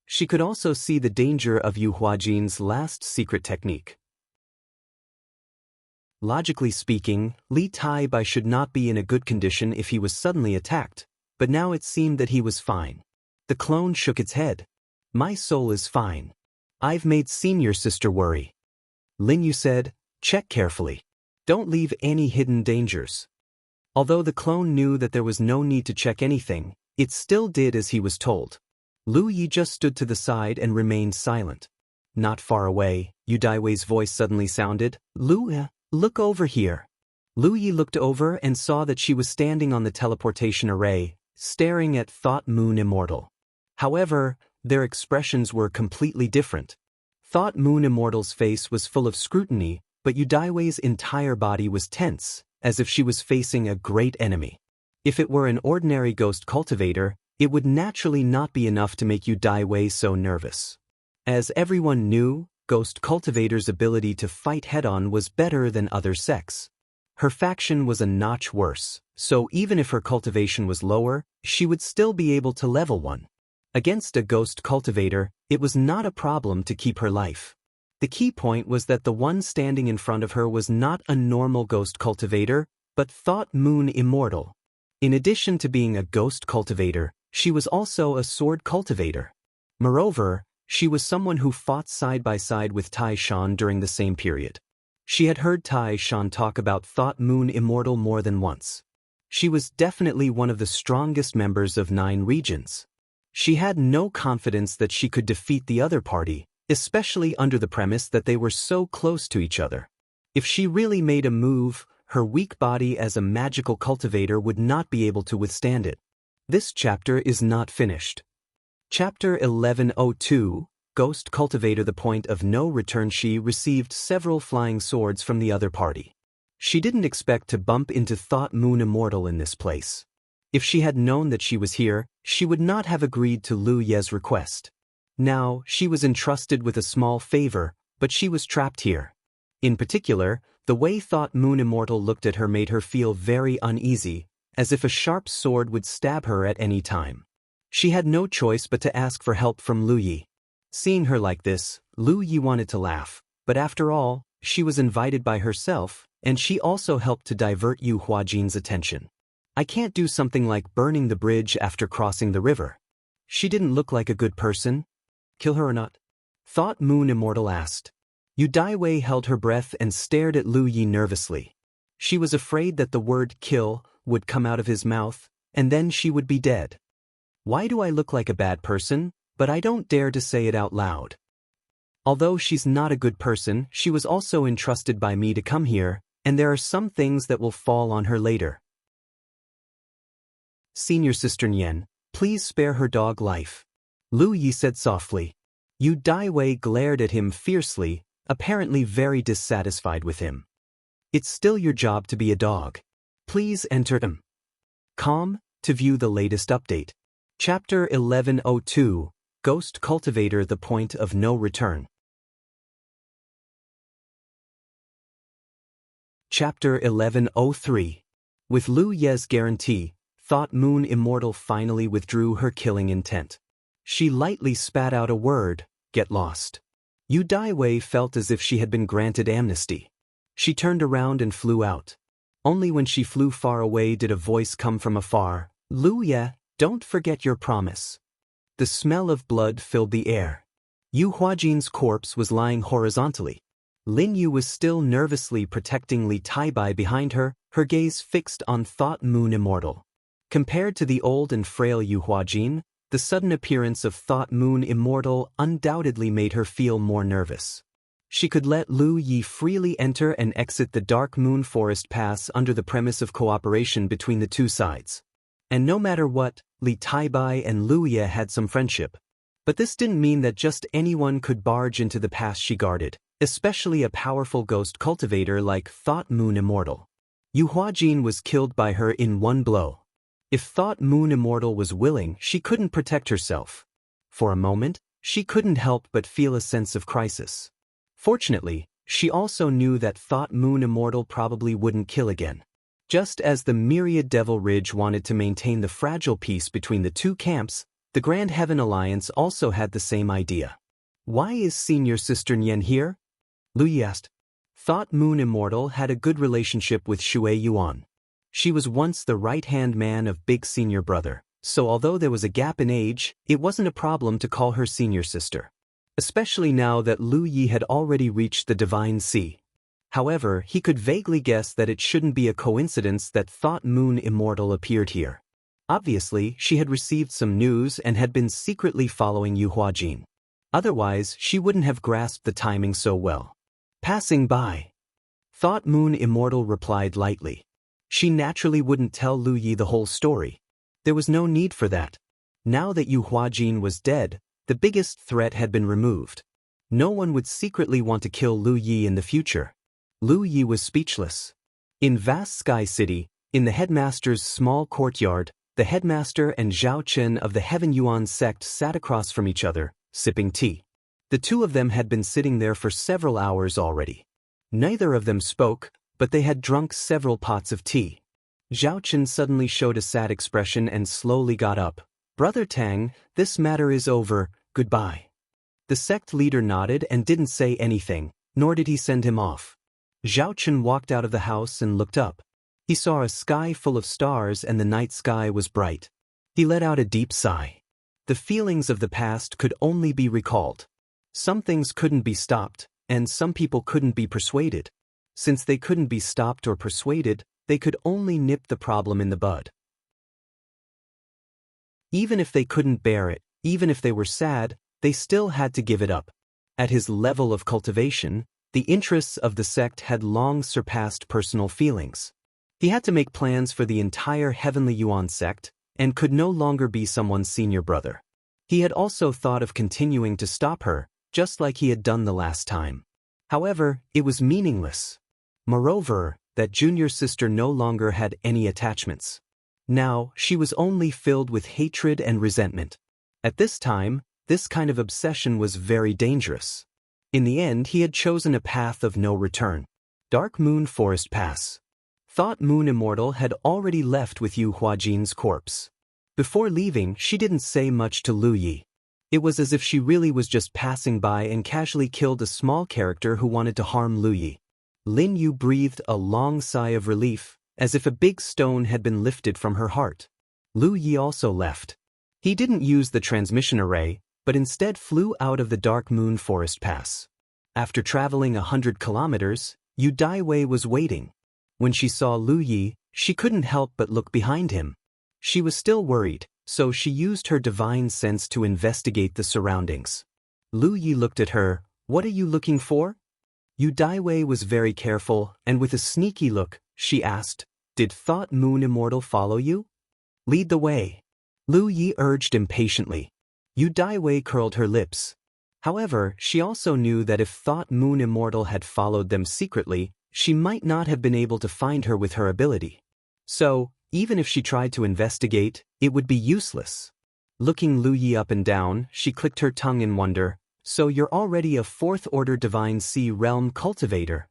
She could also see the danger of Yu Huajin's last secret technique. Logically speaking, Li Tai-bai should not be in a good condition if he was suddenly attacked, but now it seemed that he was fine. The clone shook its head. "My soul is fine. I've made senior sister worry." Lin Yu said, "Check carefully. Don't leave any hidden dangers." Although the clone knew that there was no need to check anything, it still did as he was told. Lu Yi just stood to the side and remained silent. Not far away, Yu Daiwei's voice suddenly sounded, "Lu, look over here." Lu Yi looked over and saw that she was standing on the teleportation array, staring at Thought Moon Immortal. However, their expressions were completely different. Thought Moon Immortal's face was full of scrutiny, but Yu Daiwei's entire body was tense, as if she was facing a great enemy. If it were an ordinary ghost cultivator, it would naturally not be enough to make Yu Daiwei so nervous. As everyone knew, ghost cultivator's ability to fight head-on was better than other sects. Her faction was a notch worse, so even if her cultivation was lower, she would still be able to level 1. Against a ghost cultivator, it was not a problem to keep her life. The key point was that the one standing in front of her was not a normal ghost cultivator, but Thought Moon Immortal. In addition to being a ghost cultivator, she was also a sword cultivator. Moreover, she was someone who fought side by side with Tai Shan during the same period. She had heard Tai Shan talk about Thought Moon Immortal more than once. She was definitely one of the strongest members of 9 regions. She had no confidence that she could defeat the other party, especially under the premise that they were so close to each other. If she really made a move, her weak body as a magical cultivator would not be able to withstand it. This chapter is not finished. Chapter 1102, Ghost Cultivator. The point of no return. She received several flying swords from the other party. She didn't expect to bump into Thought Moon Immortal in this place. If she had known that she was here, she would not have agreed to Lu Ye's request. Now, she was entrusted with a small favor, but she was trapped here. In particular, the way Thought Moon Immortal looked at her made her feel very uneasy, as if a sharp sword would stab her at any time. She had no choice but to ask for help from Lu Yi. Seeing her like this, Lu Yi wanted to laugh, but after all, she was invited by herself, and she also helped to divert Yu Huajin's attention. I can't do something like burning the bridge after crossing the river. She didn't look like a good person. Kill her or not? Thought Moon Immortal asked. Yu Daiwei held her breath and stared at Lu Yi nervously. She was afraid that the word kill would come out of his mouth, and then she would be dead. Why do I look like a bad person, but I don't dare to say it out loud? Although she's not a good person, she was also entrusted by me to come here, and there are some things that will fall on her later. Senior Sister Nian, please spare her dog life. Lu Yi said softly. Yu Daiwei glared at him fiercely, apparently very dissatisfied with him. It's still your job to be a dog. Please enter him. Calm, to view the latest update. Chapter 1102, Ghost Cultivator. The point of no return. Chapter 1103. With Lu Ye's guarantee, Thought Moon Immortal finally withdrew her killing intent. She lightly spat out a word, "Get lost." Yu Daiwei felt as if she had been granted amnesty. She turned around and flew out. Only when she flew far away did a voice come from afar, "Lu Ye, don't forget your promise." The smell of blood filled the air. Yu Huajin's corpse was lying horizontally. Lin Yu was still nervously protecting Li Taibai behind her, her gaze fixed on Thought Moon Immortal. Compared to the old and frail Yu Huajin, the sudden appearance of Thought Moon Immortal undoubtedly made her feel more nervous. She could let Lu Yi freely enter and exit the Dark Moon Forest Pass under the premise of cooperation between the two sides. And no matter what, Li Taibai and Lu Ye had some friendship. But this didn't mean that just anyone could barge into the pass she guarded, especially a powerful ghost cultivator like Thought Moon Immortal. Yu Huajin was killed by her in one blow. If Thought Moon Immortal was willing, she couldn't protect herself. For a moment, she couldn't help but feel a sense of crisis. Fortunately, she also knew that Thought Moon Immortal probably wouldn't kill again. Just as the Myriad Devil Ridge wanted to maintain the fragile peace between the two camps, the Grand Heaven Alliance also had the same idea. Why is Senior Sister Nian here? Lu Yi asked. Thought Moon Immortal had a good relationship with Shui Yuan. She was once the right-hand man of Big Senior Brother, so although there was a gap in age, it wasn't a problem to call her senior sister. Especially now that Lu Yi had already reached the Divine Sea. However, he could vaguely guess that it shouldn't be a coincidence that Thought Moon Immortal appeared here. Obviously, she had received some news and had been secretly following Yu Huajin. Otherwise, she wouldn't have grasped the timing so well. Passing by. Thought Moon Immortal replied lightly. She naturally wouldn't tell Lu Yi the whole story. There was no need for that. Now that Yu Huajin was dead, the biggest threat had been removed. No one would secretly want to kill Lu Yi in the future. Lu Yi was speechless. In vast Sky City, in the headmaster's small courtyard, the headmaster and Zhao Chen of the Heaven Yuan sect sat across from each other, sipping tea. The two of them had been sitting there for several hours already. Neither of them spoke, but they had drunk several pots of tea. Zhao Chen suddenly showed a sad expression and slowly got up. "Brother Tang, this matter is over, goodbye." The sect leader nodded and didn't say anything, nor did he send him off. Zhao Chen walked out of the house and looked up. He saw a sky full of stars and the night sky was bright. He let out a deep sigh. The feelings of the past could only be recalled. Some things couldn't be stopped, and some people couldn't be persuaded. Since they couldn't be stopped or persuaded, they could only nip the problem in the bud. Even if they couldn't bear it, even if they were sad, they still had to give it up. At his level of cultivation, the interests of the sect had long surpassed personal feelings. He had to make plans for the entire Heavenly Yuan sect, and could no longer be someone's senior brother. He had also thought of continuing to stop her, just like he had done the last time. However, it was meaningless. Moreover, that junior sister no longer had any attachments. Now, she was only filled with hatred and resentment. At this time, this kind of obsession was very dangerous. In the end, he had chosen a path of no return. Dark Moon Forest Pass. Thought Moon Immortal had already left with Yu Huajin's corpse. Before leaving, she didn't say much to Lu Yi. It was as if she really was just passing by and casually killed a small character who wanted to harm Lu Yi. Lin Yu breathed a long sigh of relief, as if a big stone had been lifted from her heart. Lu Yi also left. He didn't use the transmission array, but instead flew out of the Dark Moon Forest Pass. After traveling 100 kilometers, Yu Daiwei was waiting. When she saw Lu Yi, she couldn't help but look behind him. She was still worried, so she used her divine sense to investigate the surroundings. Lu Yi looked at her. "What are you looking for?" Yu Daiwei was very careful, and with a sneaky look, she asked, "Did Thought Moon Immortal follow you?" "Lead the way," Lu Yi urged impatiently. Yu Daiwei curled her lips. However, she also knew that if Thought Moon Immortal had followed them secretly, she might not have been able to find her with her ability. So, even if she tried to investigate, it would be useless. Looking Lu Yi up and down, she clicked her tongue in wonder. "So you're already a fourth-order Divine Sea Realm cultivator."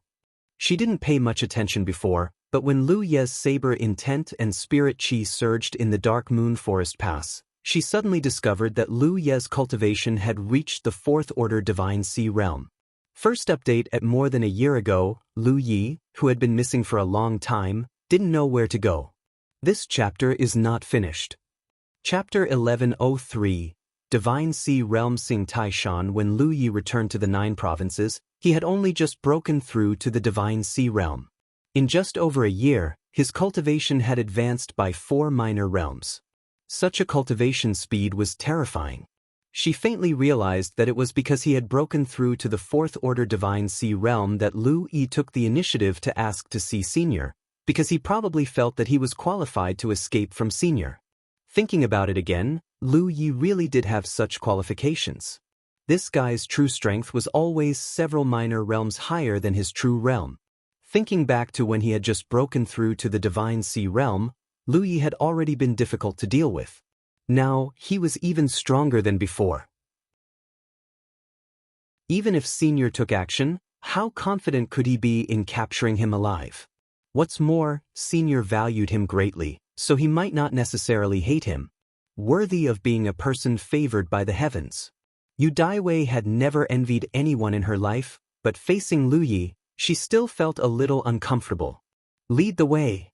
She didn't pay much attention before, but when Lu Ye's saber intent and spirit chi surged in the Dark Moon Forest Pass, she suddenly discovered that Lu Ye's cultivation had reached the fourth-order Divine Sea Realm. First update at more than a year ago, Lu Yi, who had been missing for a long time, didn't know where to go. This chapter is not finished. Chapter 1103, Divine Sea Realm Sing Taishan. When Lu Yi returned to the 9 provinces, he had only just broken through to the Divine Sea Realm. In just over a year, his cultivation had advanced by 4 minor realms. Such a cultivation speed was terrifying. She faintly realized that it was because he had broken through to the 4th-order Divine Sea Realm that Lu Yi took the initiative to ask to see Senior, because he probably felt that he was qualified to escape from Senior. Thinking about it again, Lu Yi really did have such qualifications. This guy's true strength was always several minor realms higher than his true realm. Thinking back to when he had just broken through to the Divine Sea Realm, Lu Yi had already been difficult to deal with. Now, he was even stronger than before. Even if Senior took action, how confident could he be in capturing him alive? What's more, Senior valued him greatly, so he might not necessarily hate him. Worthy of being a person favored by the heavens. Yu Daiwei had never envied anyone in her life, but facing Lu Yi, she still felt a little uncomfortable. "Lead the way,"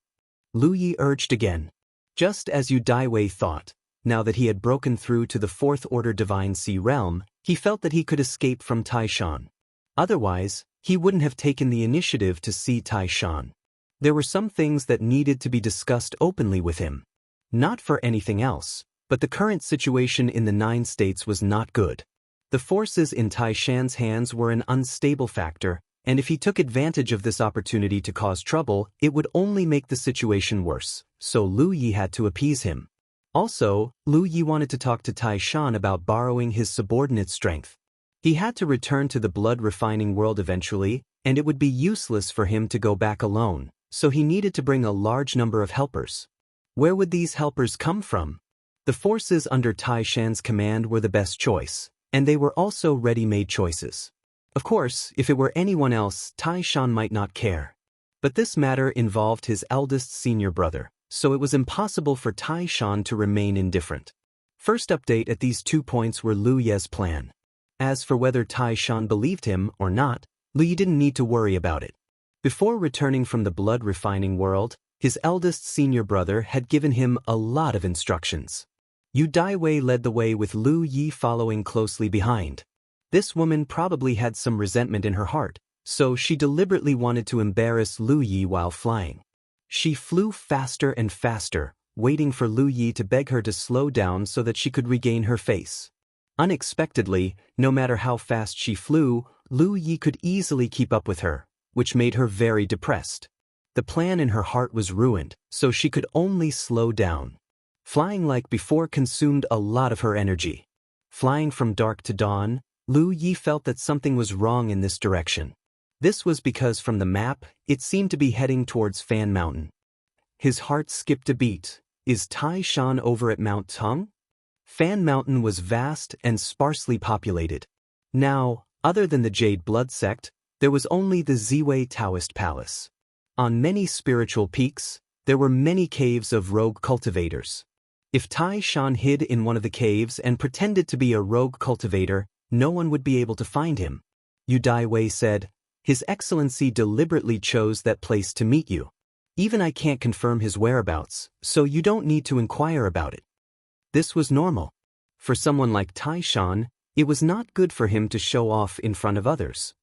Lu Yi urged again. Just as Yu Daiwei thought. Now that he had broken through to the 4th-order Divine Sea Realm, he felt that he could escape from Taishan. Otherwise, he wouldn't have taken the initiative to see Taishan. There were some things that needed to be discussed openly with him. Not for anything else, but the current situation in the 9 states was not good. The forces in Taishan's hands were an unstable factor, and if he took advantage of this opportunity to cause trouble, it would only make the situation worse, so Lu Yi had to appease him. Also, Lu Yi wanted to talk to Tai Shan about borrowing his subordinate's strength. He had to return to the blood-refining world eventually, and it would be useless for him to go back alone, so he needed to bring a large number of helpers. Where would these helpers come from? The forces under Tai Shan's command were the best choice, and they were also ready-made choices. Of course, if it were anyone else, Tai Shan might not care. But this matter involved his eldest senior brother, so it was impossible for Tai Shan to remain indifferent. First update at these 2 points were Lu Ye's plan. As for whether Tai Shan believed him or not, Lu Yi didn't need to worry about it. Before returning from the blood-refining world, his eldest senior brother had given him a lot of instructions. Yu Daiwei led the way with Lu Yi following closely behind. This woman probably had some resentment in her heart, so she deliberately wanted to embarrass Lu Yi while flying. She flew faster and faster, waiting for Lu Yi to beg her to slow down so that she could regain her face. Unexpectedly, no matter how fast she flew, Lu Yi could easily keep up with her, which made her very depressed. The plan in her heart was ruined, so she could only slow down. Flying like before consumed a lot of her energy. Flying from dark to dawn, Lu Yi felt that something was wrong in this direction. This was because from the map, it seemed to be heading towards Fan Mountain. His heart skipped a beat. Is Tai Shan over at Mount Tung? Fan Mountain was vast and sparsely populated. Now, other than the Jade Blood Sect, there was only the Ziwei Taoist Palace. On many spiritual peaks, there were many caves of rogue cultivators. If Tai Shan hid in one of the caves and pretended to be a rogue cultivator, no one would be able to find him. Yu Daiwei said, "His Excellency deliberately chose that place to meet you. Even I can't confirm his whereabouts, so you don't need to inquire about it." This was normal. For someone like Tai Shan, it was not good for him to show off in front of others.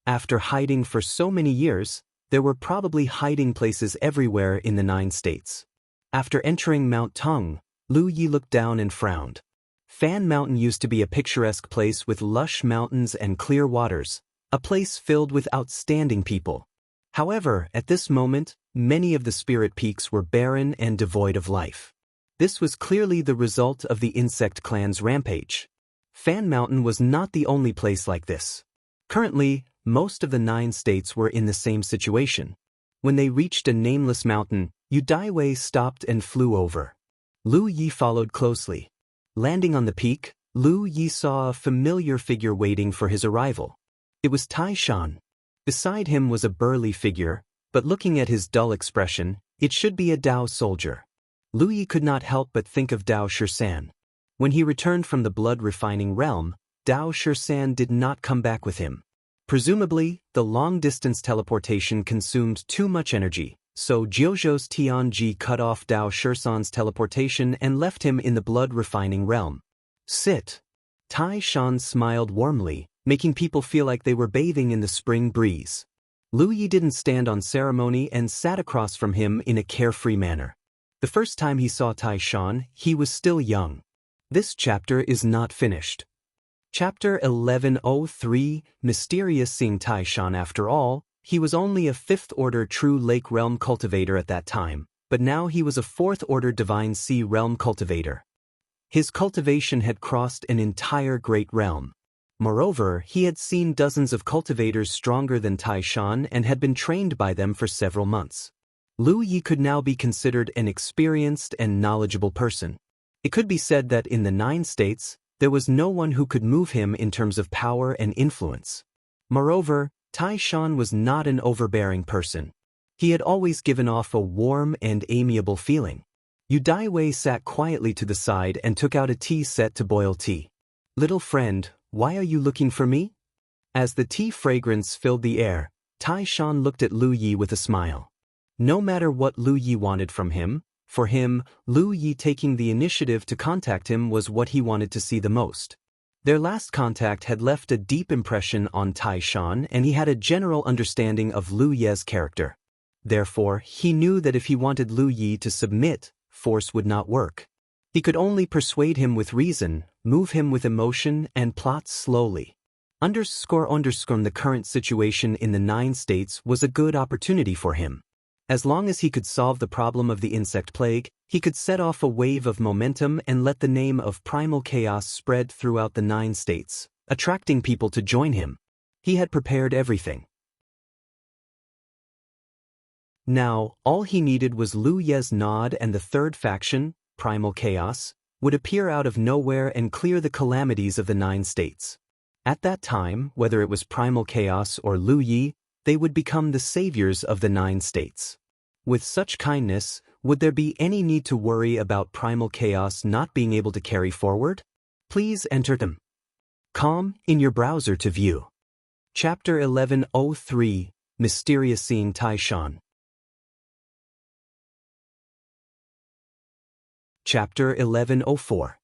After hiding for so many years, there were probably hiding places everywhere in the 9 states. After entering Mount Tung, Lu Yi looked down and frowned. Fan Mountain used to be a picturesque place with lush mountains and clear waters, a place filled with outstanding people. However, at this moment, many of the spirit peaks were barren and devoid of life. This was clearly the result of the insect clan's rampage. Fan Mountain was not the only place like this. Currently, most of the 9 states were in the same situation. When they reached a nameless mountain, Yu Daiwei stopped and flew over. Lu Yi followed closely. Landing on the peak, Lu Yi saw a familiar figure waiting for his arrival. It was Tai Shan. Beside him was a burly figure, but looking at his dull expression, it should be a Dao soldier. Lu Yi could not help but think of Dao Shisan. When he returned from the blood-refining realm, Dao Shisan did not come back with him. Presumably, the long-distance teleportation consumed too much energy, so Jiuzhou's Tianji cut off Dao Shisan's teleportation and left him in the blood-refining realm. Sit. Tai Shan smiled warmly, making people feel like they were bathing in the spring breeze. Lu Yi didn't stand on ceremony and sat across from him in a carefree manner. The first time he saw Tai Shan, he was still young. This chapter is not finished. Chapter 1103, Mysterious Seeing Tai Shan. After all, he was only a 5th-order True Lake Realm cultivator at that time, but now he was a 4th-order Divine Sea Realm cultivator. His cultivation had crossed an entire great realm. Moreover, he had seen dozens of cultivators stronger than Tai Shan and had been trained by them for several months. Lu Yi could now be considered an experienced and knowledgeable person. It could be said that in the 9 states, there was no one who could move him in terms of power and influence. Moreover, Tai Shan was not an overbearing person. He had always given off a warm and amiable feeling. Yu Daiwei sat quietly to the side and took out a tea set to boil tea. "Little friend, why are you looking for me?" As the tea fragrance filled the air, Tai Shan looked at Lu Yi with a smile. No matter what Lu Yi wanted from him, for him, Lu Yi taking the initiative to contact him was what he wanted to see the most. Their last contact had left a deep impression on Tai Shan, and he had a general understanding of Lu Ye's character. Therefore, he knew that if he wanted Lu Yi to submit, force would not work. He could only persuade him with reason, move him with emotion, and plot slowly. The current situation in the 9 states was a good opportunity for him. As long as he could solve the problem of the insect plague, he could set off a wave of momentum and let the name of primal chaos spread throughout the 9 states, attracting people to join him. He had prepared everything. Now, all he needed was Lu Ye's nod, and the third faction, Primal Chaos, would appear out of nowhere and clear the calamities of the 9 states. At that time, whether it was Primal Chaos or Lu Yi, they would become the saviors of the 9 states. With such kindness, would there be any need to worry about Primal Chaos not being able to carry forward? Please enter them. Com in your browser to view. Chapter 1103, Mysterious Seeing Taishan. Chapter 1104.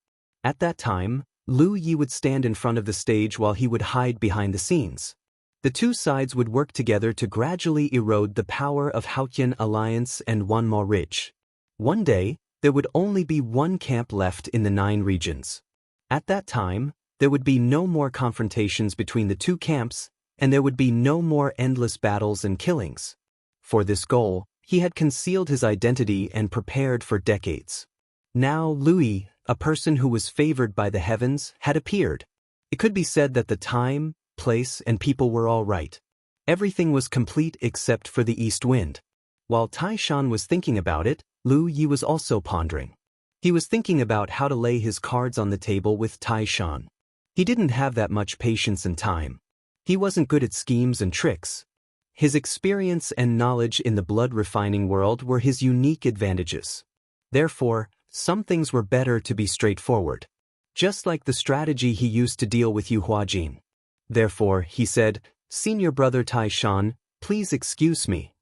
At that time, Lu Yi would stand in front of the stage while he would hide behind the scenes. The two sides would work together to gradually erode the power of Haotian Alliance and Wanmo Ridge. One day, there would only be one camp left in the 9 regions. At that time, there would be no more confrontations between the two camps, and there would be no more endless battles and killings. For this goal, he had concealed his identity and prepared for decades. Now Lu Yi, a person who was favored by the heavens, had appeared. It could be said that the time, place, and people were all right. Everything was complete except for the east wind. While Taishan was thinking about it, Lu Yi was also pondering. He was thinking about how to lay his cards on the table with Taishan. He didn't have that much patience and time. He wasn't good at schemes and tricks. His experience and knowledge in the blood refining world were his unique advantages. Therefore, some things were better to be straightforward. Just like the strategy he used to deal with Yu Huajin. Therefore, he said, "Senior brother Taishan, please excuse me."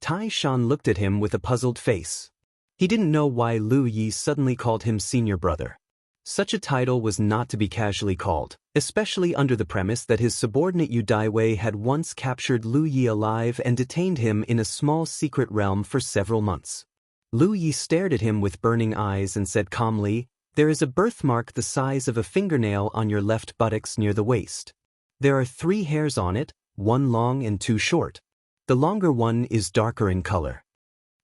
Taishan looked at him with a puzzled face. He didn't know why Lu Yi suddenly called him senior brother. Such a title was not to be casually called, especially under the premise that his subordinate Yu Daiwei had once captured Lu Yi alive and detained him in a small secret realm for several months. Lu Yi stared at him with burning eyes and said calmly, "There is a birthmark the size of a fingernail on your left buttocks near the waist. There are 3 hairs on it, 1 long and 2 short. The longer one is darker in color."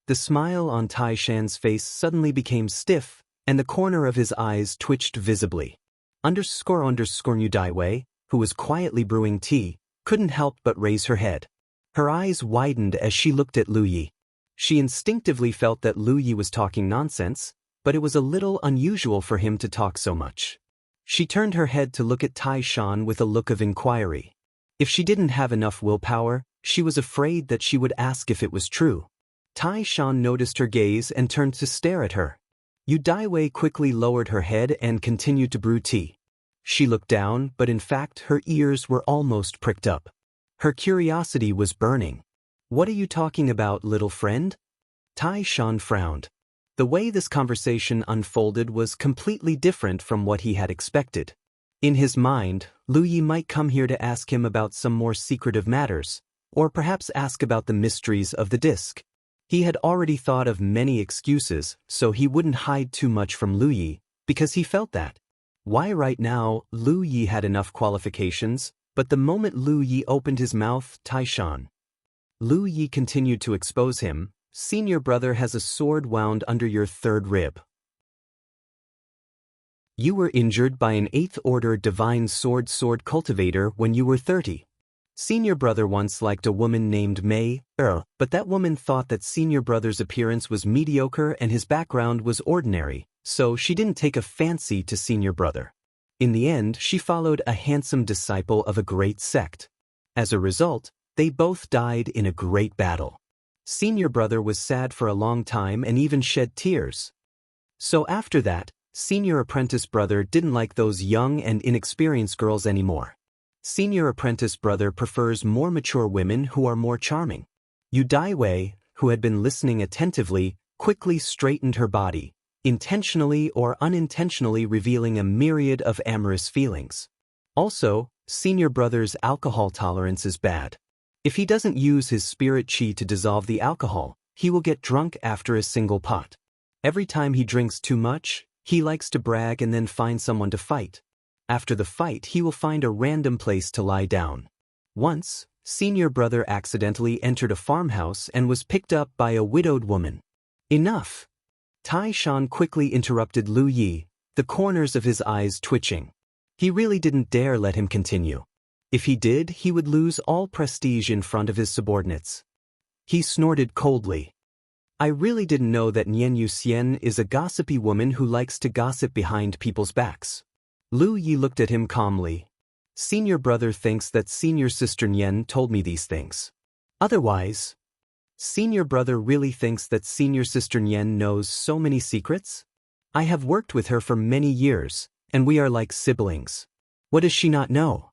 The smile on Taishan's face suddenly became stiff, and the corner of his eyes twitched visibly. Yu Daiwei, who was quietly brewing tea, couldn't help but raise her head. Her eyes widened as she looked at Lu Yi. She instinctively felt that Lu Yi was talking nonsense, but it was a little unusual for him to talk so much. She turned her head to look at Taishan with a look of inquiry. If she didn't have enough willpower, she was afraid that she would ask if it was true. Taishan noticed her gaze and turned to stare at her. Yu Daiwei quickly lowered her head and continued to brew tea. She looked down, but in fact her ears were almost pricked up. Her curiosity was burning. "What are you talking about, little friend?" Taishan frowned. The way this conversation unfolded was completely different from what he had expected. In his mind, Lu Yi might come here to ask him about some more secretive matters, or perhaps ask about the mysteries of the disc. He had already thought of many excuses, so he wouldn't hide too much from Lu Yi, because he felt that. Why right now, Lu Yi had enough qualifications, but the moment Lu Yi opened his mouth, Taishan. Lu Yi continued to expose him. "Senior brother has a sword wound under your 3rd rib. You were injured by an 8th order divine sword cultivator when you were 30. Senior brother once liked a woman named Mei, but that woman thought that senior brother's appearance was mediocre and his background was ordinary, so she didn't take a fancy to senior brother. In the end, she followed a handsome disciple of a great sect. As a result, they both died in a great battle. Senior brother was sad for a long time and even shed tears. So after that, senior apprentice brother didn't like those young and inexperienced girls anymore. Senior apprentice brother prefers more mature women who are more charming. Yu Daiwei, who had been listening attentively, quickly straightened her body, intentionally or unintentionally revealing a myriad of amorous feelings. Also, senior brother's alcohol tolerance is bad. If he doesn't use his spirit chi to dissolve the alcohol, he will get drunk after a single pot. Every time he drinks too much, he likes to brag and then find someone to fight. After the fight, he will find a random place to lie down. Once, senior brother accidentally entered a farmhouse and was picked up by a widowed woman. Enough! Tai Shan quickly interrupted Lu Yi, the corners of his eyes twitching. He really didn't dare let him continue. If he did, he would lose all prestige in front of his subordinates. He snorted coldly. I really didn't know that Nian Yuxian is a gossipy woman who likes to gossip behind people's backs. Lu Yi looked at him calmly. Senior brother thinks that senior sister Nian told me these things. Otherwise, senior brother really thinks that senior sister Nian knows so many secrets? I have worked with her for many years, and we are like siblings. What does she not know?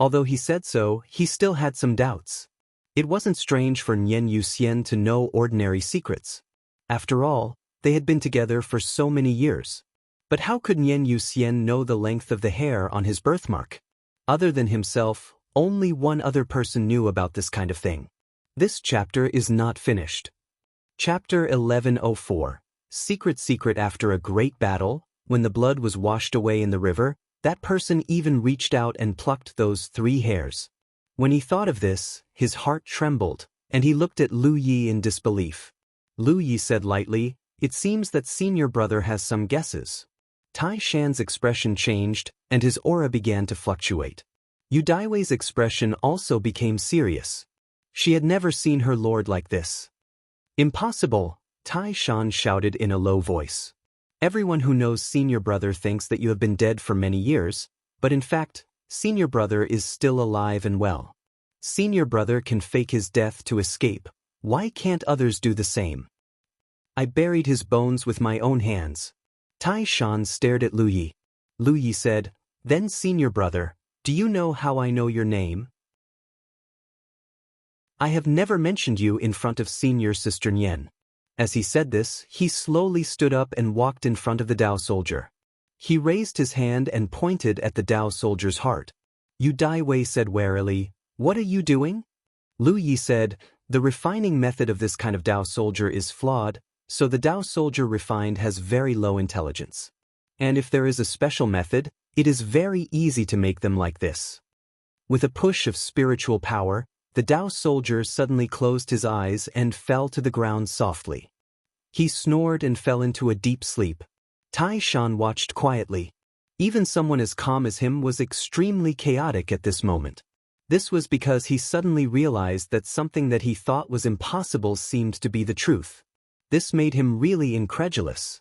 Although he said so, he still had some doubts. It wasn't strange for Nian Yuxian to know ordinary secrets. After all, they had been together for so many years. But how could Nian Yuxian know the length of the hair on his birthmark? Other than himself, only one other person knew about this kind of thing. This chapter is not finished. Chapter 1104. Secret after a great battle, when the blood was washed away in the river, that person even reached out and plucked those 3 hairs. When he thought of this, his heart trembled, and he looked at Lu Yi in disbelief. Lu Yi said lightly, "It seems that senior brother has some guesses." Tai Shan's expression changed, and his aura began to fluctuate. Yu Daiwei's expression also became serious. She had never seen her lord like this. "Impossible," Tai Shan shouted in a low voice. "Everyone who knows senior brother thinks that you have been dead for many years, but in fact, senior brother is still alive and well. Senior brother can fake his death to escape. Why can't others do the same? I buried his bones with my own hands." Tai Shan stared at Lu Yi. Lu Yi said, "Then senior brother, do you know how I know your name? I have never mentioned you in front of senior sister Nian." As he said this, he slowly stood up and walked in front of the Dao soldier. He raised his hand and pointed at the Dao soldier's heart. Yu Daiwei said warily, "What are you doing?" Lu Yi said, "The refining method of this kind of Dao soldier is flawed, so the Dao soldier refined has very low intelligence. And if there is a special method, it is very easy to make them like this." With a push of spiritual power, the Dao soldier suddenly closed his eyes and fell to the ground softly. He snored and fell into a deep sleep. Tai Shan watched quietly. Even someone as calm as him was extremely chaotic at this moment. This was because he suddenly realized that something that he thought was impossible seemed to be the truth. This made him really incredulous.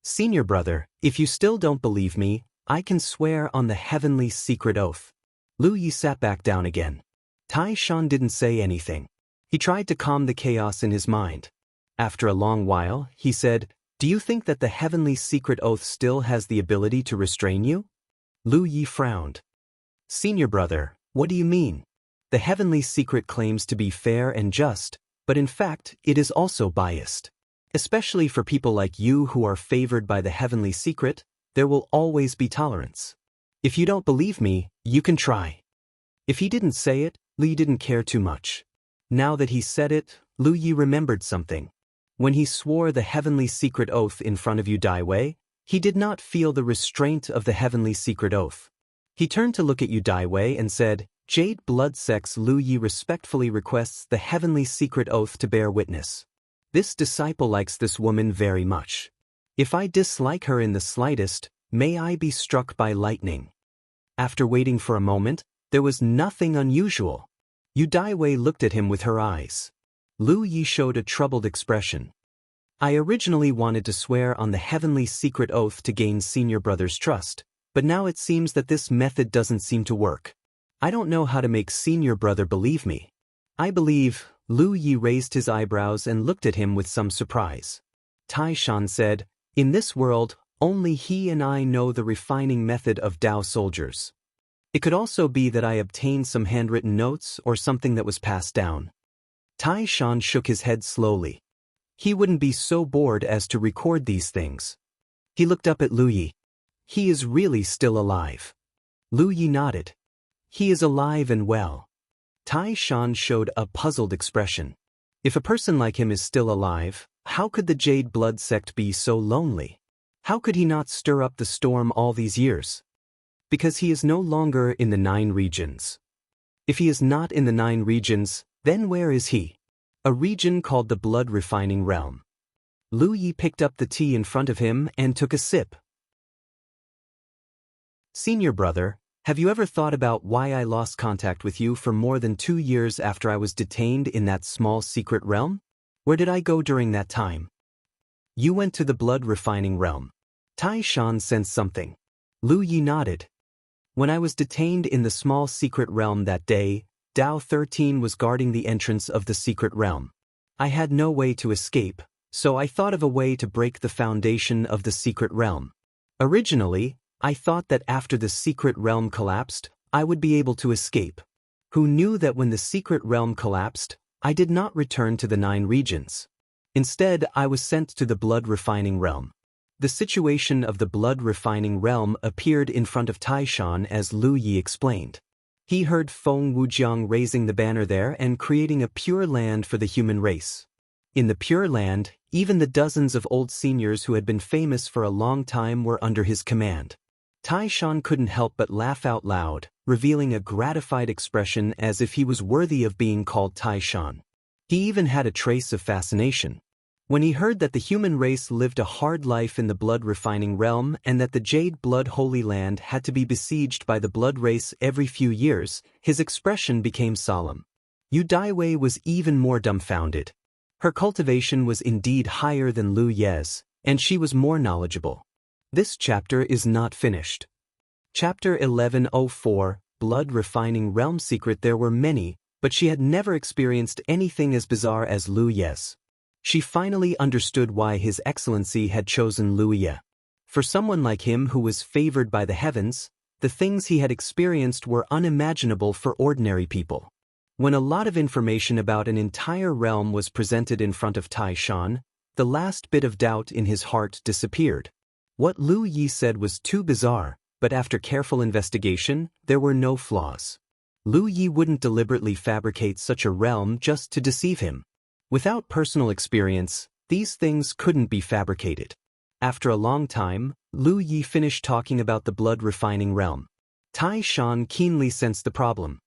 "Senior brother, if you still don't believe me, I can swear on the heavenly secret oath." Lu Yi sat back down again. Tai Shan didn't say anything. He tried to calm the chaos in his mind. After a long while, he said, "Do you think that the heavenly secret oath still has the ability to restrain you?" Lu Yi frowned. "Senior brother, what do you mean? The heavenly secret claims to be fair and just, but in fact, it is also biased. Especially for people like you who are favored by the heavenly secret, there will always be tolerance. If you don't believe me, you can try." If he didn't say it, Lu Yi didn't care too much. Now that he said it, Lu Yi remembered something. When he swore the heavenly secret oath in front of Yu Daiwei, he did not feel the restraint of the heavenly secret oath. He turned to look at Yu Daiwei and said, "Jade Blood Sect's Lu Yi respectfully requests the heavenly secret oath to bear witness. This disciple likes this woman very much. If I dislike her in the slightest, may I be struck by lightning." After waiting for a moment, there was nothing unusual. Yu Daiwei looked at him with her eyes. Lu Yi showed a troubled expression. "I originally wanted to swear on the heavenly secret oath to gain senior brother's trust, but now it seems that this method doesn't seem to work. I don't know how to make senior brother believe me." "I believe," Lu Yi raised his eyebrows and looked at him with some surprise. Tai Shan said, "In this world, only he and I know the refining method of Dao soldiers. It could also be that I obtained some handwritten notes or something that was passed down." Tai Shan shook his head slowly. He wouldn't be so bored as to record these things. He looked up at Lu Yi. "He is really still alive." Lu Yi nodded. "He is alive and well." Tai Shan showed a puzzled expression. If a person like him is still alive, how could the Jade Blood Sect be so lonely? How could he not stir up the storm all these years? because he is no longer in the 9 regions. If he is not in the 9 regions, then where is he? A region called the blood refining realm. Lu Yi picked up the tea in front of him and took a sip. Senior brother, have you ever thought about why I lost contact with you for more than 2 years after I was detained in that small secret realm? Where did I go during that time? You went to the blood refining realm. Tai Shan sensed something. Lu Yi nodded. When I was detained in the small secret realm that day, Dao 13 was guarding the entrance of the secret realm. I had no way to escape, so I thought of a way to break the foundation of the secret realm. Originally, I thought that after the secret realm collapsed, I would be able to escape. Who knew that when the secret realm collapsed, I did not return to the 9 regions. Instead, I was sent to the blood refining realm. The situation of the blood refining realm appeared in front of Tai Shan as Lu Yi explained. He heard Feng Wujiang raising the banner there and creating a pure land for the human race. In the pure land, even the dozens of old seniors who had been famous for a long time were under his command. Tai Shan couldn't help but laugh out loud, revealing a gratified expression as if he was worthy of being called Tai Shan. He even had a trace of fascination. When he heard that the human race lived a hard life in the blood refining realm and that the Jade Blood Holy Land had to be besieged by the blood race every few years, his expression became solemn. Yu Daiwei was even more dumbfounded. Her cultivation was indeed higher than Lu Ye's, and she was more knowledgeable. This chapter is not finished. Chapter 1104, Blood Refining Realm Secret. There were many, but she had never experienced anything as bizarre as Lu Ye's. She finally understood why His Excellency had chosen Lu Ye. For someone like him who was favored by the heavens, the things he had experienced were unimaginable for ordinary people. When a lot of information about an entire realm was presented in front of Tai Shan, the last bit of doubt in his heart disappeared. What Lu Yi said was too bizarre, but after careful investigation, there were no flaws. Lu Yi wouldn't deliberately fabricate such a realm just to deceive him. Without personal experience, these things couldn't be fabricated. After a long time, Lu Yi finished talking about the blood refining realm. Tai Shan keenly sensed the problem.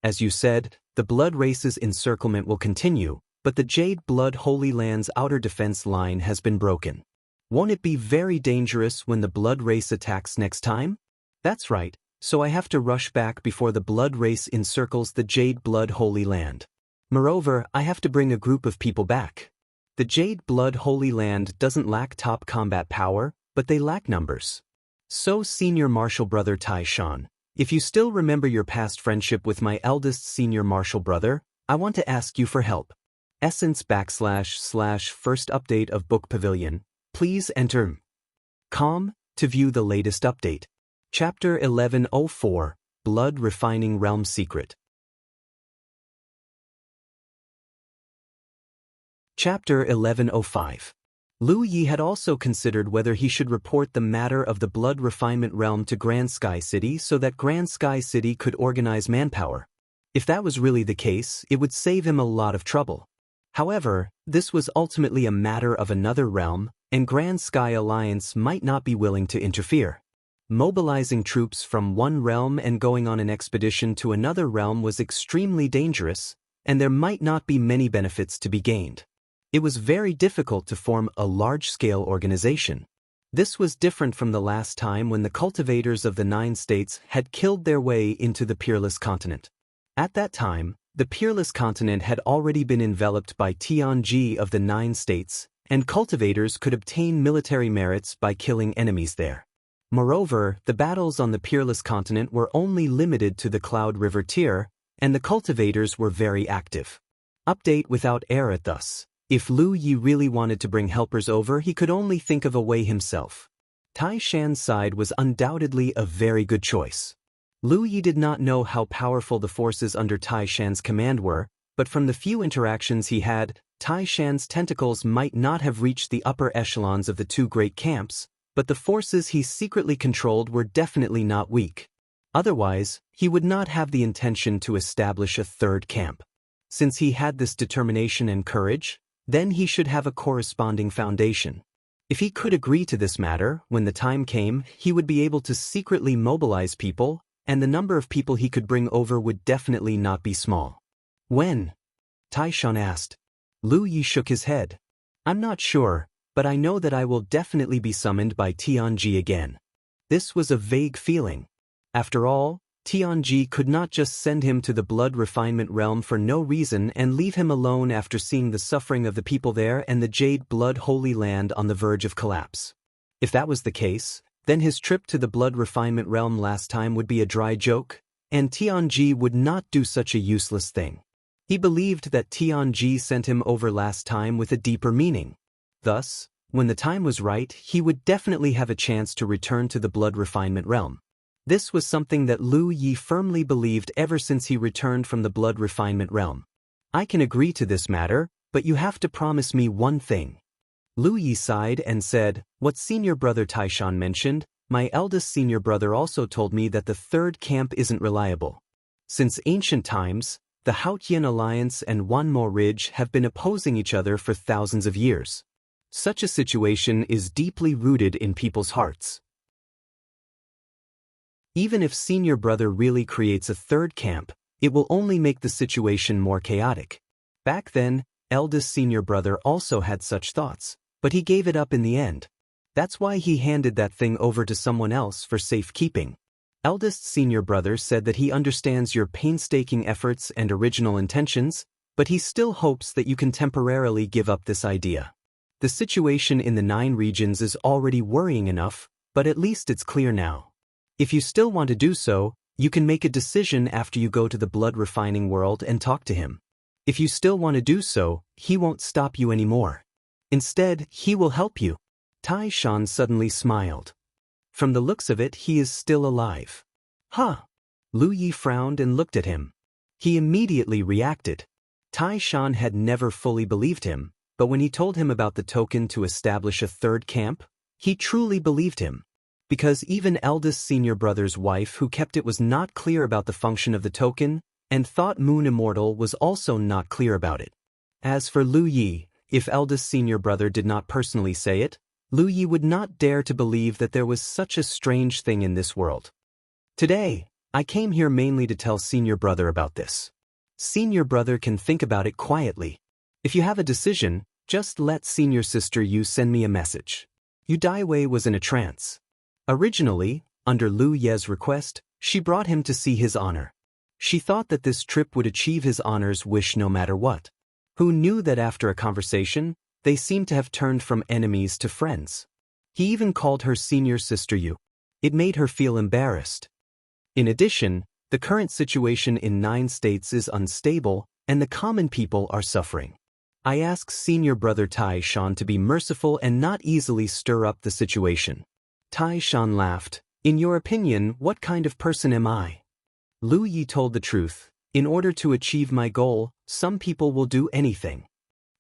As you said, the blood race's encirclement will continue, but the Jade Blood Holy Land's outer defense line has been broken. Won't it be very dangerous when the blood race attacks next time? That's right, so I have to rush back before the blood race encircles the Jade Blood Holy Land. Moreover, I have to bring a group of people back. The Jade Blood Holy Land doesn't lack top combat power, but they lack numbers. So senior martial brother Tai Shan, if you still remember your past friendship with my eldest senior martial brother, I want to ask you for help. Essence / first update of Book Pavilion. Please enter com to view the latest update. Chapter 1104, Blood Refining Realm Secret. Chapter 1105. Lu Yi had also considered whether he should report the matter of the blood refinement realm to Grand Sky City so that Grand Sky City could organize manpower. If that was really the case, it would save him a lot of trouble. However, this was ultimately a matter of another realm, and Grand Sky Alliance might not be willing to interfere. Mobilizing troops from one realm and going on an expedition to another realm was extremely dangerous, and there might not be many benefits to be gained. It was very difficult to form a large-scale organization. This was different from the last time when the cultivators of the 9 states had killed their way into the Peerless Continent. At that time, the Peerless Continent had already been enveloped by Tianji of the 9 states, and cultivators could obtain military merits by killing enemies there. Moreover, the battles on the Peerless Continent were only limited to the Cloud River tier, and the cultivators were very active. Update without error thus. If Lu Yi really wanted to bring helpers over, he could only think of a way himself. Tai Shan's side was undoubtedly a very good choice. Lu Yi did not know how powerful the forces under Tai Shan's command were, but from the few interactions he had, Tai Shan's tentacles might not have reached the upper echelons of the 2 great camps, but the forces he secretly controlled were definitely not weak. Otherwise, he would not have the intention to establish a 3rd camp. Since he had this determination and courage, then he should have a corresponding foundation. If he could agree to this matter, when the time came, he would be able to secretly mobilize people, and the number of people he could bring over would definitely not be small. When? Taishan asked. Lu Yi shook his head. I'm not sure, but I know that I will definitely be summoned by Tianji again. This was a vague feeling. After all, Tianji could not just send him to the blood refinement realm for no reason and leave him alone after seeing the suffering of the people there and the Jade Blood Holy Land on the verge of collapse. If that was the case, then his trip to the blood refinement realm last time would be a dry joke, and Tianji would not do such a useless thing. He believed that Tianji sent him over last time with a deeper meaning. Thus, when the time was right, he would definitely have a chance to return to the blood refinement realm. This was something that Lu Yi firmly believed ever since he returned from the blood refinement realm. I can agree to this matter, but you have to promise me one thing. Lu Yi sighed and said, what senior brother Taishan mentioned, my eldest senior brother also told me that the third camp isn't reliable. Since ancient times, the Haotian Alliance and Wanmo Ridge have been opposing each other for thousands of years. Such a situation is deeply rooted in people's hearts. Even if senior brother really creates a third camp, it will only make the situation more chaotic. Back then, eldest senior brother also had such thoughts, but he gave it up in the end. That's why he handed that thing over to someone else for safekeeping. Eldest senior brother said that he understands your painstaking efforts and original intentions, but he still hopes that you can temporarily give up this idea. The situation in the 9 regions is already worrying enough, but at least it's clear now. If you still want to do so, you can make a decision after you go to the blood refining world and talk to him. If you still want to do so, he won't stop you anymore. Instead, he will help you. Taishan suddenly smiled. From the looks of it, he is still alive. Huh? Lu Yi frowned and looked at him. He immediately reacted. Taishan had never fully believed him, but when he told him about the token to establish a third camp, he truly believed him. Because even eldest senior brother's wife who kept it was not clear about the function of the token, and thought Moon Immortal was also not clear about it. As for Lu Yi, if eldest senior brother did not personally say it, Lu Yi would not dare to believe that there was such a strange thing in this world. Today, I came here mainly to tell senior brother about this. Senior brother can think about it quietly. If you have a decision, just let senior sister Yu send me a message. Yu Daiwei was in a trance. Originally, under Lu Ye's request, she brought him to see his honor. She thought that this trip would achieve his honor's wish no matter what. Who knew that after a conversation, they seemed to have turned from enemies to friends. He even called her senior sister Yu. It made her feel embarrassed. In addition, the current situation in 9 states is unstable, and the common people are suffering. I ask senior brother Taishan to be merciful and not easily stir up the situation. Taishan laughed. In your opinion, what kind of person am I? Lu Yi told the truth. In order to achieve my goal, some people will do anything.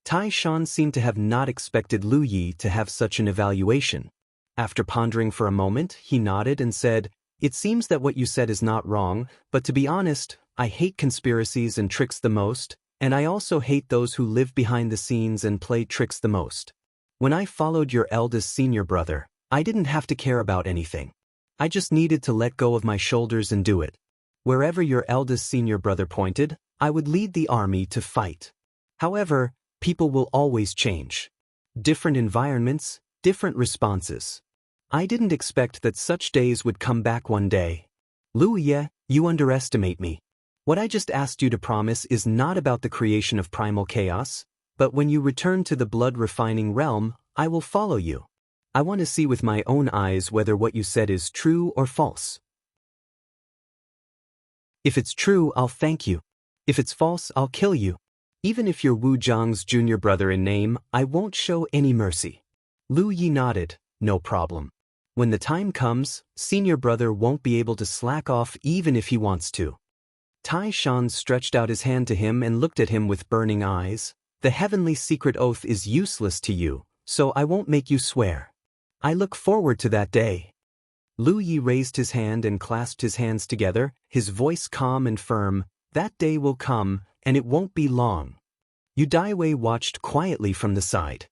Taishan seemed to have not expected Lu Yi to have such an evaluation. After pondering for a moment, he nodded and said, it seems that what you said is not wrong, but to be honest, I hate conspiracies and tricks the most, and I also hate those who live behind the scenes and play tricks the most. When I followed your eldest senior brother, I didn't have to care about anything. I just needed to let go of my shoulders and do it. Wherever your eldest senior brother pointed, I would lead the army to fight. However, people will always change. Different environments, different responses. I didn't expect that such days would come back one day. Lu Ye, you underestimate me. What I just asked you to promise is not about the creation of primal chaos, but when you return to the blood refining realm, I will follow you. I want to see with my own eyes whether what you said is true or false. If it's true, I'll thank you. If it's false, I'll kill you. Even if you're Wu Zhang's junior brother in name, I won't show any mercy. Lu Yi nodded, no problem. When the time comes, senior brother won't be able to slack off even if he wants to. Taishan stretched out his hand to him and looked at him with burning eyes. The heavenly secret oath is useless to you, so I won't make you swear. I look forward to that day. Lu Yi raised his hand and clasped his hands together, his voice calm and firm. That day will come, and it won't be long. Yu Daiwei watched quietly from the side.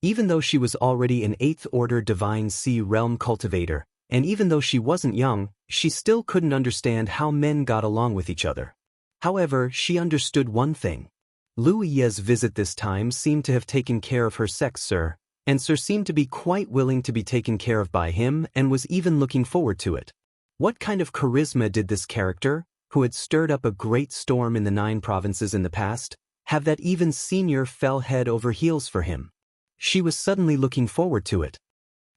Even though she was already an 8th order Divine Sea Realm cultivator, and even though she wasn't young, she still couldn't understand how men got along with each other. However, she understood one thing. Lu Yi's visit this time seemed to have taken care of her sex, sir, and Sir seemed to be quite willing to be taken care of by him and was even looking forward to it. What kind of charisma did this character, who had stirred up a great storm in the 9 provinces in the past, have that even Senior fell head over heels for him? She was suddenly looking forward to it.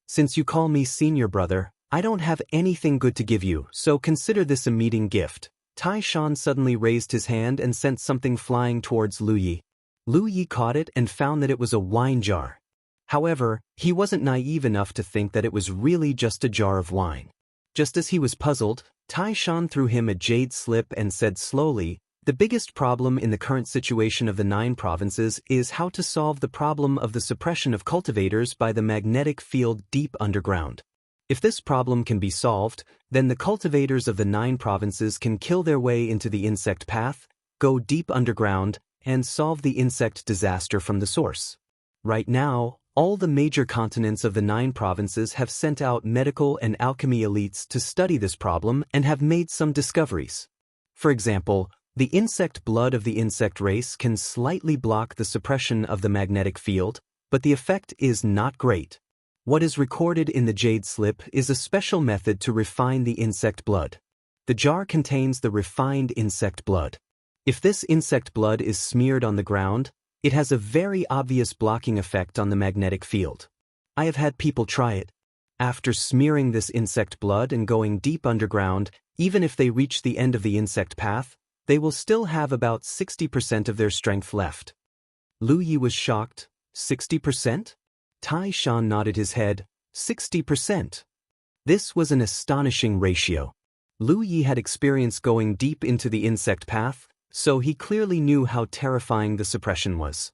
Since you call me Senior brother, I don't have anything good to give you, so consider this a meeting gift. Tai Shan suddenly raised his hand and sent something flying towards Lu Yi. Lu Yi caught it and found that it was a wine jar. However, he wasn't naive enough to think that it was really just a jar of wine. Just as he was puzzled, Tai Shan threw him a jade slip and said slowly, "The biggest problem in the current situation of the 9 provinces is how to solve the problem of the suppression of cultivators by the magnetic field deep underground. If this problem can be solved, then the cultivators of the 9 provinces can kill their way into the insect path, go deep underground, and solve the insect disaster from the source. Right now, all the major continents of the 9 provinces have sent out medical and alchemy elites to study this problem and have made some discoveries. For example, the insect blood of the insect race can slightly block the suppression of the magnetic field, but the effect is not great. What is recorded in the jade slip is a special method to refine the insect blood. The jar contains the refined insect blood. If this insect blood is smeared on the ground, it has a very obvious blocking effect on the magnetic field. I have had people try it. After smearing this insect blood and going deep underground, even if they reach the end of the insect path, they will still have about 60% of their strength left." Lu Yi was shocked. 60%? Tai Shan nodded his head. 60%. This was an astonishing ratio. Lu Yi had experience going deep into the insect path, so he clearly knew how terrifying the suppression was.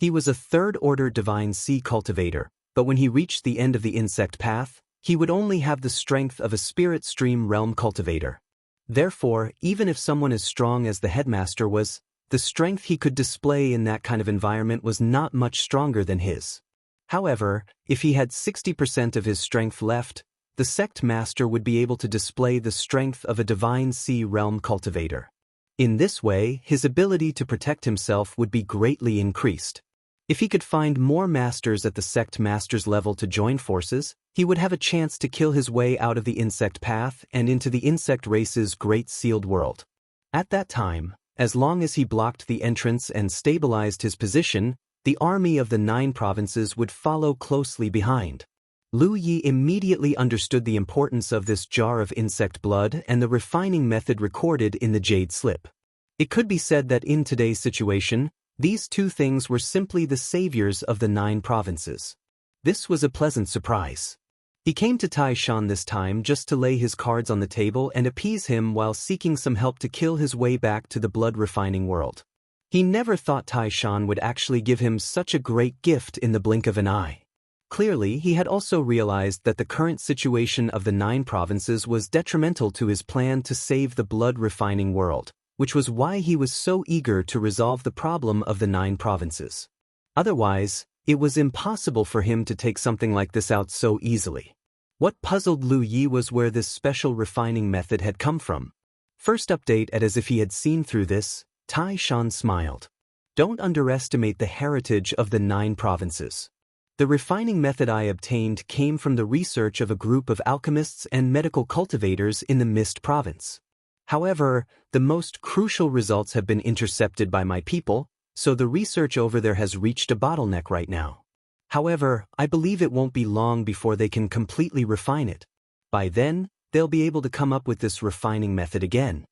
He was a 3rd order Divine Sea cultivator, but when he reached the end of the insect path, he would only have the strength of a Spirit Stream Realm cultivator. Therefore, even if someone as strong as the headmaster was, the strength he could display in that kind of environment was not much stronger than his. However, if he had 60% of his strength left, the sect master would be able to display the strength of a Divine Sea Realm cultivator. In this way, his ability to protect himself would be greatly increased. If he could find more masters at the sect master's level to join forces, he would have a chance to kill his way out of the insect path and into the insect race's great sealed world. At that time, as long as he blocked the entrance and stabilized his position, the army of the 9 provinces would follow closely behind. Lu Yi immediately understood the importance of this jar of insect blood and the refining method recorded in the jade slip. It could be said that in today's situation, these 2 things were simply the saviors of the 9 provinces. This was a pleasant surprise. He came to Tai Shan this time just to lay his cards on the table and appease him while seeking some help to kill his way back to the blood-refining world. He never thought Tai Shan would actually give him such a great gift in the blink of an eye. Clearly, he had also realized that the current situation of the 9 provinces was detrimental to his plan to save the blood-refining world, which was why he was so eager to resolve the problem of the 9 provinces. Otherwise, it was impossible for him to take something like this out so easily. What puzzled Lu Yi was where this special refining method had come from. First update at as if he had seen through this, Tai Shan smiled. Don't underestimate the heritage of the 9 provinces. The refining method I obtained came from the research of a group of alchemists and medical cultivators in the Mist province. However, the most crucial results have been intercepted by my people, so the research over there has reached a bottleneck right now. However, I believe it won't be long before they can completely refine it. By then, they'll be able to come up with this refining method again.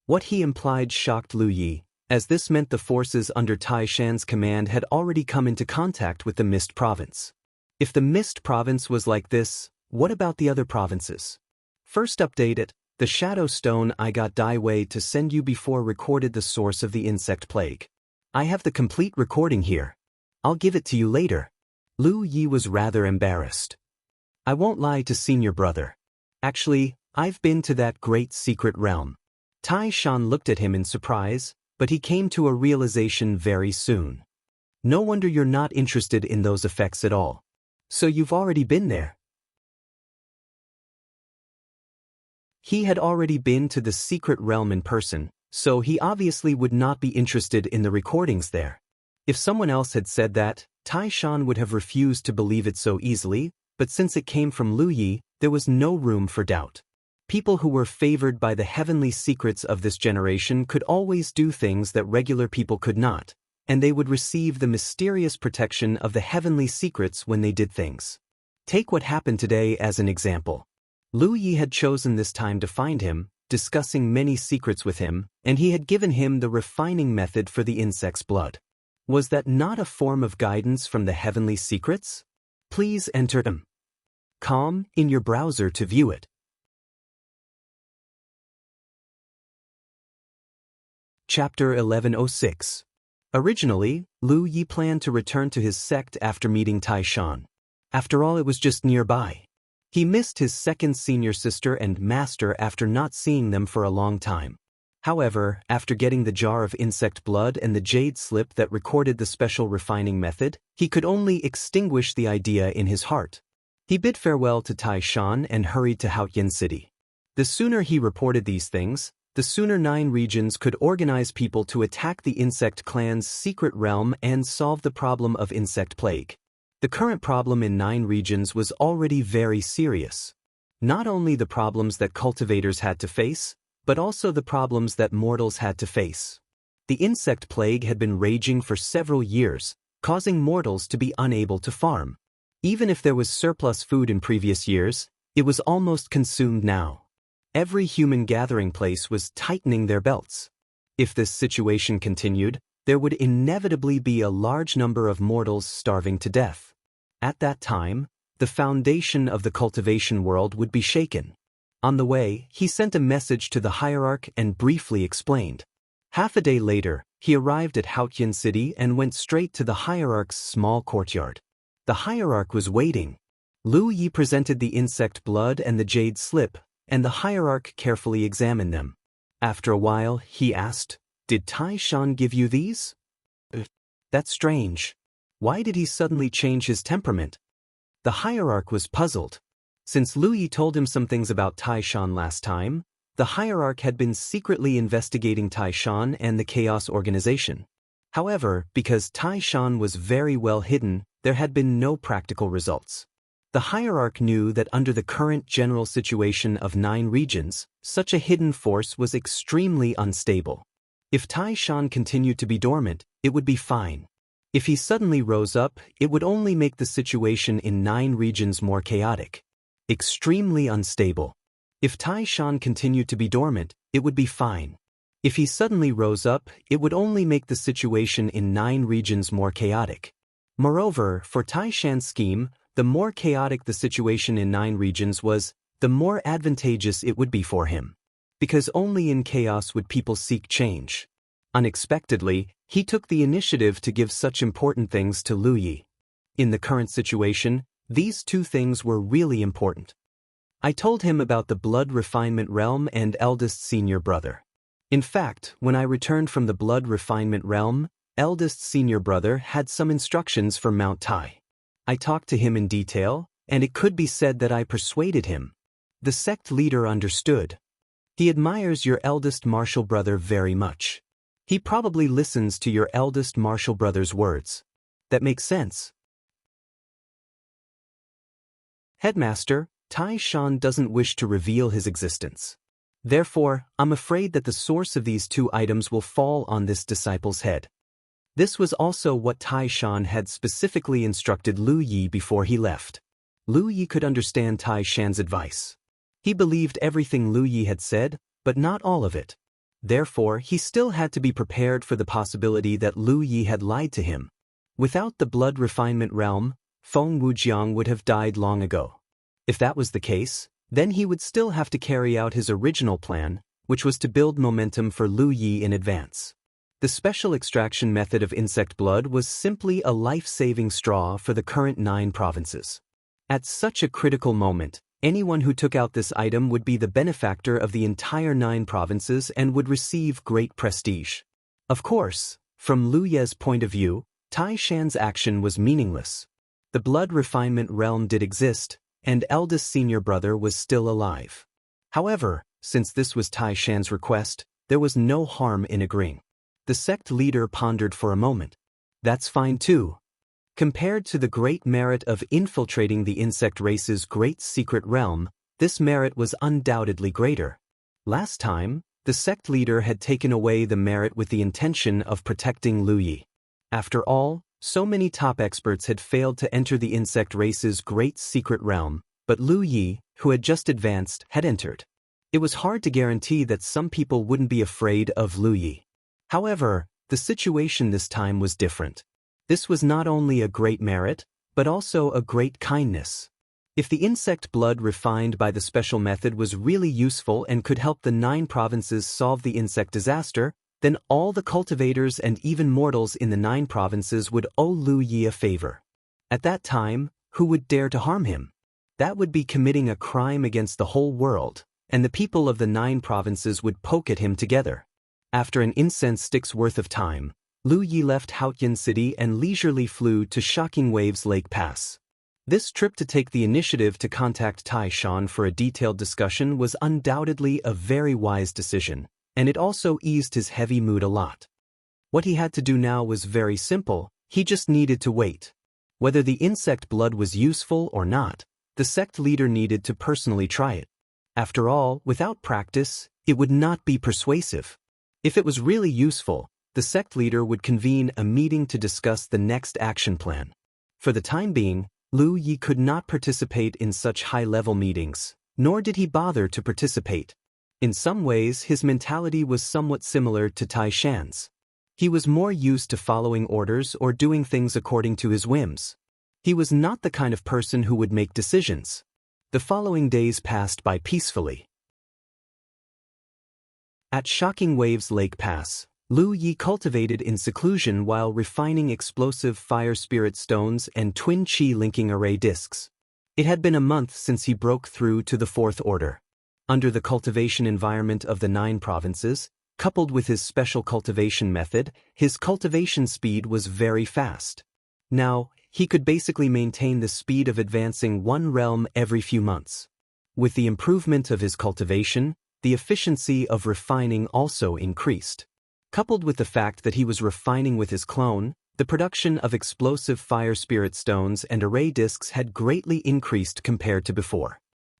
What he implied shocked Lu Yi, as this meant the forces under Tai Shan's command had already come into contact with the Mist province. If the Mist province was like this, what about the other provinces? First update it, the shadow stone I got Dai Wei to send you before recorded the source of the insect plague. I have the complete recording here. I'll give it to you later. Lu Yi was rather embarrassed. I won't lie to Senior brother. Actually, I've been to that great secret realm. Tai Shan looked at him in surprise, but he came to a realization very soon. No wonder you're not interested in those effects at all. So you've already been there. He had already been to the secret realm in person, so he obviously would not be interested in the recordings there. If someone else had said that, Tai Shan would have refused to believe it so easily, but since it came from Lu Yi, there was no room for doubt. People who were favored by the heavenly secrets of this generation could always do things that regular people could not, and they would receive the mysterious protection of the heavenly secrets when they did things. Take what happened today as an example. Lu Yi had chosen this time to find him, discussing many secrets with him, and he had given him the refining method for the insect's blood. Was that not a form of guidance from the heavenly secrets? Please enter .com in your browser to view it. Chapter 1106. Originally, Lu Yi planned to return to his sect after meeting Tai Shan. After all, it was just nearby. He missed his second senior sister and master after not seeing them for a long time. However, after getting the jar of insect blood and the jade slip that recorded the special refining method, he could only extinguish the idea in his heart. He bid farewell to Tai Shan and hurried to Haotian City. The sooner he reported these things, the sooner 9 regions could organize people to attack the insect clan's secret realm and solve the problem of insect plague. The current problem in 9 regions was already very serious. Not only the problems that cultivators had to face, but also the problems that mortals had to face. The insect plague had been raging for several years, causing mortals to be unable to farm. Even if there was surplus food in previous years, it was almost consumed now. Every human gathering place was tightening their belts. If this situation continued, there would inevitably be a large number of mortals starving to death. At that time, the foundation of the cultivation world would be shaken. On the way, he sent a message to the hierarch and briefly explained. Half a day later, he arrived at Haotian City and went straight to the hierarch's small courtyard. The hierarch was waiting. Lu Yi presented the insect blood and the jade slip, and the hierarch carefully examined them. After a while, he asked, "Did Tai Shan give you these?" That's strange. Why did he suddenly change his temperament? The hierarch was puzzled. Since Lu Yi told him some things about Tai Shan last time, the hierarch had been secretly investigating Tai Shan and the Chaos Organization. However, because Tai Shan was very well hidden, there had been no practical results. The hierarch knew that under the current general situation of 9 regions, such a hidden force was extremely unstable. If Tai Shan continued to be dormant, it would be fine. If he suddenly rose up, it would only make the situation in 9 regions more chaotic. Extremely unstable. If Tai Shan continued to be dormant, it would be fine. If he suddenly rose up, it would only make the situation in 9 regions more chaotic. Moreover, for Tai Shan's scheme, the more chaotic the situation in 9 regions was, the more advantageous it would be for him. Because only in chaos would people seek change. Unexpectedly, he took the initiative to give such important things to Lu Yi. In the current situation, these 2 things were really important. I told him about the blood refinement realm and eldest senior brother. In fact, when I returned from the blood refinement realm, eldest senior brother had some instructions for Mount Tai. I talked to him in detail, and it could be said that I persuaded him. The sect leader understood. He admires your eldest martial brother very much. He probably listens to your eldest martial brother's words. That makes sense. Headmaster, Tai Shan doesn't wish to reveal his existence. Therefore, I'm afraid that the source of these 2 items will fall on this disciple's head. This was also what Tai Shan had specifically instructed Lu Yi before he left. Lu Yi could understand Tai Shan's advice. He believed everything Lu Yi had said, but not all of it. Therefore, he still had to be prepared for the possibility that Lu Yi had lied to him. Without the blood refinement realm, Feng Wujiang would have died long ago. If that was the case, then he would still have to carry out his original plan, which was to build momentum for Lu Yi in advance. The special extraction method of insect blood was simply a life-saving straw for the current 9 provinces. At such a critical moment, anyone who took out this item would be the benefactor of the entire 9 provinces and would receive great prestige. Of course, from Lu Ye's point of view, Tai Shan's action was meaningless. The blood refinement realm did exist, and eldest senior brother was still alive. However, since this was Tai Shan's request, there was no harm in agreeing. The sect leader pondered for a moment. That's fine too. Compared to the great merit of infiltrating the insect race's great secret realm, this merit was undoubtedly greater. Last time, the sect leader had taken away the merit with the intention of protecting Lu Yi. After all, so many top experts had failed to enter the insect race's great secret realm, but Lu Yi, who had just advanced, had entered. It was hard to guarantee that some people wouldn't be afraid of Lu Yi. However, the situation this time was different. This was not only a great merit, but also a great kindness. If the insect blood refined by the special method was really useful and could help the 9 provinces solve the insect disaster, then all the cultivators and even mortals in the 9 provinces would owe Lu Yi a favor. At that time, who would dare to harm him? That would be committing a crime against the whole world, and the people of the 9 provinces would poke at him together. After an incense stick's worth of time, Lu Yi left Haotian City and leisurely flew to Shocking Waves Lake Pass. This trip to take the initiative to contact Tai Shan for a detailed discussion was undoubtedly a very wise decision, and it also eased his heavy mood a lot. What he had to do now was very simple, he just needed to wait. Whether the insect blood was useful or not, the sect leader needed to personally try it. After all, without practice, it would not be persuasive. If it was really useful, the sect leader would convene a meeting to discuss the next action plan. For the time being, Lu Yi could not participate in such high-level meetings, nor did he bother to participate. In some ways, his mentality was somewhat similar to Tai Shan's. He was more used to following orders or doing things according to his whims. He was not the kind of person who would make decisions. The following days passed by peacefully. At Shocking Waves Lake Pass, Lu Yi cultivated in seclusion while refining explosive fire spirit stones and twin chi linking array discs. It had been a month since he broke through to the 4th order. Under the cultivation environment of the 9 provinces, coupled with his special cultivation method, his cultivation speed was very fast. Now, he could basically maintain the speed of advancing 1 realm every few months. With the improvement of his cultivation, the efficiency of refining also increased. Coupled with the fact that he was refining with his clone, the production of explosive fire spirit stones and array discs had greatly increased compared to before.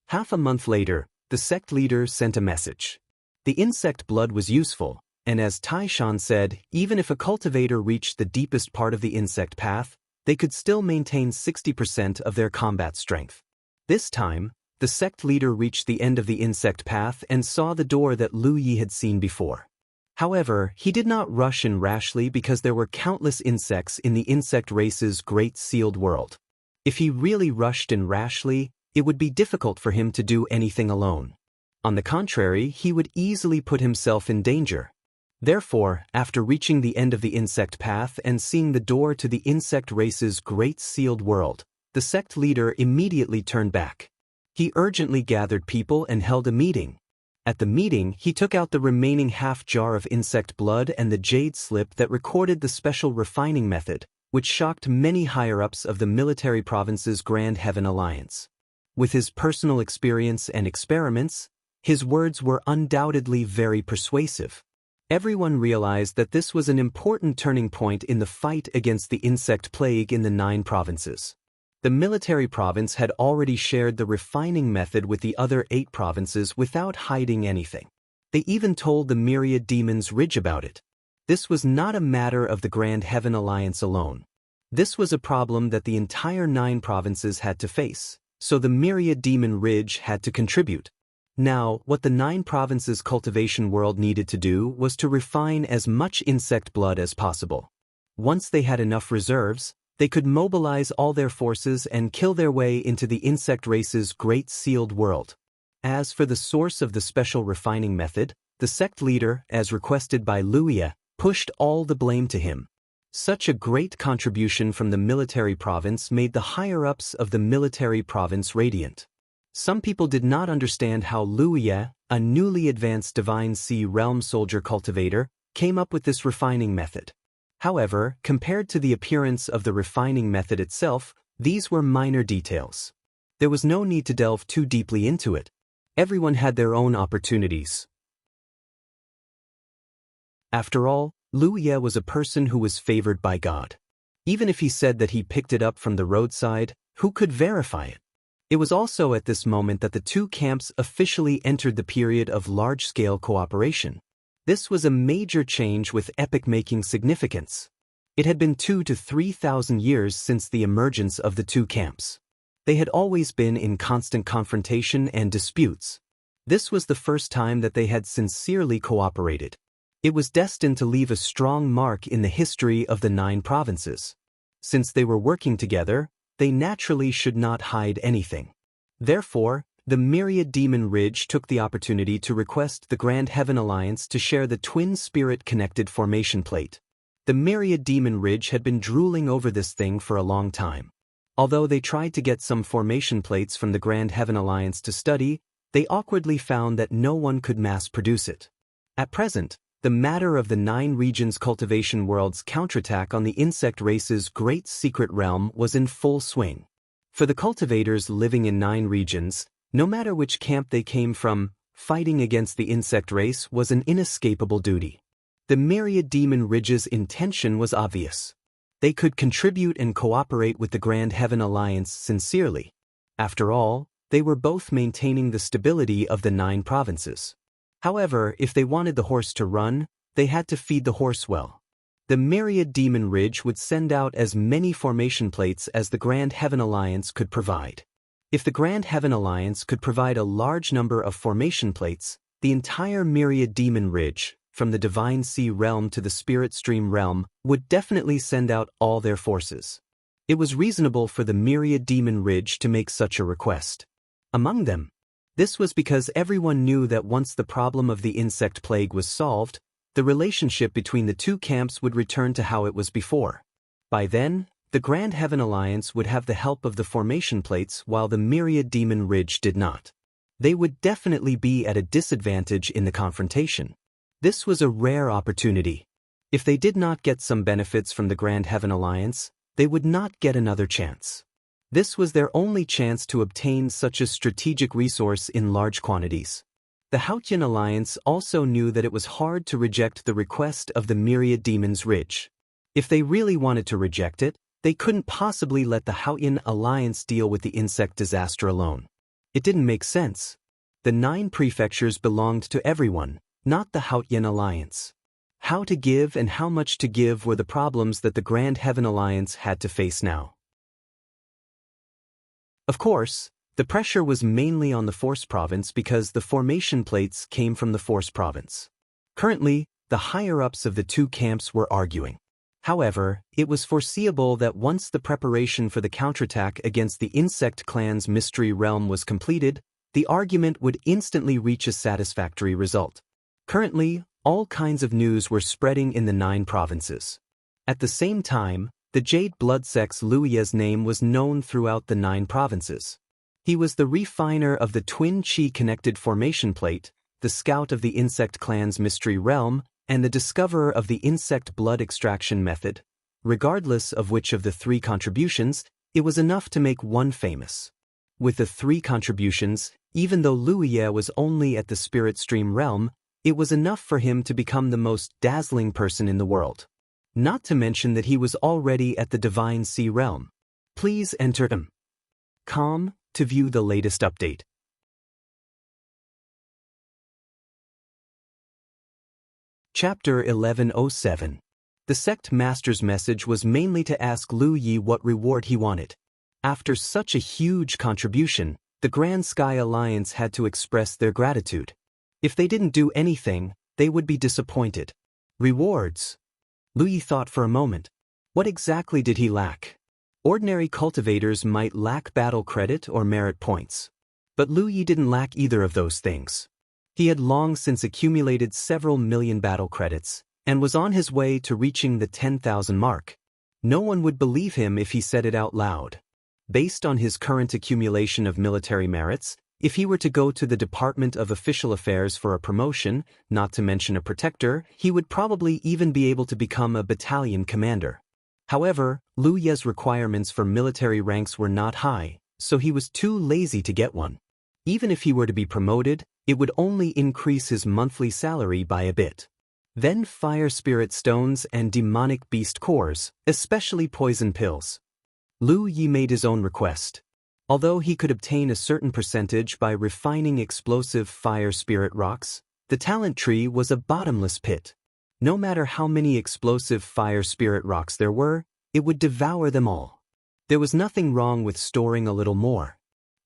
Half a month later, the sect leader sent a message. The insect blood was useful, and as Tai Shan said, even if a cultivator reached the deepest part of the insect path, they could still maintain 60% of their combat strength. This time, the sect leader reached the end of the insect path and saw the door that Lu Yi had seen before. However, he did not rush in rashly because there were countless insects in the insect race's great sealed world. If he really rushed in rashly, it would be difficult for him to do anything alone. On the contrary, he would easily put himself in danger. Therefore, after reaching the end of the insect path and seeing the door to the insect race's great sealed world, the sect leader immediately turned back. He urgently gathered people and held a meeting. At the meeting, he took out the remaining half jar of insect blood and the jade slip that recorded the special refining method, which shocked many higher-ups of the military province's Grand Heaven Alliance. With his personal experience and experiments, his words were undoubtedly very persuasive. Everyone realized that this was an important turning point in the fight against the insect plague in the 9 provinces. The military province had already shared the refining method with the other 8 provinces without hiding anything. They even told the Myriad Demons Ridge about it. This was not a matter of the Grand Heaven Alliance alone. This was a problem that the entire 9 provinces had to face, so the Myriad Demon Ridge had to contribute. Now, what the 9 provinces' cultivation world needed to do was to refine as much insect blood as possible. Once they had enough reserves, they could mobilize all their forces and kill their way into the insect race's great sealed world. As for the source of the special refining method, the sect leader, as requested by Lu Yi, pushed all the blame to him. Such a great contribution from the military province made the higher-ups of the military province radiant. Some people did not understand how Lu Yi, a newly advanced Divine Sea Realm soldier cultivator, came up with this refining method. However, compared to the appearance of the refining method itself, these were minor details. There was no need to delve too deeply into it. Everyone had their own opportunities. After all, Liu Ye was a person who was favored by God. Even if he said that he picked it up from the roadside, who could verify it? It was also at this moment that the two camps officially entered the period of large-scale cooperation. This was a major change with epoch-making significance. It had been 2,000 to 3,000 years since the emergence of the two camps. They had always been in constant confrontation and disputes. This was the first time that they had sincerely cooperated. It was destined to leave a strong mark in the history of the 9 provinces. Since they were working together, they naturally should not hide anything. Therefore, the Myriad Demon Ridge took the opportunity to request the Grand Heaven Alliance to share the twin spirit-connected formation plate. The Myriad Demon Ridge had been drooling over this thing for a long time. Although they tried to get some formation plates from the Grand Heaven Alliance to study, they awkwardly found that no one could mass-produce it. At present, the matter of the 9 regions cultivation world's counterattack on the insect race's great secret realm was in full swing. For the cultivators living in 9 regions, no matter which camp they came from, fighting against the insect race was an inescapable duty. The Myriad Demon Ridge's intention was obvious. They could contribute and cooperate with the Grand Heaven Alliance sincerely. After all, they were both maintaining the stability of the 9 provinces. However, if they wanted the horse to run, they had to feed the horse well. The Myriad Demon Ridge would send out as many formation plates as the Grand Heaven Alliance could provide. If the Grand Heaven Alliance could provide a large number of formation plates, the entire Myriad Demon Ridge, from the Divine Sea Realm to the Spirit Stream Realm, would definitely send out all their forces. It was reasonable for the Myriad Demon Ridge to make such a request. Among them, this was because everyone knew that once the problem of the insect plague was solved, the relationship between the two camps would return to how it was before. By then, the Grand Heaven Alliance would have the help of the formation plates while the Myriad Demon Ridge did not. They would definitely be at a disadvantage in the confrontation. This was a rare opportunity. If they did not get some benefits from the Grand Heaven Alliance, they would not get another chance. This was their only chance to obtain such a strategic resource in large quantities. The Haotian Alliance also knew that it was hard to reject the request of the Myriad Demons Ridge. If they really wanted to reject it, they couldn't possibly let the Haotian Alliance deal with the insect disaster alone. It didn't make sense. The 9 prefectures belonged to everyone, not the Haotian Alliance. How to give and how much to give were the problems that the Grand Heaven Alliance had to face now. Of course, the pressure was mainly on the Force Province because the formation plates came from the Force Province. Currently, the higher-ups of the two camps were arguing. However, it was foreseeable that once the preparation for the counterattack against the Insect Clan's Mystery Realm was completed, the argument would instantly reach a satisfactory result. Currently, all kinds of news were spreading in the 9 provinces. At the same time, the Jade Blood Sect's Liu Ye's name was known throughout the 9 provinces. He was the refiner of the Twin Chi-connected formation plate, the scout of the Insect Clan's Mystery Realm, and the discoverer of the insect blood extraction method. Regardless of which of the 3 contributions, it was enough to make one famous. With the 3 contributions, even though Liu Ye was only at the Spirit Stream Realm, it was enough for him to become the most dazzling person in the world. Not to mention that he was already at the Divine Sea Realm. Please enter .com to view the latest update. Chapter 1107. The sect master's message was mainly to ask Liu Yi what reward he wanted. After such a huge contribution, the Grand Sky Alliance had to express their gratitude. If they didn't do anything, they would be disappointed. Rewards? Liu Yi thought for a moment. What exactly did he lack? Ordinary cultivators might lack battle credit or merit points. But Liu Yi didn't lack either of those things. He had long since accumulated several million battle credits, and was on his way to reaching the 10,000 mark. No one would believe him if he said it out loud. Based on his current accumulation of military merits, If he were to go to the Department of Official Affairs for a promotion, not to mention a protector, he would probably even be able to become a battalion commander. However, Lu Ye's requirements for military ranks were not high, so he was too lazy to get one. Even if he were to be promoted, it would only increase his monthly salary by a bit. Then fire spirit stones and demonic beast cores, especially poison pills. Lu Ye made his own request. Although he could obtain a certain percentage by refining explosive fire spirit rocks, the talent tree was a bottomless pit. No matter how many explosive fire spirit rocks there were, it would devour them all. There was nothing wrong with storing a little more.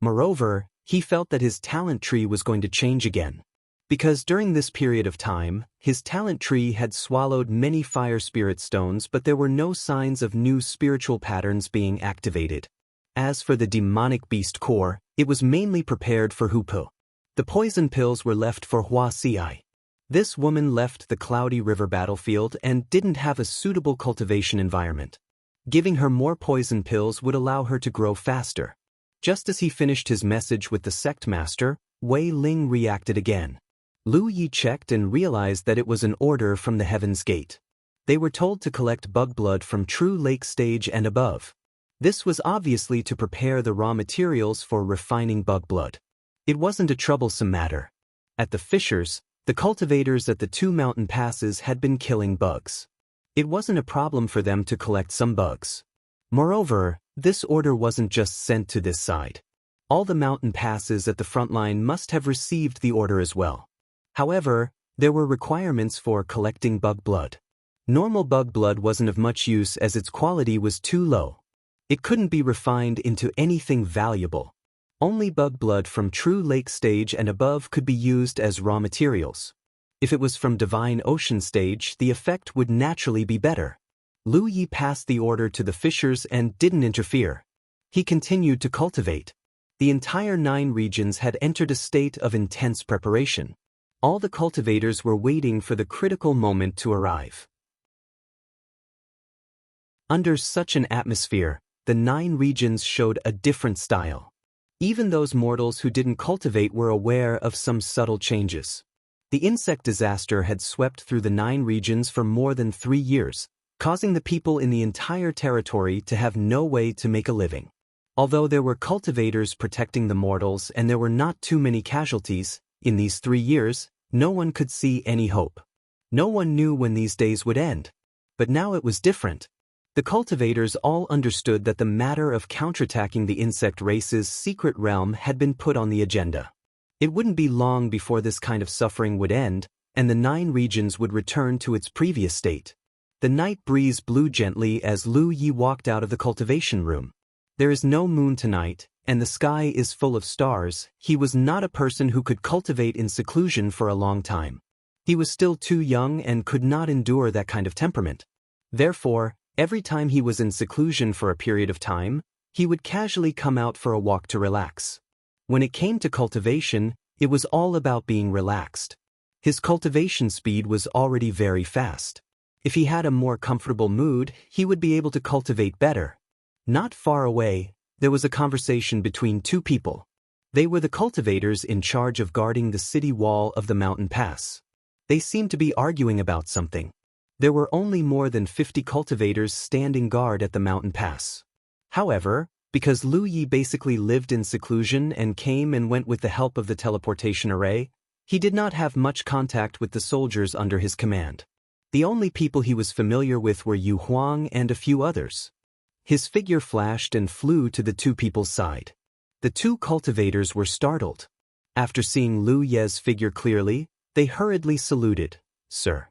Moreover, he felt that his talent tree was going to change again. Because during this period of time, his talent tree had swallowed many fire spirit stones, but there were no signs of new spiritual patterns being activated. As for the demonic beast core, it was mainly prepared for Hupo. The poison pills were left for Hua Xiai. This woman left the Cloudy River battlefield and didn't have a suitable cultivation environment. Giving her more poison pills would allow her to grow faster. Just as he finished his message with the sect master, Wei Ling reacted again. Lu Yi checked and realized that it was an order from the Heaven's Gate. They were told to collect bug blood from True Lake stage and above. This was obviously to prepare the raw materials for refining bug blood. It wasn't a troublesome matter. At the fissures, the cultivators at the 2 mountain passes had been killing bugs. It wasn't a problem for them to collect some bugs. Moreover, this order wasn't just sent to this side. All the mountain passes at the front line must have received the order as well. However, there were requirements for collecting bug blood. Normal bug blood wasn't of much use as its quality was too low. It couldn't be refined into anything valuable. Only bug blood from True Lake stage and above could be used as raw materials. If it was from Divine Ocean stage, the effect would naturally be better. Lu Yi passed the order to the fishers and didn't interfere. He continued to cultivate. The entire 9 regions had entered a state of intense preparation. All the cultivators were waiting for the critical moment to arrive. Under such an atmosphere, the 9 regions showed a different style. Even those mortals who didn't cultivate were aware of some subtle changes. The insect disaster had swept through the 9 regions for more than 3 years, causing the people in the entire territory to have no way to make a living. Although there were cultivators protecting the mortals and there were not too many casualties, in these 3 years, no one could see any hope. No one knew when these days would end. But now it was different. The cultivators all understood that the matter of counterattacking the insect race's secret realm had been put on the agenda. It wouldn't be long before this kind of suffering would end, and the 9 regions would return to its previous state. The night breeze blew gently as Lu Yi walked out of the cultivation room. There is no moon tonight, and the sky is full of stars. He was not a person who could cultivate in seclusion for a long time. He was still too young and could not endure that kind of temperament. Therefore, every time he was in seclusion for a period of time, he would casually come out for a walk to relax. When it came to cultivation, it was all about being relaxed. His cultivation speed was already very fast. If he had a more comfortable mood, he would be able to cultivate better. Not far away, there was a conversation between 2 people. They were the cultivators in charge of guarding the city wall of the mountain pass. They seemed to be arguing about something. There were only more than 50 cultivators standing guard at the mountain pass. However, because Lu Yi basically lived in seclusion and came and went with the help of the teleportation array, he did not have much contact with the soldiers under his command. The only people he was familiar with were Yu Huang and a few others. His figure flashed and flew to the 2 people's side. The 2 cultivators were startled. After seeing Lu Ye's figure clearly, they hurriedly saluted. "Sir."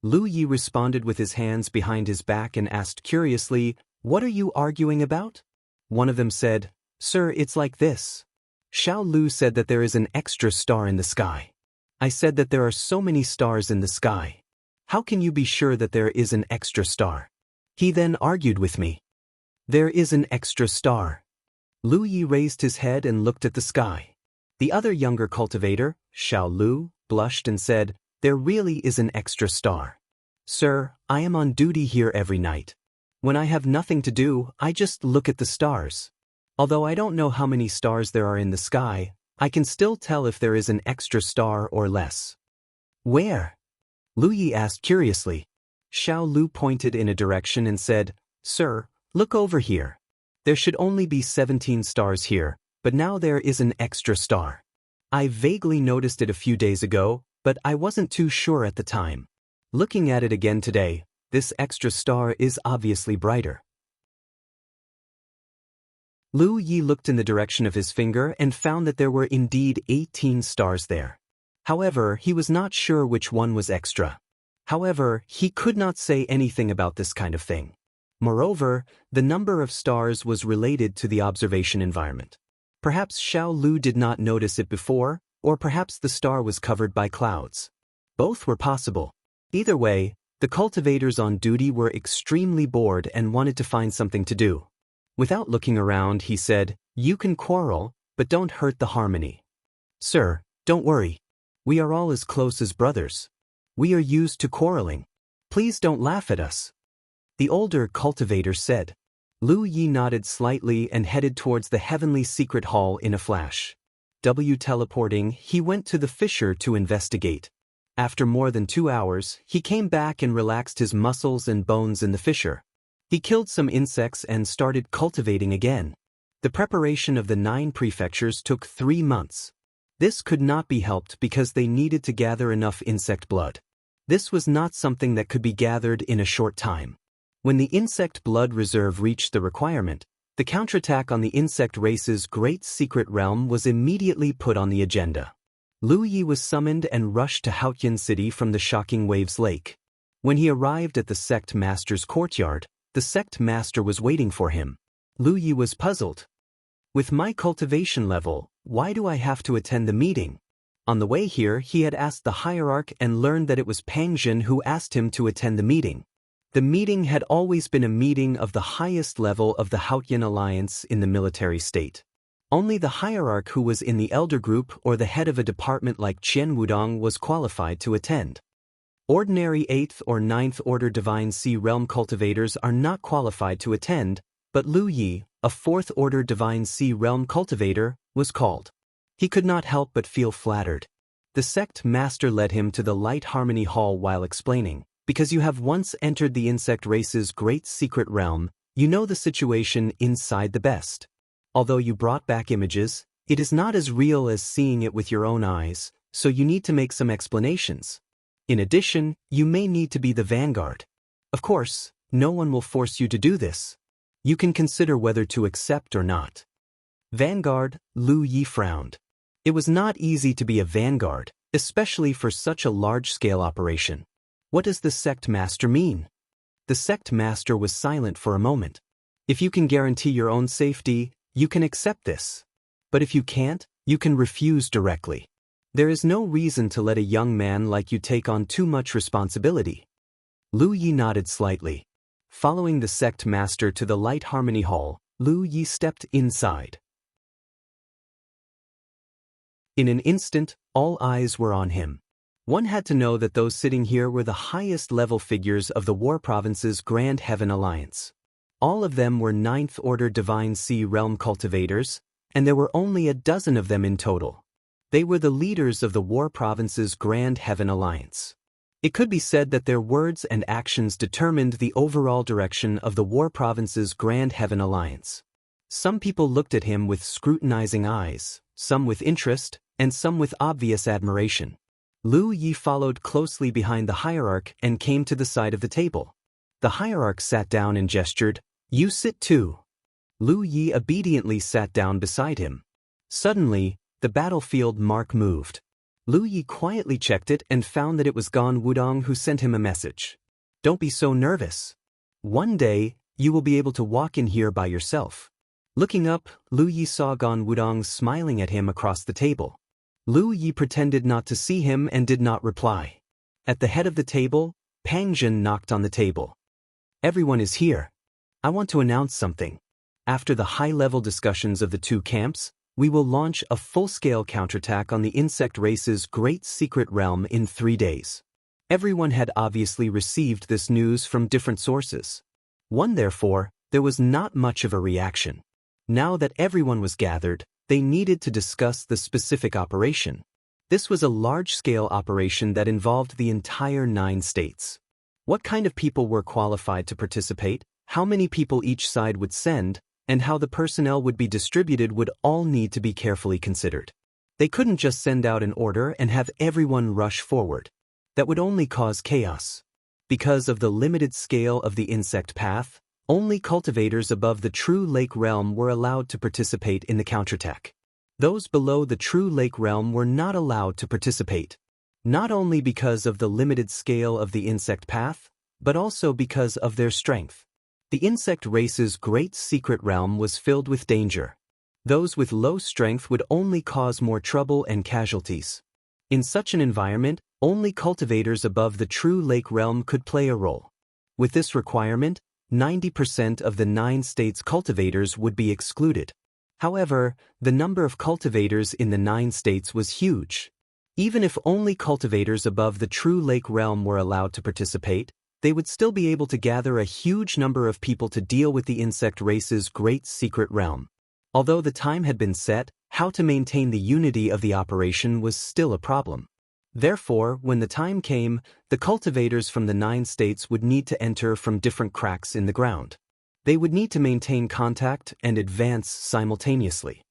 Lu Yi responded with his hands behind his back and asked curiously, "What are you arguing about?" One of them said, "Sir, it's like this. Xiao Lu said that there is an extra star in the sky. I said that there are so many stars in the sky. How can you be sure that there is an extra star?" He then argued with me. "There is an extra star." Lu Yi raised his head and looked at the sky. The other younger cultivator, Xiao Lu, blushed and said, "There really is an extra star. Sir, I am on duty here every night. When I have nothing to do, I just look at the stars. Although I don't know how many stars there are in the sky, I can still tell if there is an extra star or less. Where? Lu Yi asked curiously. Xiao Lu pointed in a direction and said, Sir, look over here. There should only be 17 stars here, but now there is an extra star. I vaguely noticed it a few days ago, but I wasn't too sure at the time. Looking at it again today, this extra star is obviously brighter. Lu Yi looked in the direction of his finger and found that there were indeed 18 stars there. However, he was not sure which one was extra. However, he could not say anything about this kind of thing. Moreover, the number of stars was related to the observation environment. Perhaps Xiao Lu did not notice it before, or perhaps the star was covered by clouds. Both were possible. Either way, the cultivators on duty were extremely bored and wanted to find something to do. Without looking around, he said, You can quarrel, but don't hurt the harmony. Sir, don't worry. We are all as close as brothers. We are used to quarreling. Please don't laugh at us. The older cultivator said. Lu Yi nodded slightly and headed towards the heavenly secret hall in a flash. Teleporting, he went to the fissure to investigate. After more than 2 hours, he came back and relaxed his muscles and bones in the fissure. He killed some insects and started cultivating again. The preparation of the 9 prefectures took 3 months. This could not be helped because they needed to gather enough insect blood. This was not something that could be gathered in a short time. When the insect blood reserve reached the requirement, the counterattack on the insect race's great secret realm was immediately put on the agenda. Lu Yi was summoned and rushed to Haotian City from the Shocking Waves Lake. When he arrived at the sect master's courtyard, the sect master was waiting for him. Lu Yi was puzzled. With my cultivation level, why do I have to attend the meeting? On the way here, he had asked the hierarch and learned that it was Pang Jin who asked him to attend the meeting. The meeting had always been a meeting of the highest level of the Haotian Alliance in the military state. Only the hierarch who was in the elder group or the head of a department like Qian Wudong was qualified to attend. Ordinary 8th or 9th order Divine Sea Realm cultivators are not qualified to attend, but Lu Yi, a 4th order Divine Sea Realm cultivator, was called. He could not help but feel flattered. The sect master led him to the Light Harmony Hall while explaining, Because you have once entered the insect race's great secret realm, you know the situation inside the best. Although you brought back images, it is not as real as seeing it with your own eyes, so you need to make some explanations. In addition, you may need to be the vanguard. Of course, no one will force you to do this. You can consider whether to accept or not. Vanguard, Lu Yi frowned. It was not easy to be a vanguard, especially for such a large-scale operation. What does the sect master mean? The sect master was silent for a moment. If you can guarantee your own safety, you can accept this. But if you can't, you can refuse directly. There is no reason to let a young man like you take on too much responsibility. Lu Yi nodded slightly. Following the sect master to the Light Harmony Hall, Lu Yi stepped inside. In an instant, all eyes were on him. One had to know that those sitting here were the highest level figures of the War Province's Grand Heaven Alliance. All of them were 9th order Divine Sea Realm cultivators, and there were only a dozen of them in total. They were the leaders of the War Province's Grand Heaven Alliance. It could be said that their words and actions determined the overall direction of the War Province's Grand Heaven Alliance. Some people looked at him with scrutinizing eyes, some with interest, and some with obvious admiration. Lu Yi followed closely behind the hierarch and came to the side of the table. The hierarch sat down and gestured, "You sit too." Lu Yi obediently sat down beside him. Suddenly, the battlefield mark moved. Lu Yi quietly checked it and found that it was Gan Wudong who sent him a message. "Don't be so nervous. One day, you will be able to walk in here by yourself." Looking up, Lu Yi saw Gan Wudong smiling at him across the table. Lu Yi pretended not to see him and did not reply. At the head of the table, Pang Jin knocked on the table. "Everyone is here. I want to announce something. After the high-level discussions of the two camps, we will launch a full-scale counterattack on the insect race's great secret realm in 3 days." Everyone had obviously received this news from different sources. Therefore, there was not much of a reaction. Now that everyone was gathered, they needed to discuss the specific operation. This was a large-scale operation that involved the entire 9 states. What kind of people were qualified to participate, how many people each side would send, and how the personnel would be distributed would all need to be carefully considered. They couldn't just send out an order and have everyone rush forward. That would only cause chaos. Because of the limited scale of the insect path, only cultivators above the true lake realm were allowed to participate in the counterattack. Those below the true lake realm were not allowed to participate. Not only because of the limited scale of the insect path, but also because of their strength. The insect race's great secret realm was filled with danger. Those with low strength would only cause more trouble and casualties. In such an environment, only cultivators above the true lake realm could play a role. With this requirement, 90% of the 9 states' cultivators would be excluded. However, the number of cultivators in the 9 states was huge. Even if only cultivators above the true lake realm were allowed to participate, they would still be able to gather a huge number of people to deal with the insect race's great secret realm. Although the time had been set, how to maintain the unity of the operation was still a problem. Therefore, when the time came, the cultivators from the 9 states would need to enter from different cracks in the ground. They would need to maintain contact and advance simultaneously.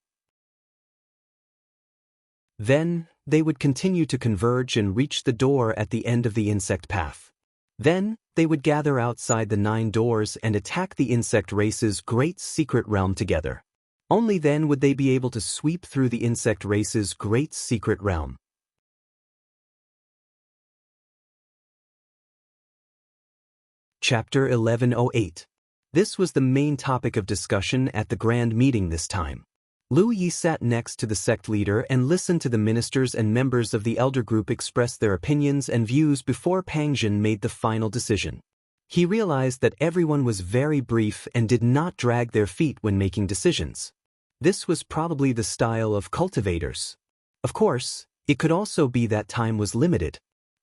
Then, they would continue to converge and reach the door at the end of the insect path. Then, they would gather outside the 9 doors and attack the insect race's great secret realm together. Only then would they be able to sweep through the insect race's great secret realm. Chapter 1108. This was the main topic of discussion at the grand meeting this time. Lu Yi sat next to the sect leader and listened to the ministers and members of the elder group express their opinions and views before Pang Jin made the final decision. He realized that everyone was very brief and did not drag their feet when making decisions. This was probably the style of cultivators. Of course, it could also be that time was limited.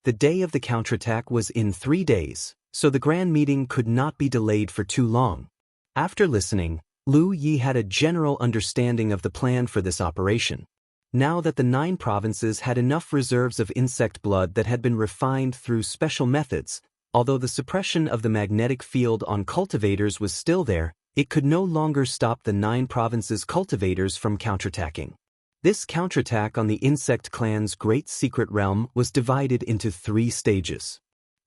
The day of the counterattack was in 3 days, so the grand meeting could not be delayed for too long. After listening, Lu Yi had a general understanding of the plan for this operation. Now that the 9 provinces had enough reserves of insect blood that had been refined through special methods, although the suppression of the magnetic field on cultivators was still there, it could no longer stop the 9 provinces' cultivators from counterattacking. This counterattack on the insect clan's great secret realm was divided into 3 stages.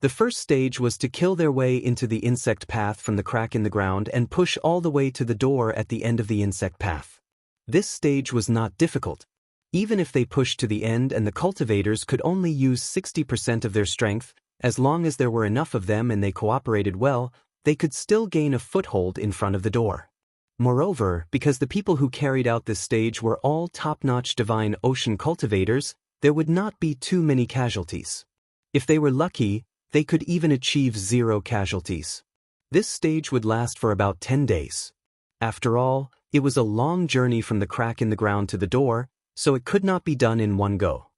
The first stage was to kill their way into the insect path from the crack in the ground and push all the way to the door at the end of the insect path. This stage was not difficult. Even if they pushed to the end and the cultivators could only use 60% of their strength, as long as there were enough of them and they cooperated well, they could still gain a foothold in front of the door. Moreover, because the people who carried out this stage were all top-notch divine ocean cultivators, there would not be too many casualties. If they were lucky, they could even achieve 0 casualties. This stage would last for about 10 days. After all, it was a long journey from the crack in the ground to the door, so it could not be done in one go.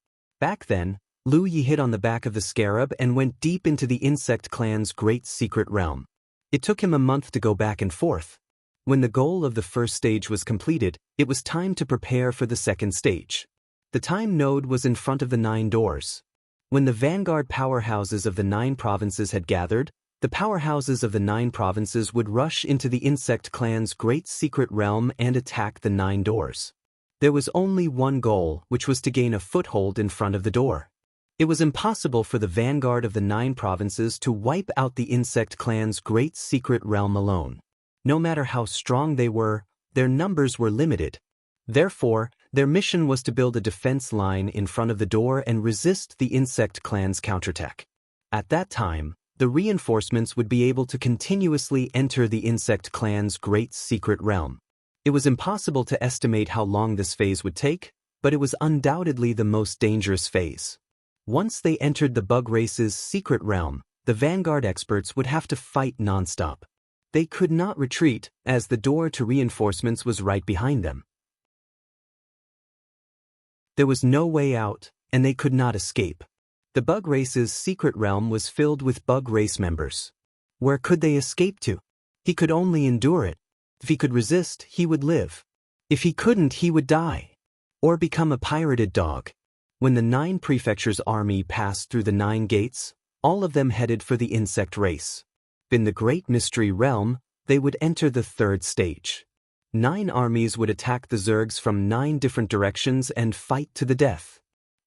Back then, Lu Yi hid on the back of the scarab and went deep into the insect clan's great secret realm. It took him a month to go back and forth. When the goal of the first stage was completed, it was time to prepare for the second stage. The time node was in front of the 9 doors. When the vanguard powerhouses of the 9 provinces had gathered, the powerhouses of the 9 provinces would rush into the insect clan's great secret realm and attack the 9 doors. There was only one goal, which was to gain a foothold in front of the door. It was impossible for the vanguard of the 9 provinces to wipe out the insect clan's great secret realm alone. No matter how strong they were, their numbers were limited. Therefore, their mission was to build a defense line in front of the door and resist the insect clan's counterattack. At that time, the reinforcements would be able to continuously enter the insect clan's great secret realm. It was impossible to estimate how long this phase would take, but it was undoubtedly the most dangerous phase. Once they entered the bug race's secret realm, the vanguard experts would have to fight non-stop. They could not retreat, as the door to reinforcements was right behind them. There was no way out, and they could not escape. The bug race's secret realm was filled with bug race members. Where could they escape to? He could only endure it. If he could resist, he would live. If he couldn't, he would die. Or become a pirated dog. When the 9 prefectures' army passed through the 9 gates, all of them headed for the insect race. In the Great Mystery Realm, they would enter the 3rd stage. 9 armies would attack the Zergs from 9 different directions and fight to the death.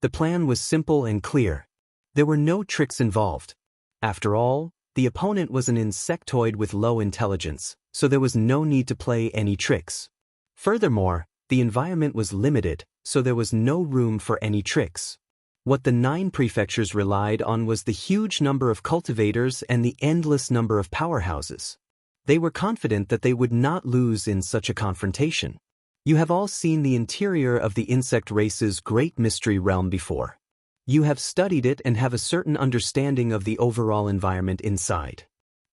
The plan was simple and clear. There were no tricks involved. After all, the opponent was an insectoid with low intelligence, so there was no need to play any tricks. Furthermore, the environment was limited, so there was no room for any tricks. What the 9 prefectures relied on was the huge number of cultivators and the endless number of powerhouses. They were confident that they would not lose in such a confrontation. You have all seen the interior of the insect race's Great Mystery Realm before. You have studied it and have a certain understanding of the overall environment inside.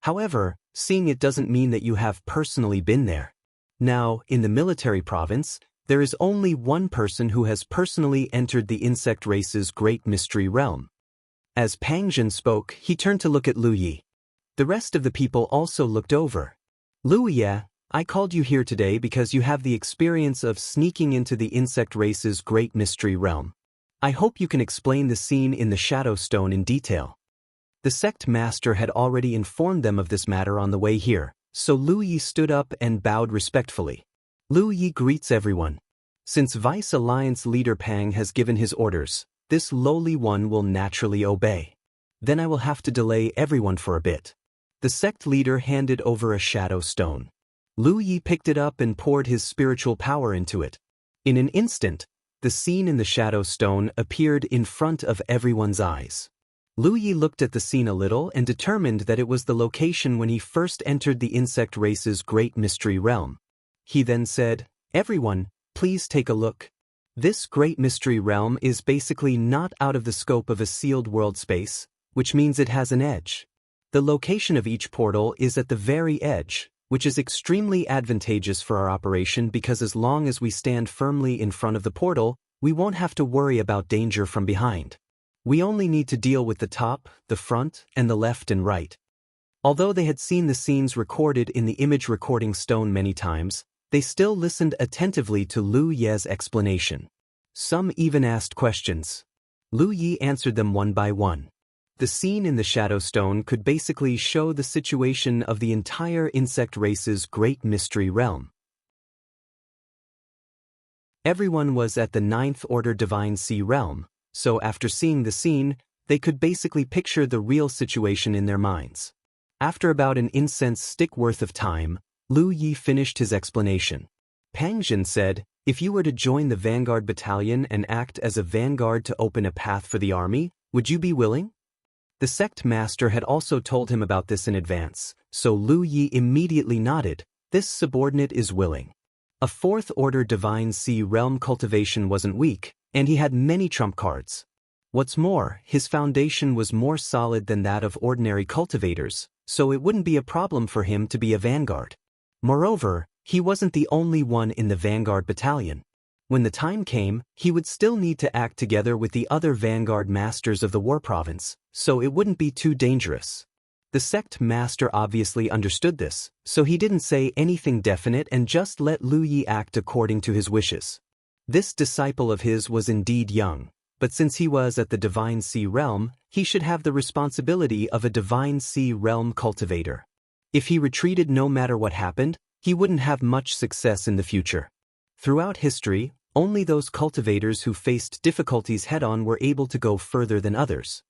However, seeing it doesn't mean that you have personally been there. Now, in the military province, there is only one person who has personally entered the insect race's Great Mystery Realm. As Pang Zhen spoke, he turned to look at Lu Yi. The rest of the people also looked over. Lu Yi, I called you here today because you have the experience of sneaking into the insect race's Great Mystery Realm. I hope you can explain the scene in the Shadow Stone in detail. The sect master had already informed them of this matter on the way here, so Lu Yi stood up and bowed respectfully. Lu Yi greets everyone. Since Vice Alliance leader Pang has given his orders, this lowly one will naturally obey. Then I will have to delay everyone for a bit. The sect leader handed over a shadow stone. Lu Yi picked it up and poured his spiritual power into it. In an instant, the scene in the shadow stone appeared in front of everyone's eyes. Lu Yi looked at the scene a little and determined that it was the location when he first entered the insect race's Great Mystery Realm. He then said, "Everyone, please take a look. This Great Mystery Realm is basically not out of the scope of a sealed world space, which means it has an edge. The location of each portal is at the very edge, which is extremely advantageous for our operation because as long as we stand firmly in front of the portal, we won't have to worry about danger from behind. We only need to deal with the top, the front, and the left and right." Although they had seen the scenes recorded in the image recording stone many times, they still listened attentively to Lu Yi's explanation. Some even asked questions. Lu Yi answered them one by one. The scene in the Shadow Stone could basically show the situation of the entire insect race's Great Mystery Realm. Everyone was at the 9th Order Divine Sea Realm, so after seeing the scene, they could basically picture the real situation in their minds. After about an incense stick worth of time, Lu Yi finished his explanation. Pang Zhen said, "If you were to join the Vanguard Battalion and act as a vanguard to open a path for the army, would you be willing?" The sect master had also told him about this in advance, so Lu Yi immediately nodded. This subordinate is willing. A 4th Order Divine Sea Realm cultivation wasn't weak, and he had many trump cards. What's more, his foundation was more solid than that of ordinary cultivators, so it wouldn't be a problem for him to be a vanguard. Moreover, he wasn't the only one in the Vanguard Battalion. When the time came, he would still need to act together with the other Vanguard Masters of the War Province, so it wouldn't be too dangerous. The sect master obviously understood this, so he didn't say anything definite and just let Lu Yi act according to his wishes. This disciple of his was indeed young, but since he was at the Divine Sea Realm, he should have the responsibility of a Divine Sea Realm cultivator. If he retreated no matter what happened, he wouldn't have much success in the future. Throughout history, only those cultivators who faced difficulties head-on were able to go further than others.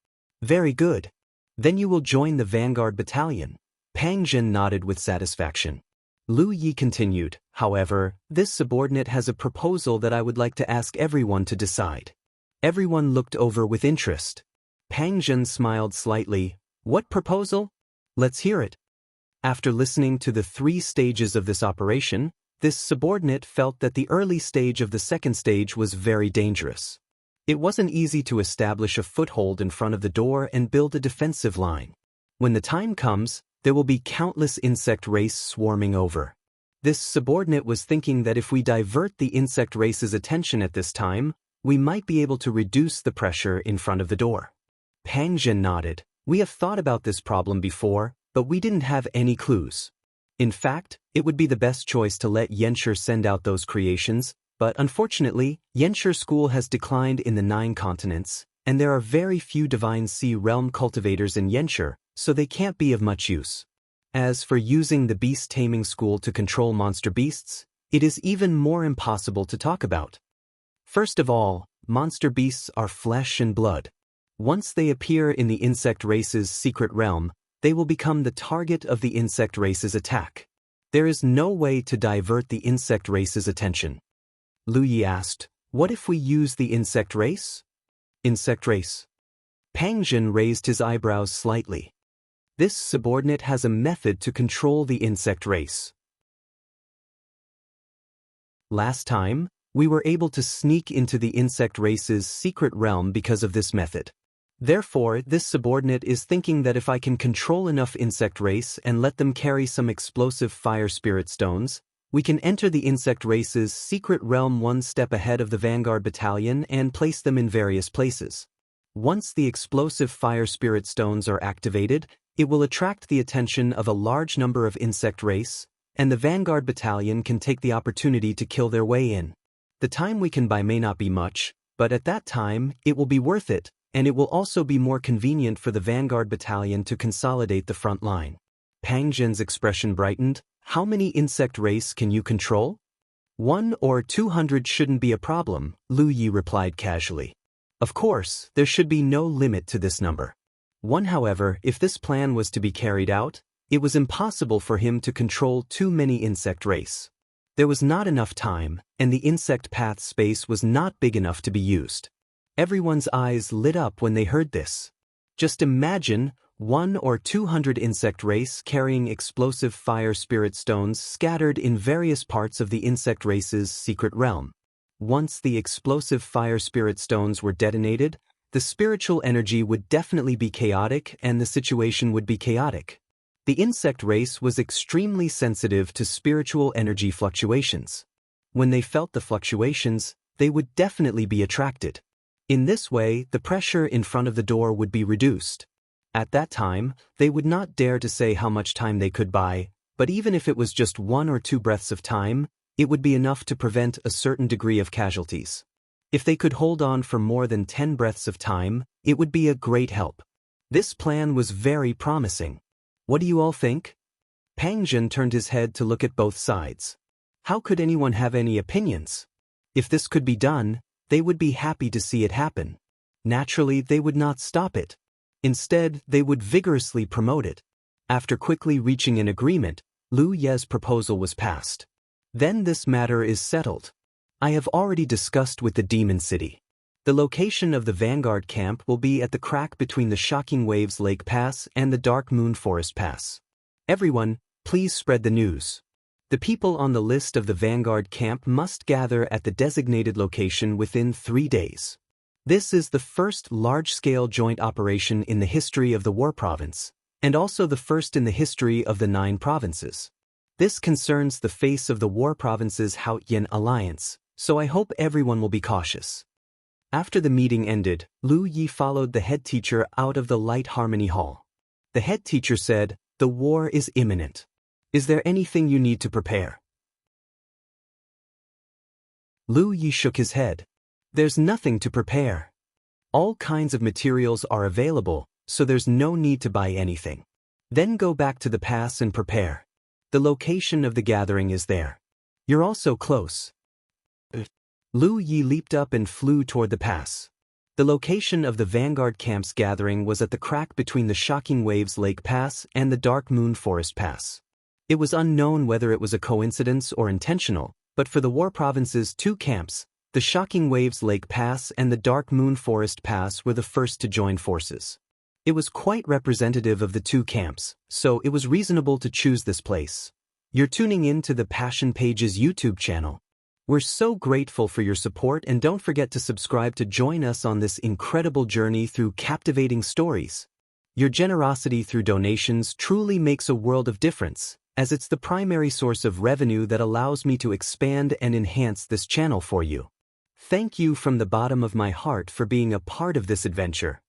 Very good. Then you will join the Vanguard Battalion. Pang Zhen nodded with satisfaction. Lu Yi continued, "However, this subordinate has a proposal that I would like to ask everyone to decide." Everyone looked over with interest. Pang Zhen smiled slightly. "What proposal? Let's hear it." After listening to the 3 stages of this operation, this subordinate felt that the early stage of the 2nd stage was very dangerous. It wasn't easy to establish a foothold in front of the door and build a defensive line. When the time comes, there will be countless insect race swarming over. This subordinate was thinking that if we divert the insect race's attention at this time, we might be able to reduce the pressure in front of the door. Pang Zhen nodded. "We have thought about this problem before, but we didn't have any clues. In fact, it would be the best choice to let Yenshur send out those creations, but unfortunately, Yenshur school has declined in the 9 continents, and there are very few Divine Sea Realm cultivators in Yenshur, so they can't be of much use. As for using the beast taming school to control monster beasts, it is even more impossible to talk about. First of all, monster beasts are flesh and blood. Once they appear in the insect race's secret realm, they will become the target of the insect race's attack. There is no way to divert the insect race's attention. Lu Yi asked, "What if we use the insect race?" Insect race. Pang Jin raised his eyebrows slightly. This subordinate has a method to control the insect race. Last time, we were able to sneak into the insect race's secret realm because of this method. Therefore, this subordinate is thinking that if I can control enough insect race and let them carry some explosive fire spirit stones, we can enter the insect race's secret realm one step ahead of the Vanguard Battalion and place them in various places. Once the explosive fire spirit stones are activated, it will attract the attention of a large number of insect race, and the Vanguard Battalion can take the opportunity to kill their way in. The time we can buy may not be much, but at that time, it will be worth it, and it will also be more convenient for the Vanguard Battalion to consolidate the front line. Pang Jin's expression brightened. How many insect race can you control? 1 or 200 shouldn't be a problem, Lu Yi replied casually. Of course, there should be no limit to this number. However, if this plan was to be carried out, it was impossible for him to control too many insect race. There was not enough time, and the insect path space was not big enough to be used. Everyone's eyes lit up when they heard this. Just imagine 1 or 200 insect race carrying explosive fire spirit stones scattered in various parts of the insect race's secret realm. Once the explosive fire spirit stones were detonated, the spiritual energy would definitely be chaotic and the situation would be chaotic. The insect race was extremely sensitive to spiritual energy fluctuations. When they felt the fluctuations, they would definitely be attracted. In this way, the pressure in front of the door would be reduced. At that time, they would not dare to say how much time they could buy, but even if it was just 1 or 2 breaths of time, it would be enough to prevent a certain degree of casualties. If they could hold on for more than 10 breaths of time, it would be a great help. This plan was very promising. What do you all think? Pang Jin turned his head to look at both sides. How could anyone have any opinions? If this could be done, they would be happy to see it happen. Naturally, they would not stop it. Instead, they would vigorously promote it. After quickly reaching an agreement, Lu Ye's proposal was passed. Then this matter is settled. I have already discussed with the Demon City. The location of the Vanguard camp will be at the crack between the Shocking Waves Lake Pass and the Dark Moon Forest Pass. Everyone, please spread the news. The people on the list of the Vanguard camp must gather at the designated location within 3 days. This is the first large-scale joint operation in the history of the War Province, and also the first in the history of the 9 provinces. This concerns the face of the War Province's Haotian alliance, so I hope everyone will be cautious. After the meeting ended, Lu Yi followed the head teacher out of the Light Harmony Hall. The head teacher said, "The war is imminent. Is there anything you need to prepare?" Lu Yi shook his head. There's nothing to prepare. All kinds of materials are available, so there's no need to buy anything. Then go back to the pass and prepare. The location of the gathering is there. You're also close. Lu Yi leaped up and flew toward the pass. The location of the Vanguard camp's gathering was at the crack between the Shocking Waves Lake Pass and the Dark Moon Forest Pass. It was unknown whether it was a coincidence or intentional, but for the War Province's 2 camps, the Shocking Waves Lake Pass and the Dark Moon Forest Pass were the first to join forces. It was quite representative of the 2 camps, so it was reasonable to choose this place. You're tuning in to the Passion Page's YouTube channel. We're so grateful for your support, and don't forget to subscribe to join us on this incredible journey through captivating stories. Your generosity through donations truly makes a world of difference, as it's the primary source of revenue that allows me to expand and enhance this channel for you. Thank you from the bottom of my heart for being a part of this adventure.